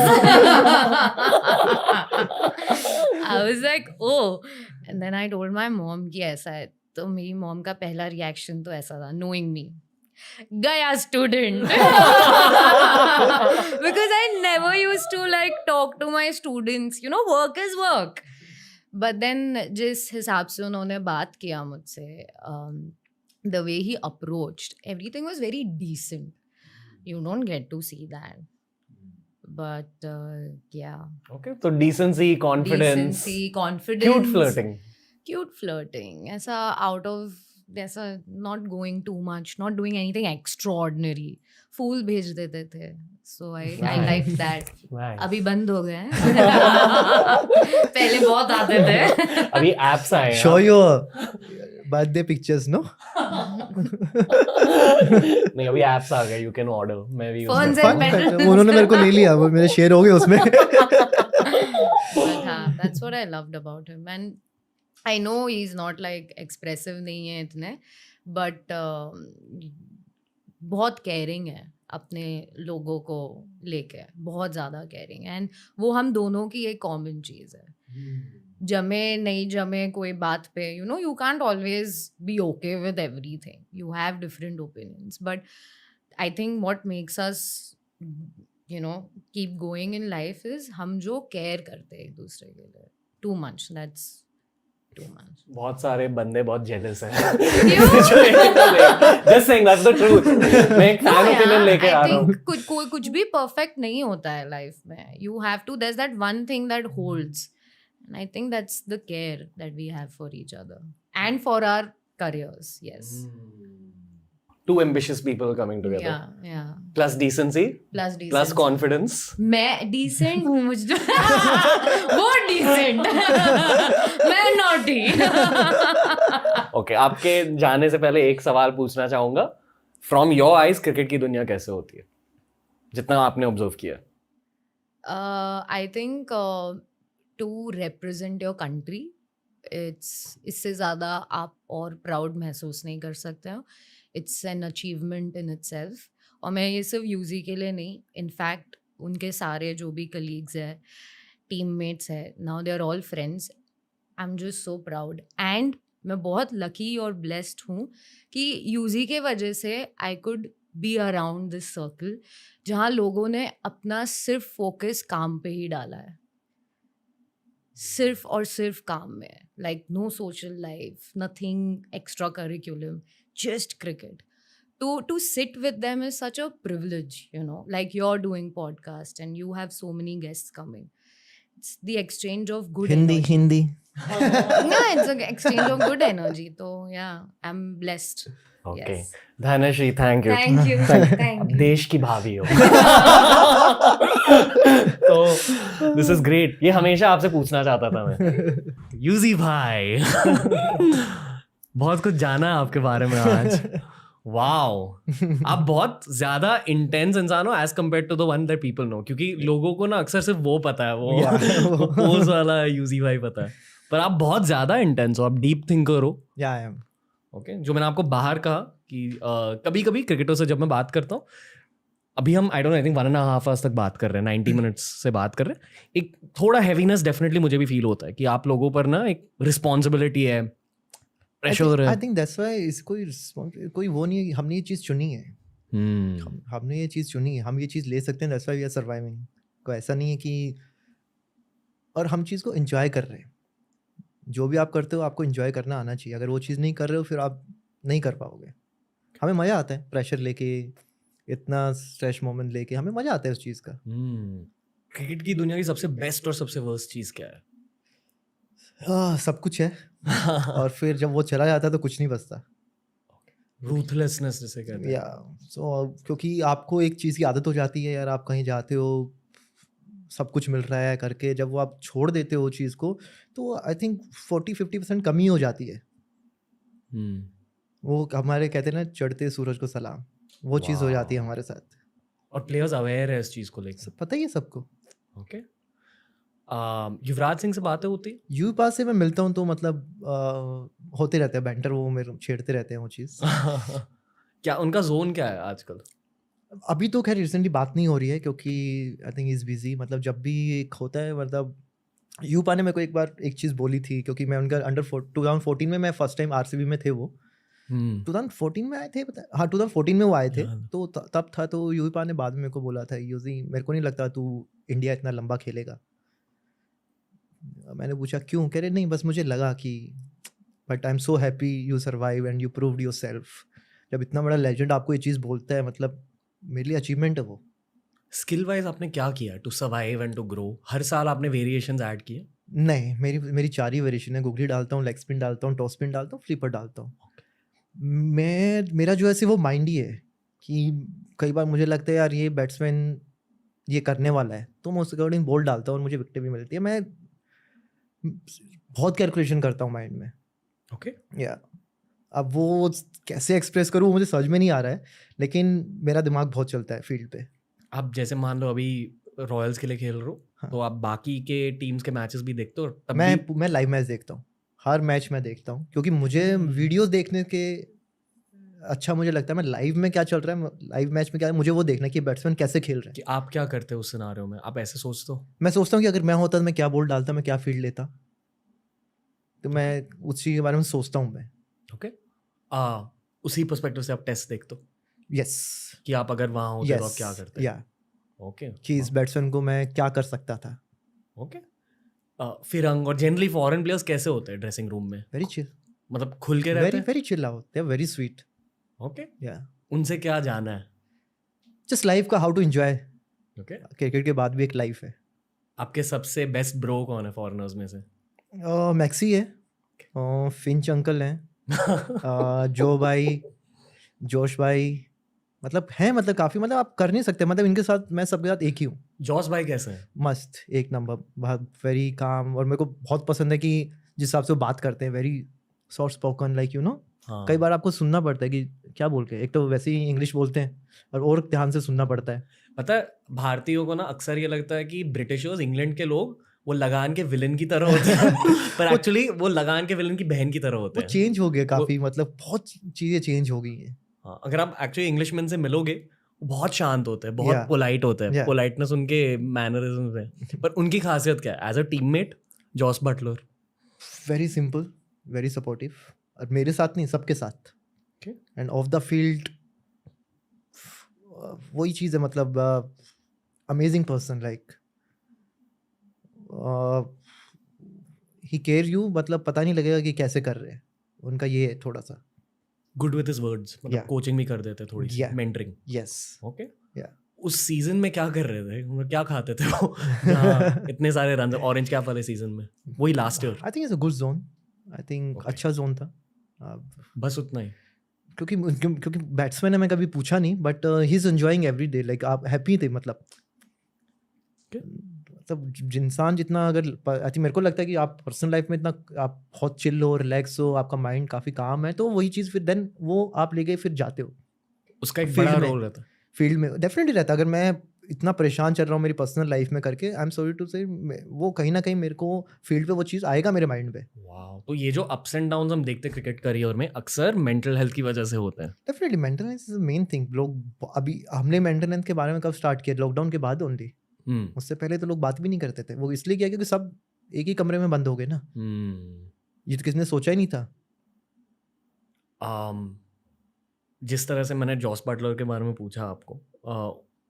I was like, oh. And then I told my mom कि ऐसा है. तो मेरी mom का पहला reaction तो ऐसा था, knowing me. गया student. Because I never used to like talk to my students. You know, work is work. But then जिस हिसाब से उन्होंने बात किया मुझसे, the way he approached, everything was very decent. You don't get to see that. But yeah. Okay, so decency, confidence, cute flirting. ऐसा out of ऐसा not going too much, not doing anything extraordinary. फूल भेज देते थे. So I like that. Nice. अभी बंद हो गए हैं. पहले बहुत आते थे. अभी apps आए हैं. Show your birthday pictures, no? नहीं अभी apps आ गए, you can order. मैं भी use Phones करता and हूँ. better. उन्होंने मेरे को ले लिया वो मेरे शेयर हो गए उसमें But हाँ, that's what I loved about him. And I know he's not like expressive नहीं है इतने, but बहुत caring है अपने लोगों को लेके, बहुत ज़्यादा caring है and वो हम दोनों की एक common चीज़ है. जमे नहीं जमे कोई बात पे you know you can't always be okay with everything. You have different opinions, but I think what makes us you know keep going in life is हम जो care करते हैं एक दूसरे के लिए too much. That's too much. बहुत सारे बंदे बहुत jealous हैं. क्यों? Just saying that's the truth. मैं एक fan opinion लेके आ रहा हूँ. I think कुछ भी perfect नहीं होता है life में. You have to. There's that one thing that holds. And I think that's the care that we have for each other and for our careers. Yes. Two ambitious people coming together. Yeah. Plus decency. Plus decent. Plus confidence. मैं decent हूँ मुझे वो decent मैं naughty. Okay, आपके जाने से पहले एक सवाल पूछना चाहूंगा. From your eyes, क्रिकेट की दुनिया कैसे होती है? जितना आपने ऑब्जर्व किया. I think to represent your country, इससे ज़्यादा आप और प्राउड महसूस नहीं कर सकते हो. It's an achievement in itself. और मैं ये सिर्फ यूजी के लिए नहीं, इनफैक्ट उनके सारे जो भी कलीग्स हैं, टीममेट्स हैं, now they are all friends. I am just so proud. And मैं बहुत लकी और ब्लेस्ड हूँ कि यूजी के वजह से I could be around this circle जहाँ लोगों ने अपना सिर्फ फोकस काम पे ही डाला है, सिर्फ और सिर्फ काम में, like no social life, nothing extra curriculum, just cricket. To sit with them is such a privilege, you know, like you're doing podcast and you have so many guests coming. It's the exchange of good Hindi yeah, it's an exchange of good energy. So yeah, I'm blessed. Okay Yes. Dhanashree, thank you. Thank you. अब Thank you. देश की भाभी हो। तो this is great, ये हमेशा आपसे पूछना चाहता था मैं। यूजी भाई बहुत कुछ जाना है आपके बारे में आज। वाओ, आप बहुत ज्यादा इंटेंस इंसान हो as compare to the one that people no, क्योंकि लोगों को ना अक्सर सिर्फ वो पता है, वो पोज वाला यूजी भाई पता है, पर आप बहुत ज्यादा इंटेंस हो, आप डीप थिंकर हो। या आई एम ओके, जो मैंने आपको बाहर कहा कि कभी कभी क्रिकेटर से जब मैं बात करता हूँ, अभी हम आई थिंक 1.5 hours तक बात कर रहे हैं, 90 minutes से बात कर रहे हैं, एक थोड़ा हैवीनेस डेफिनेटली मुझे भी फील होता है कि आप लोगों पर ना एक रिस्पॉन्सिबिलिटी है, प्रेशर है। आई थिंक दैट्स व्हाई इस कोई वो नहीं है, हमने ये चीज़ चुनी है, हमने ये चीज़ चुनी है, हम ये चीज़ ले सकते हैं, that's why we are surviving. कोई ऐसा नहीं है कि, और हम चीज़ को एंजॉय कर रहे हैं, जो भी आप करते हो आपको एंजॉय करना आना चाहिए, अगर वो चीज़ नहीं कर रहे हो फिर आप नहीं कर पाओगे। हमें मज़ा आता है प्रेशर लेके, इतना स्ट्रेस मोमेंट लेके, हमें मज़ा आता है उस चीज़ का। क्रिकेट की दुनिया की सबसे बेस्ट और सबसे वर्स्ट चीज़ क्या है? सब कुछ है और फिर जब वो चला जाता है तो कुछ नहीं बचता। रूथलेसनेस जिसे कहते हैं। या क्योंकि आपको एक चीज़ की आदत हो जाती है यार, आप कहीं जाते हो सब कुछ मिल रहा है करके, जब वो आप छोड़ देते हो चीज़ को तो आई थिंक 40-50% कमी हो जाती है। वो हमारे कहते हैं ना, चढ़ते सूरज को सलाम, वो चीज़ हो जाती है हमारे साथ। और प्लेयर्स अवेयर है इस चीज़ को लेकर, पता ही है सबको। ओके। युवराज सिंह से बातें होती? यू पास से मैं मिलता हूँ तो मतलब होते रहते हैं बैंटर, वो मेरे छेड़ते रहते हैं वो चीज़। क्या उनका जोन क्या है आजकल? अभी तो खैर रिसेंटली बात नहीं हो रही है क्योंकि आई थिंक इज़ बिजी, मतलब जब भी एक होता है, मतलब यूपा ने मेरे को एक बार एक चीज़ बोली थी, क्योंकि मैं उनका 2014 में मैं फर्स्ट टाइम आरसीबी में थे, वो 2014 में आए थे, पता है? हाँ 2014 में वो आए थे, तो तब था, तो यूपा ने बाद में मेरे को बोला था, यूजी मेरे को नहीं लगता तू इंडिया इतना लंबा खेलेगा। मैंने पूछा क्यों? कह रहे नहीं, बस मुझे लगा कि but I am so happy you survive and you proved your self. जब इतना बड़ा लेजेंड आपको ये चीज़ बोलता है, मतलब मेरे लिए अचीवमेंट है वो। स्किल वाइज आपने क्या किया to survive and to grow? हर साल आपने वेरिएशंस ऐड किए? नहीं, मेरी 4 ही वेरिएशन है, गुगली डालता हूँ, लेग स्पिन डालता हूँ, टॉप स्पिन डालता हूँ, फ्लिपर डालता हूँ। मेरा जो है वो माइंड ही है कि कई बार मुझे लगता है यार ये बैट्समैन ये करने वाला है, तो मैं उस अकॉर्डिंग बॉल डालता हूँ और मुझे विकेट भी मिलती है। मैं बहुत कैलकुलेशन करता हूँ माइंड में। ओके। या अब वो कैसे एक्सप्रेस करूँ मुझे समझ में नहीं आ रहा है, लेकिन मेरा दिमाग बहुत चलता है फील्ड पे। आप जैसे मान लो अभी रॉयल्स के लिए खेल रहे हो, हाँ। तो आप बाकी के टीम्स के मैचेस भी देखते हो? तब मैं लाइव मैच देखता हूँ, हर मैच मैं देखता हूँ, क्योंकि मुझे वीडियोस देखने के अच्छा मुझे लगता है, मैं लाइव में क्या चल रहा है, लाइव मैच में क्या है, मुझे वो देखना कि बैट्समैन कैसे खेल रहे हैं। कि आप क्या करते हो उस सिनारियो में? आप ऐसे सोचते हो? मैं सोचता हूँ कि अगर मैं होता तो मैं क्या बॉल डालता, मैं क्या फील्ड लेता, तो मैं उस चीज़ के बारे में सोचता हूँ मैं। ओके। उसी पर्सपेक्टिव से आप टेस्ट देखते हो यस, कि आप अगर वहाँ होते तो आप क्या करते? या ओके, कि इस बैट्समैन को मैं क्या कर सकता था। ओके। फिरंग और जनरली फॉरेन प्लेयर्स कैसे होते हैं ड्रेसिंग रूम में? वेरी चिल, मतलब खुल के रहते वेरी हैं? Very chill out, they are very sweet. Okay. या उनसे क्या जाना है? जस्ट लाइफ का how to enjoy. Okay. Cricket के बाद भी एक लाइफ है। आपके सबसे बेस्ट ब्रो कौन है फॉरेनर्स में से? मैक्सी है, फिंच अंकल हैं, जो भाई, जोश भाई, मतलब हैं, मतलब काफ़ी, मतलब आप कर नहीं सकते, मतलब इनके साथ मैं सबके साथ एक ही हूँ। जॉस भाई कैसे हैं? मस्त, एक नंबर, बहुत वेरी काम, और मेरे को बहुत पसंद है कि जिस हिसाब से वो बात करते हैं, very soft spoken, like you no. कई बार आपको सुनना पड़ता है कि क्या बोल के, एक तो वैसे ही इंग्लिश बोलते हैं और ध्यान से सुनना पड़ता है। पता है भारतीयों को ना अक्सर ये लगता है कि ब्रिटिशर्स, इंग्लैंड के लोग वो लगान के विलन की तरह होते हैं पर एक्चुअली वो लगान के विलन की बहन की तरह होते वो हैं। चेंज हो गया काफ़ी, मतलब बहुत चीज़ें चेंज हो गई हैं। हाँ, अगर आप एक्चुअली इंग्लिशमैन से मिलोगे, वो बहुत शांत होते हैं, बहुत Yeah. पोलाइट होते हैं, Yeah. पोलाइटनेस उनके मैनरिज्म्स है। पर उनकी खासियत क्या है as a teammate? Jos Buttler very simple, very supportive, और मेरे साथ नहीं, सबके साथ। Okay. And off the field वही चीज़ है, मतलब amazing person, like he care you, मतलब पता नहीं लगेगा कि कैसे कर रहे हैं, उनका ये है थोड़ा सा। गुड विद हिज वर्ड्स, मतलब Yeah. कोचिंग भी कर देते थोड़ी सी, Yeah. Mentoring. Yes okay. Yeah. उस सीजन में क्या कर रहे थे, मतलब क्या खाते थे वो जहाँ इतने सारे रन ऑरेंज कैप वाले सीजन में, वही last year? I think it's a good zone, I think Okay. अच्छा जोन था। बस उतना ही? क्योंकि बैट्समैन है, मैं कभी पूछा नहीं, but he is enjoying every day, like आप हैप्पी थे, मतलब इंसान जितना अगर आई थिंक मेरे को लगता है कि आप पर्सनल लाइफ में इतना आप बहुत चिल हो, रिलैक्स हो, आपका माइंड काफ़ी काम है, तो वही चीज़ फिर देन वो आप लेके फिर जाते हो उसका एक Field बड़ा में। रोल रहता है। फील्ड में। डेफिनेटली रहता है। अगर मैं इतना परेशान चल रहा हूँ मेरी पर्सनल लाइफ में करके, आई एम सॉरी टू से, वो कहीं ना कहीं मेरे को फील्ड पे वो चीज़ आएगा मेरे माइंड पे। वाओ, तो ये जो अप्स एंड डाउन्स हम देखते हैं क्रिकेट करियर में, अक्सर मेंटल हेल्थ की वजह से होते हैं। Definitely mental health is the main thing. लोग अभी हमने मेंटल हेल्थ के बारे में कब स्टार्ट किया? लॉकडाउन के बाद ओनली। उससे पहले तो लोग बात भी नहीं करते थे। वो इसलिए किया क्योंकि सब एक ही कमरे में बंद हो गए ना। ये तो किसने सोचा ही नहीं था। जिस तरह से मैंने जॉस बटलर के बारे में पूछा आपको,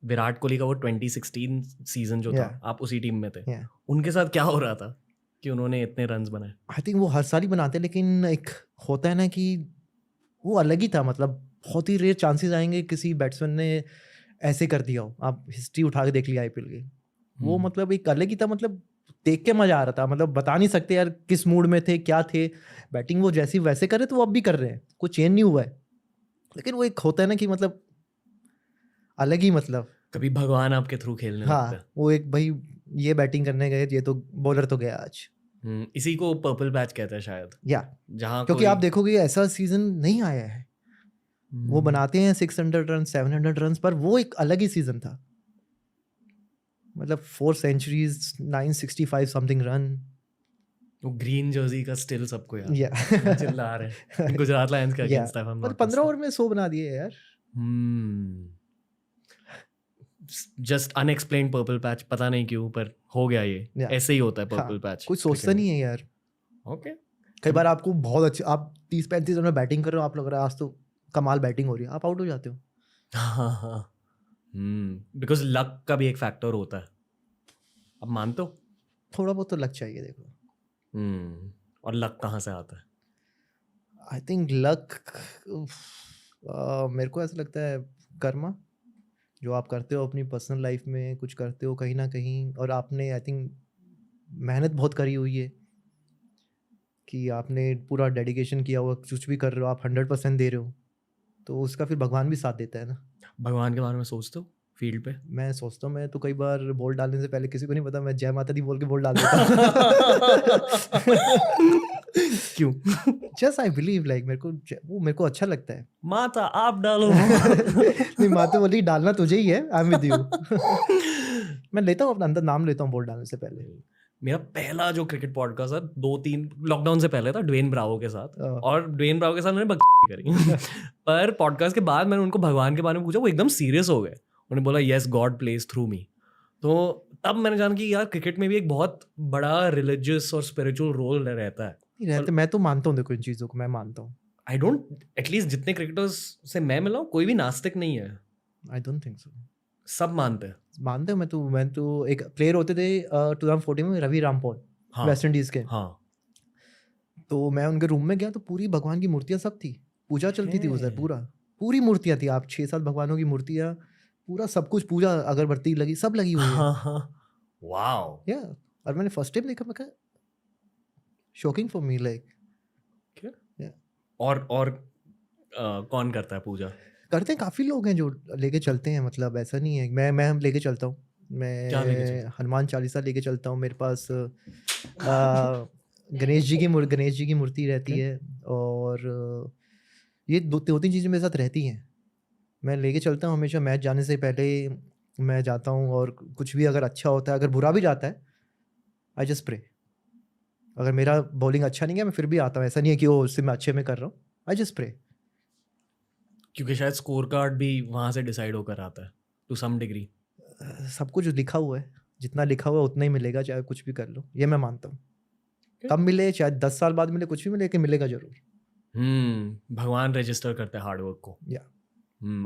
विराट कोहली का वो 2016 सीजन जो था, Yeah. आप उसी टीम में थे, Yeah. उनके साथ क्या हो रहा था कि उन्होंने इतने रन्स बनाए? आई थिंक वो हर साल ही बनाते हैं, लेकिन एक होता है ना कि वो अलग ही था। मतलब बहुत ही रेयर चांसेस आएंगे किसी बैट्समैन ने ऐसे कर दिया हो। आप हिस्ट्री उठा के देख लिया आईपीएल की, वो मतलब एक अलग ही था। मतलब देख के मजा आ रहा था। मतलब बता नहीं सकते यार किस मूड में थे, क्या थे। बैटिंग वो जैसी वैसे कर रहे तो वो अब भी कर रहे हैं, कुछ चेंज नहीं हुआ है। लेकिन वो एक होता है ना कि मतलब अलग ही, मतलब कभी भगवान आपके थ्रू खेलने लगता हाँ, है। वो एक भाई ये बैटिंग करने गए, ये तो बॉलर तो गया आज। इसी को पर्पल पैच कहते हैं शायद, या जहाँ क्योंकि आप देखोगे ऐसा सीजन नहीं आया है। वो बनाते हैं 600 रन 700 रन पर, वो एक अलग ही सीजन था। मतलब 4 सेंचुरीज 965 समथिंग रन। वो ग्रीन जर्सी का स्टिल सबको याद या है। चिल्ला रहे हैं गुजरात लायंस के अगेंस्ट था, मतलब 15 ओवर में 100 बना दिए यार। जस्ट अनएक्सप्लेन्ड पर्पल पैच, पता नहीं क्यों पर हो गया ये। Yeah. ऐसे ही होता है पर्पल हाँ, पैच। कुछ सोचता नहीं है यार। ओके। कई बार आपको बहुत अच्छे, आप 30-35 रन में बैटिंग कर रहे हो, आप लग रहा है आज तो कमाल बैटिंग हो रही है, आप आउट हो जाते हो। हाँ, बिकॉज लक का भी एक फैक्टर होता है, अब मानते हो? थोड़ा बहुत तो लग चाहिए। देखो और लक कहाँ से आता है? आई थिंक लक, मेरे को ऐसा लगता है कर्मा। जो आप करते हो अपनी पर्सनल लाइफ में, कुछ करते हो कहीं ना कहीं, और आपने आई थिंक मेहनत बहुत करी हुई है कि आपने पूरा डेडिकेशन किया हुआ, कुछ भी कर रहे हो आप 100% दे रहे हो, तो उसका फिर भगवान भी साथ देता है ना। भगवान के बारे में सोचते हो फील्ड पे? मैं सोचता हूँ, मैं तो कई बार बॉल डालने से पहले, किसी को नहीं पता, मैं जय माता दी बोल के बॉल डाल देता हूँ। क्यों? जस्ट आई बिलीव, लाइक मेरे को अच्छा लगता है। माता आप डालो। नहीं, माता बोली डालना तुझे ही है, आई एम विद यू। मैं लेता हूँ अपना अंदर नाम लेता हूँ बॉल डालने से पहले। मेरा पहला जो क्रिकेट पॉडकास्ट था 2-3 लॉकडाउन से पहले था, ड्वेन ब्रावो के साथ, और ड्वेन ब्रावो के साथ मैंने बकवास करी। पर पॉडकास्ट के बाद मैंने उनको भगवान के बारे में पूछा, वो एकदम सीरियस हो गए। उन्होंने बोला यस गॉड प्लेज थ्रू मी। तो तब मैंने जाना कि यार क्रिकेट में भी एक बहुत बड़ा रिलीजियस और स्पिरिचुअल रोल रहता है। रहते, मैं तो मानता हूँ, देखो इन चीज़ों को मैं मानता हूँ। आई डोंट, एटलीस्ट जितने क्रिकेटर्स से मैं मिला हूँ कोई भी नास्तिक नहीं है। I don't think so. सब मानते हैं। मानते हो? मैं तो एक प्लेयर होते थे 2014 में, रवि रामपॉल, हाँ, वेस्ट इंडीज के। हाँ। तो मैं उनके रूम में गया तो पूरी भगवान की मूर्तियाँ सब थी, पूजा चलती थी उधर। पूरी मूर्तियाँ थी, आप 6-7 भगवानों की मूर्तियाँ, पूरा सब कुछ, पूजा अगरबत्ती लगी, सब लगी हुई है। वाओ। या और मैंने फर्स्ट टाइम देखा, मैं कहा शॉकिंग फॉर मी, लाइक। और कौन करता है पूजा? करते हैं काफ़ी लोग हैं जो लेके चलते हैं। मतलब ऐसा नहीं है, मैं लेके चलता हूँ। क्या लेके चलते मैं हनुमान चालीसा लेके चलता हूँ। मेरे पास गणेश जी की मूर्ति रहती है, और ये 2-3 चीज़ें मेरे साथ रहती हैं। मैं लेके चलता हूँ हमेशा। मैच जाने से पहले मैं जाता हूँ, और कुछ भी अगर अच्छा होता है, अगर बुरा भी जाता है, आई जस्ट प्रे। अगर मेरा बॉलिंग अच्छा नहीं गया, मैं फिर भी आता हूँ। ऐसा नहीं है कि वो उससे मैं अच्छे में कर रहा हूँ, आई जस्ट प्रे। क्योंकि शायद स्कोर कार्ड भी वहाँ से डिसाइड होकर आता है टू सम डिग्री। सब कुछ लिखा हुआ है, जितना लिखा हुआ है उतना ही मिलेगा, चाहे कुछ भी कर लो, ये मैं मानता हूँ। कब मिले, चाहे 10 साल बाद मिले, कुछ भी मिले, लेकिन मिलेगा जरूर। भगवान रजिस्टर करते हैं हार्डवर्क को। या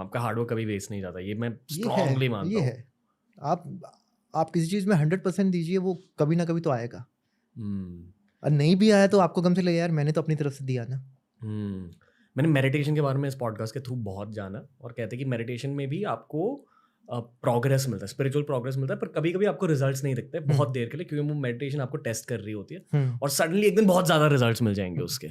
आपका हार्डवर्क कभी वेस्ट नहीं जाता, ये मैं ये स्ट्रांगली है, मानता ये हूँ। है। आप किसी चीज़ में 100% दीजिए, वो कभी ना कभी तो आएगा। और नहीं भी आया तो आपको कम से लगे यार मैंने तो अपनी तरफ से दिया ना। मैंने मेडिटेशन के बारे में इस पॉडकास्ट के थ्रू बहुत जाना, और कहते हैं कि मेडिटेशन में भी आपको प्रोग्रेस मिलता है, स्पिरिचुअल प्रोग्रेस मिलता है, पर कभी कभी आपको रिजल्ट्स नहीं दिखते बहुत देर के लिए, क्योंकि वो मेडिटेशन आपको टेस्ट कर रही होती है, और सडनली एक दिन बहुत ज़्यादा रिजल्ट्स मिल जाएंगे उसके।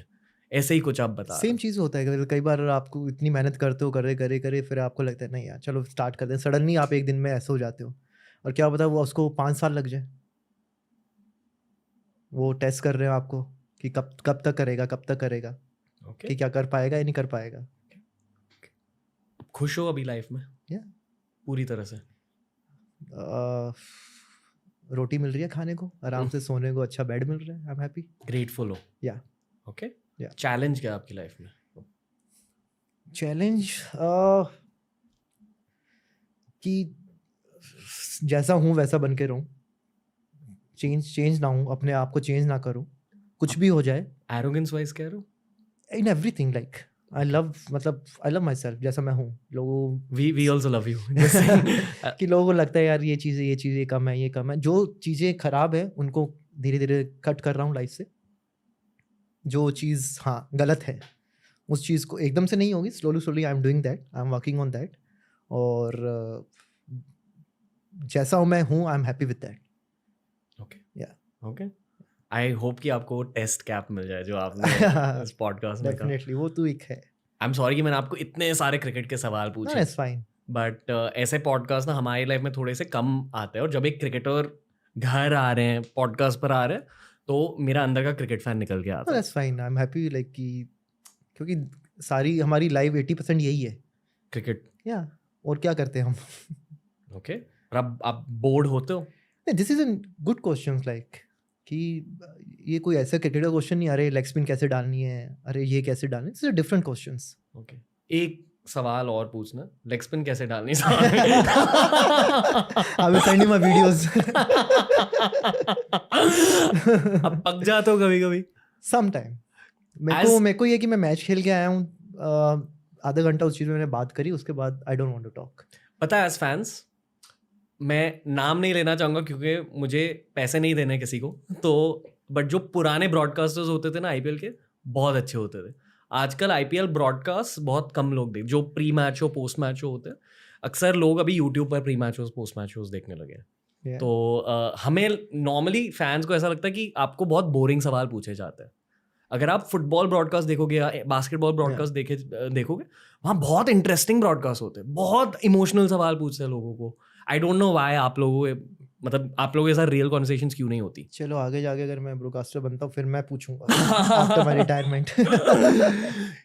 ऐसे ही कुछ आप बता सेम चीज़ होता है कई बार आपको इतनी मेहनत करते हो, करे फिर आपको लगता है नहीं यार चलो स्टार्ट करते हैं, सडनली आप एक दिन में ऐसे हो जाते हो, और क्या पता वो उसको 5 साल लग जाए। वो टेस्ट कर रहे हो आपको कि कब तक करेगा, कि क्या कर पाएगा या नहीं कर पाएगा। खुश हो अभी लाइफ में? पूरी तरह से रोटी मिल रही है खाने को, आराम से सोने को अच्छा बेड मिल रहा है, आई एम हैप्पी। ग्रेटफुल हो? या ओके। या चैलेंज क्या है आपकी लाइफ में? चैलेंज कि जैसा हूँ वैसा बन के रहूँ, चेंज ना हूँ, अपने आप को चेंज ना करूँ, कुछ भी हो जाए। एरोगेंस वाइज कह रहे हो? In everything, like I love my self जैसा मैं हूँ। लोगों वी ऑल्सो लव यू। कि लोगों को लगता है यार ये चीज़ें कम है, ये कम है। जो चीज़ें खराब है उनको धीरे धीरे कट कर रहा हूँ लाइफ से। जो चीज़ हाँ गलत है उस चीज़ को एकदम से नहीं होगी, slowly I am doing that, I am working on that. और जैसा हूँ मैं हूँ, I am happy with that. Okay. I hope कि आपको टेस्ट कैप मिल जाए जो आपने इस पॉडकास्ट में कहा। डेफिनेटली, वो तो एक है। आई एम सॉरी कि मैंने आपको इतने सारे क्रिकेट के सवाल पूछे। It's fine. बट ऐसे पॉडकास्ट ना हमारी लाइफ में थोड़े से कम आते हैं, और जब एक क्रिकेटर घर आ रहे हैं, पॉडकास्ट पर आ रहे हैं, तो मेरा अंदर का क्रिकेट फैन निकल के आता है। That's fine, I am happy like कि क्योंकि सारी हमारी लाइफ 80% यही है क्रिकेट। या और क्या करते हैं हम। ओके। और आप बोर्ड होते हो? This is an good question, like कि ये कोई ऐसा क्रिकेट का क्वेश्चन नहीं, अरे लेग स्पिन कैसे डालनी है, अरे ये कैसे डालनी है। This is different questions. Okay. एक सवाल और पूछना, लेग स्पिन कैसे डालनी है? I will send you my videos. अब पक जाते हो कभी कभी? सम टाइम मेरे को ये कि मैं मैच खेल के आया हूँ, आधा घंटा उस चीज़ में मैंने बात करी, उसके बाद I don't want to talk. पता है, एज फैंस मैं नाम नहीं लेना चाहूँगा क्योंकि मुझे पैसे नहीं देने किसी को, तो बट जो पुराने ब्रॉडकास्टर्स होते थे ना आईपीएल के, बहुत अच्छे होते थे। आजकल आईपीएल ब्रॉडकास्ट बहुत कम लोग देख, जो pre match show post match show होते हैं, अक्सर लोग अभी यूट्यूब पर pre match shows post match shows देखने लगे हैं। तो हमें नॉर्मली फैंस को ऐसा लगता है कि आपको बहुत बोरिंग सवाल पूछे जाते हैं। अगर आप फुटबॉल ब्रॉडकास्ट देखोगे या बास्केटबॉल ब्रॉडकास्ट देखोगे, वहाँ बहुत इंटरेस्टिंग ब्रॉडकास्ट होते हैं, बहुत इमोशनल सवाल पूछते हैं लोगों को। आई डोंट नो व्हाई आप लोगों के मतलब आप लोगों के साथ रियल कॉन्वर्सेशंस क्यों नहीं होती? चलो आगे जाके अगर मैं ब्रॉडकास्टर बनता हूँ फिर मैं पूछूंगा आफ्टर माय रिटायरमेंट।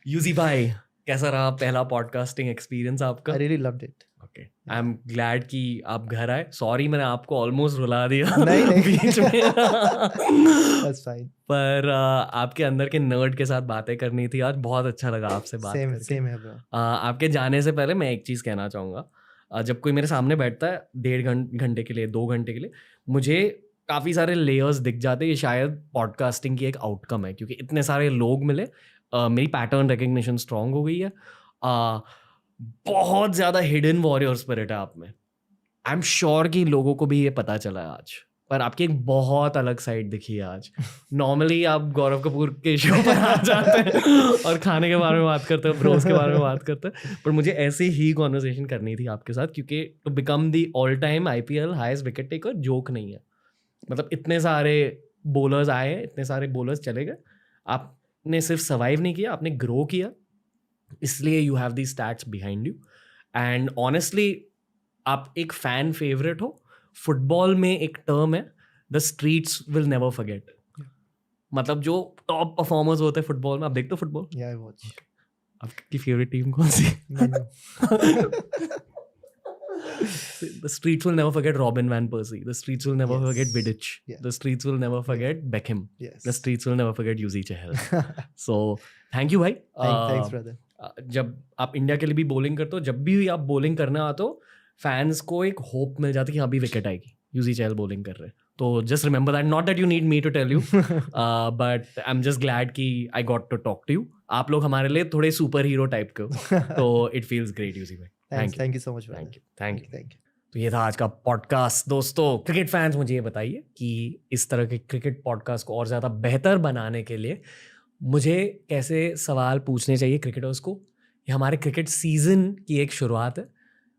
यूजी भाई, कैसा रहा पहला पॉडकास्टिंग एक्सपीरियंस आपका? I really loved it. Okay, I am glad कि आप घर आए। सॉरी मैंने आपको ऑलमोस्ट रुला दिया नहीं बीच में। That's fine. पर आपके अंदर के नर्ड के साथ बातें करनी थी आज, बहुत अच्छा लगा आपसे बात करके। सेम है ब्रो। आपके जाने से पहले मैं एक चीज़ कहना चाहूँगा। जब कोई मेरे सामने बैठता है 1.5 घंटे के लिए, 2 घंटे के लिए, मुझे काफ़ी सारे लेयर्स दिख जाते हैं। ये शायद पॉडकास्टिंग की एक आउटकम है, क्योंकि इतने सारे लोग मिले, मेरी पैटर्न रिकग्निशन स्ट्रांग हो गई है, बहुत ज़्यादा हिडन वॉरियर स्पिरिट है आप में। आई एम श्योर कि लोगों को भी ये पता चला है आज, पर आपकी एक बहुत अलग साइड दिखी है आज। नॉर्मली आप गौरव कपूर के शो पर आ जाते हैं और खाने के बारे में बात करते हैं, ब्रोस के बारे में बात करते हैं, पर मुझे ऐसी ही कॉन्वर्सेशन करनी थी आपके साथ, क्योंकि to become the all time IPL highest wicket taker joke नहीं है। मतलब इतने सारे बॉलर्स आए, इतने सारे बॉलर्स चले गए, आपने सिर्फ सर्वाइव नहीं किया, आपने ग्रो किया, इसलिए you have the stats behind you. And honestly आप एक फैन फेवरेट हो। फुटबॉल में एक टर्म है, the streets will never forget. मतलब जो टॉप परफॉर्मर्स होते हैं फुटबॉल में, आप देखते हो फुटबॉल? या आई वॉच। आपकी फेवरेट टीम कौन सी? The streets will never forget Robin van Persie. The streets will never forget Vidic. The streets will never forget Beckham. The streets will never forget Yuzi Chahal. So thank you भाई। Thanks brother। जब आप India के लिए भी bowling करते हो, जब भी आप बॉलिंग करने आते हो, फैंस को एक होप मिल जाती है कि हाँ भी विकेट आएगी, यूजी चहल बॉलिंग कर रहे हैं। तो just remember that, not that you need me to tell you, but I am just glad कि I got to talk to you. आप लोग हमारे लिए थोड़े सुपर हीरो टाइप के हो, तो इट फील्स ग्रेट यूजी भाई. Thank you so much. Thank you. Thank you. तो ये था आज का पॉडकास्ट. दोस्तों, क्रिकेट फैंस, मुझे ये बताइए कि इस तरह के क्रिकेट पॉडकास्ट को और ज़्यादा बेहतर बनाने के लिए मुझे कैसे सवाल पूछने चाहिए क्रिकेटर्स को. ये हमारे क्रिकेट सीज़न की एक शुरुआत है.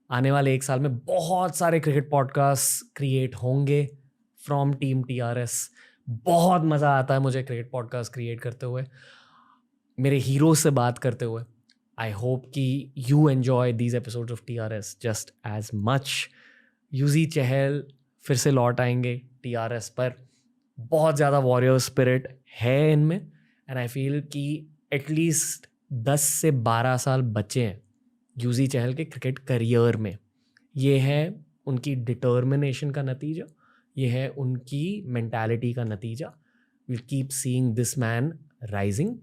आने वाले एक साल में बहुत सारे क्रिकेट पॉडकास्ट क्रिएट होंगे फ्रॉम टीम TRS. बहुत मज़ा आता है मुझे क्रिकेट पॉडकास्ट क्रिएट करते हुए, मेरे हीरो से बात करते हुए. आई होप कि you enjoy these episodes of TRS just as much. Yuzi Chahal फिर से लौट आएंगे TRS पर. बहुत ज़्यादा वॉरियर स्पिरिट है इनमें, एंड आई फील कि एटलीस्ट 10 से 12 साल बचे हैं यूजी चहल के क्रिकेट करियर में. ये है उनकी डिटर्मिनेशन का नतीजा, ये है उनकी मेंटालिटी का नतीजा. Will keep seeing this man rising.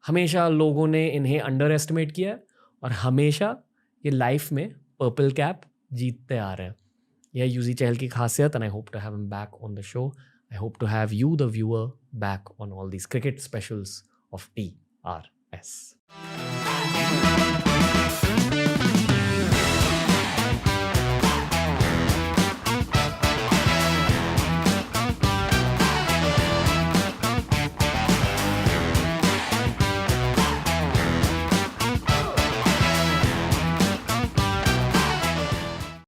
हमेशा लोगों ने इन्हें अंडर एस्टिमेट किया है और हमेशा ये लाइफ में पर्पल कैप जीतते आ रहे हैं. यह यूजी चहल की खासियत, and I hope to have him back on the show. I hope to have you the viewer back on all these cricket specials of TRS.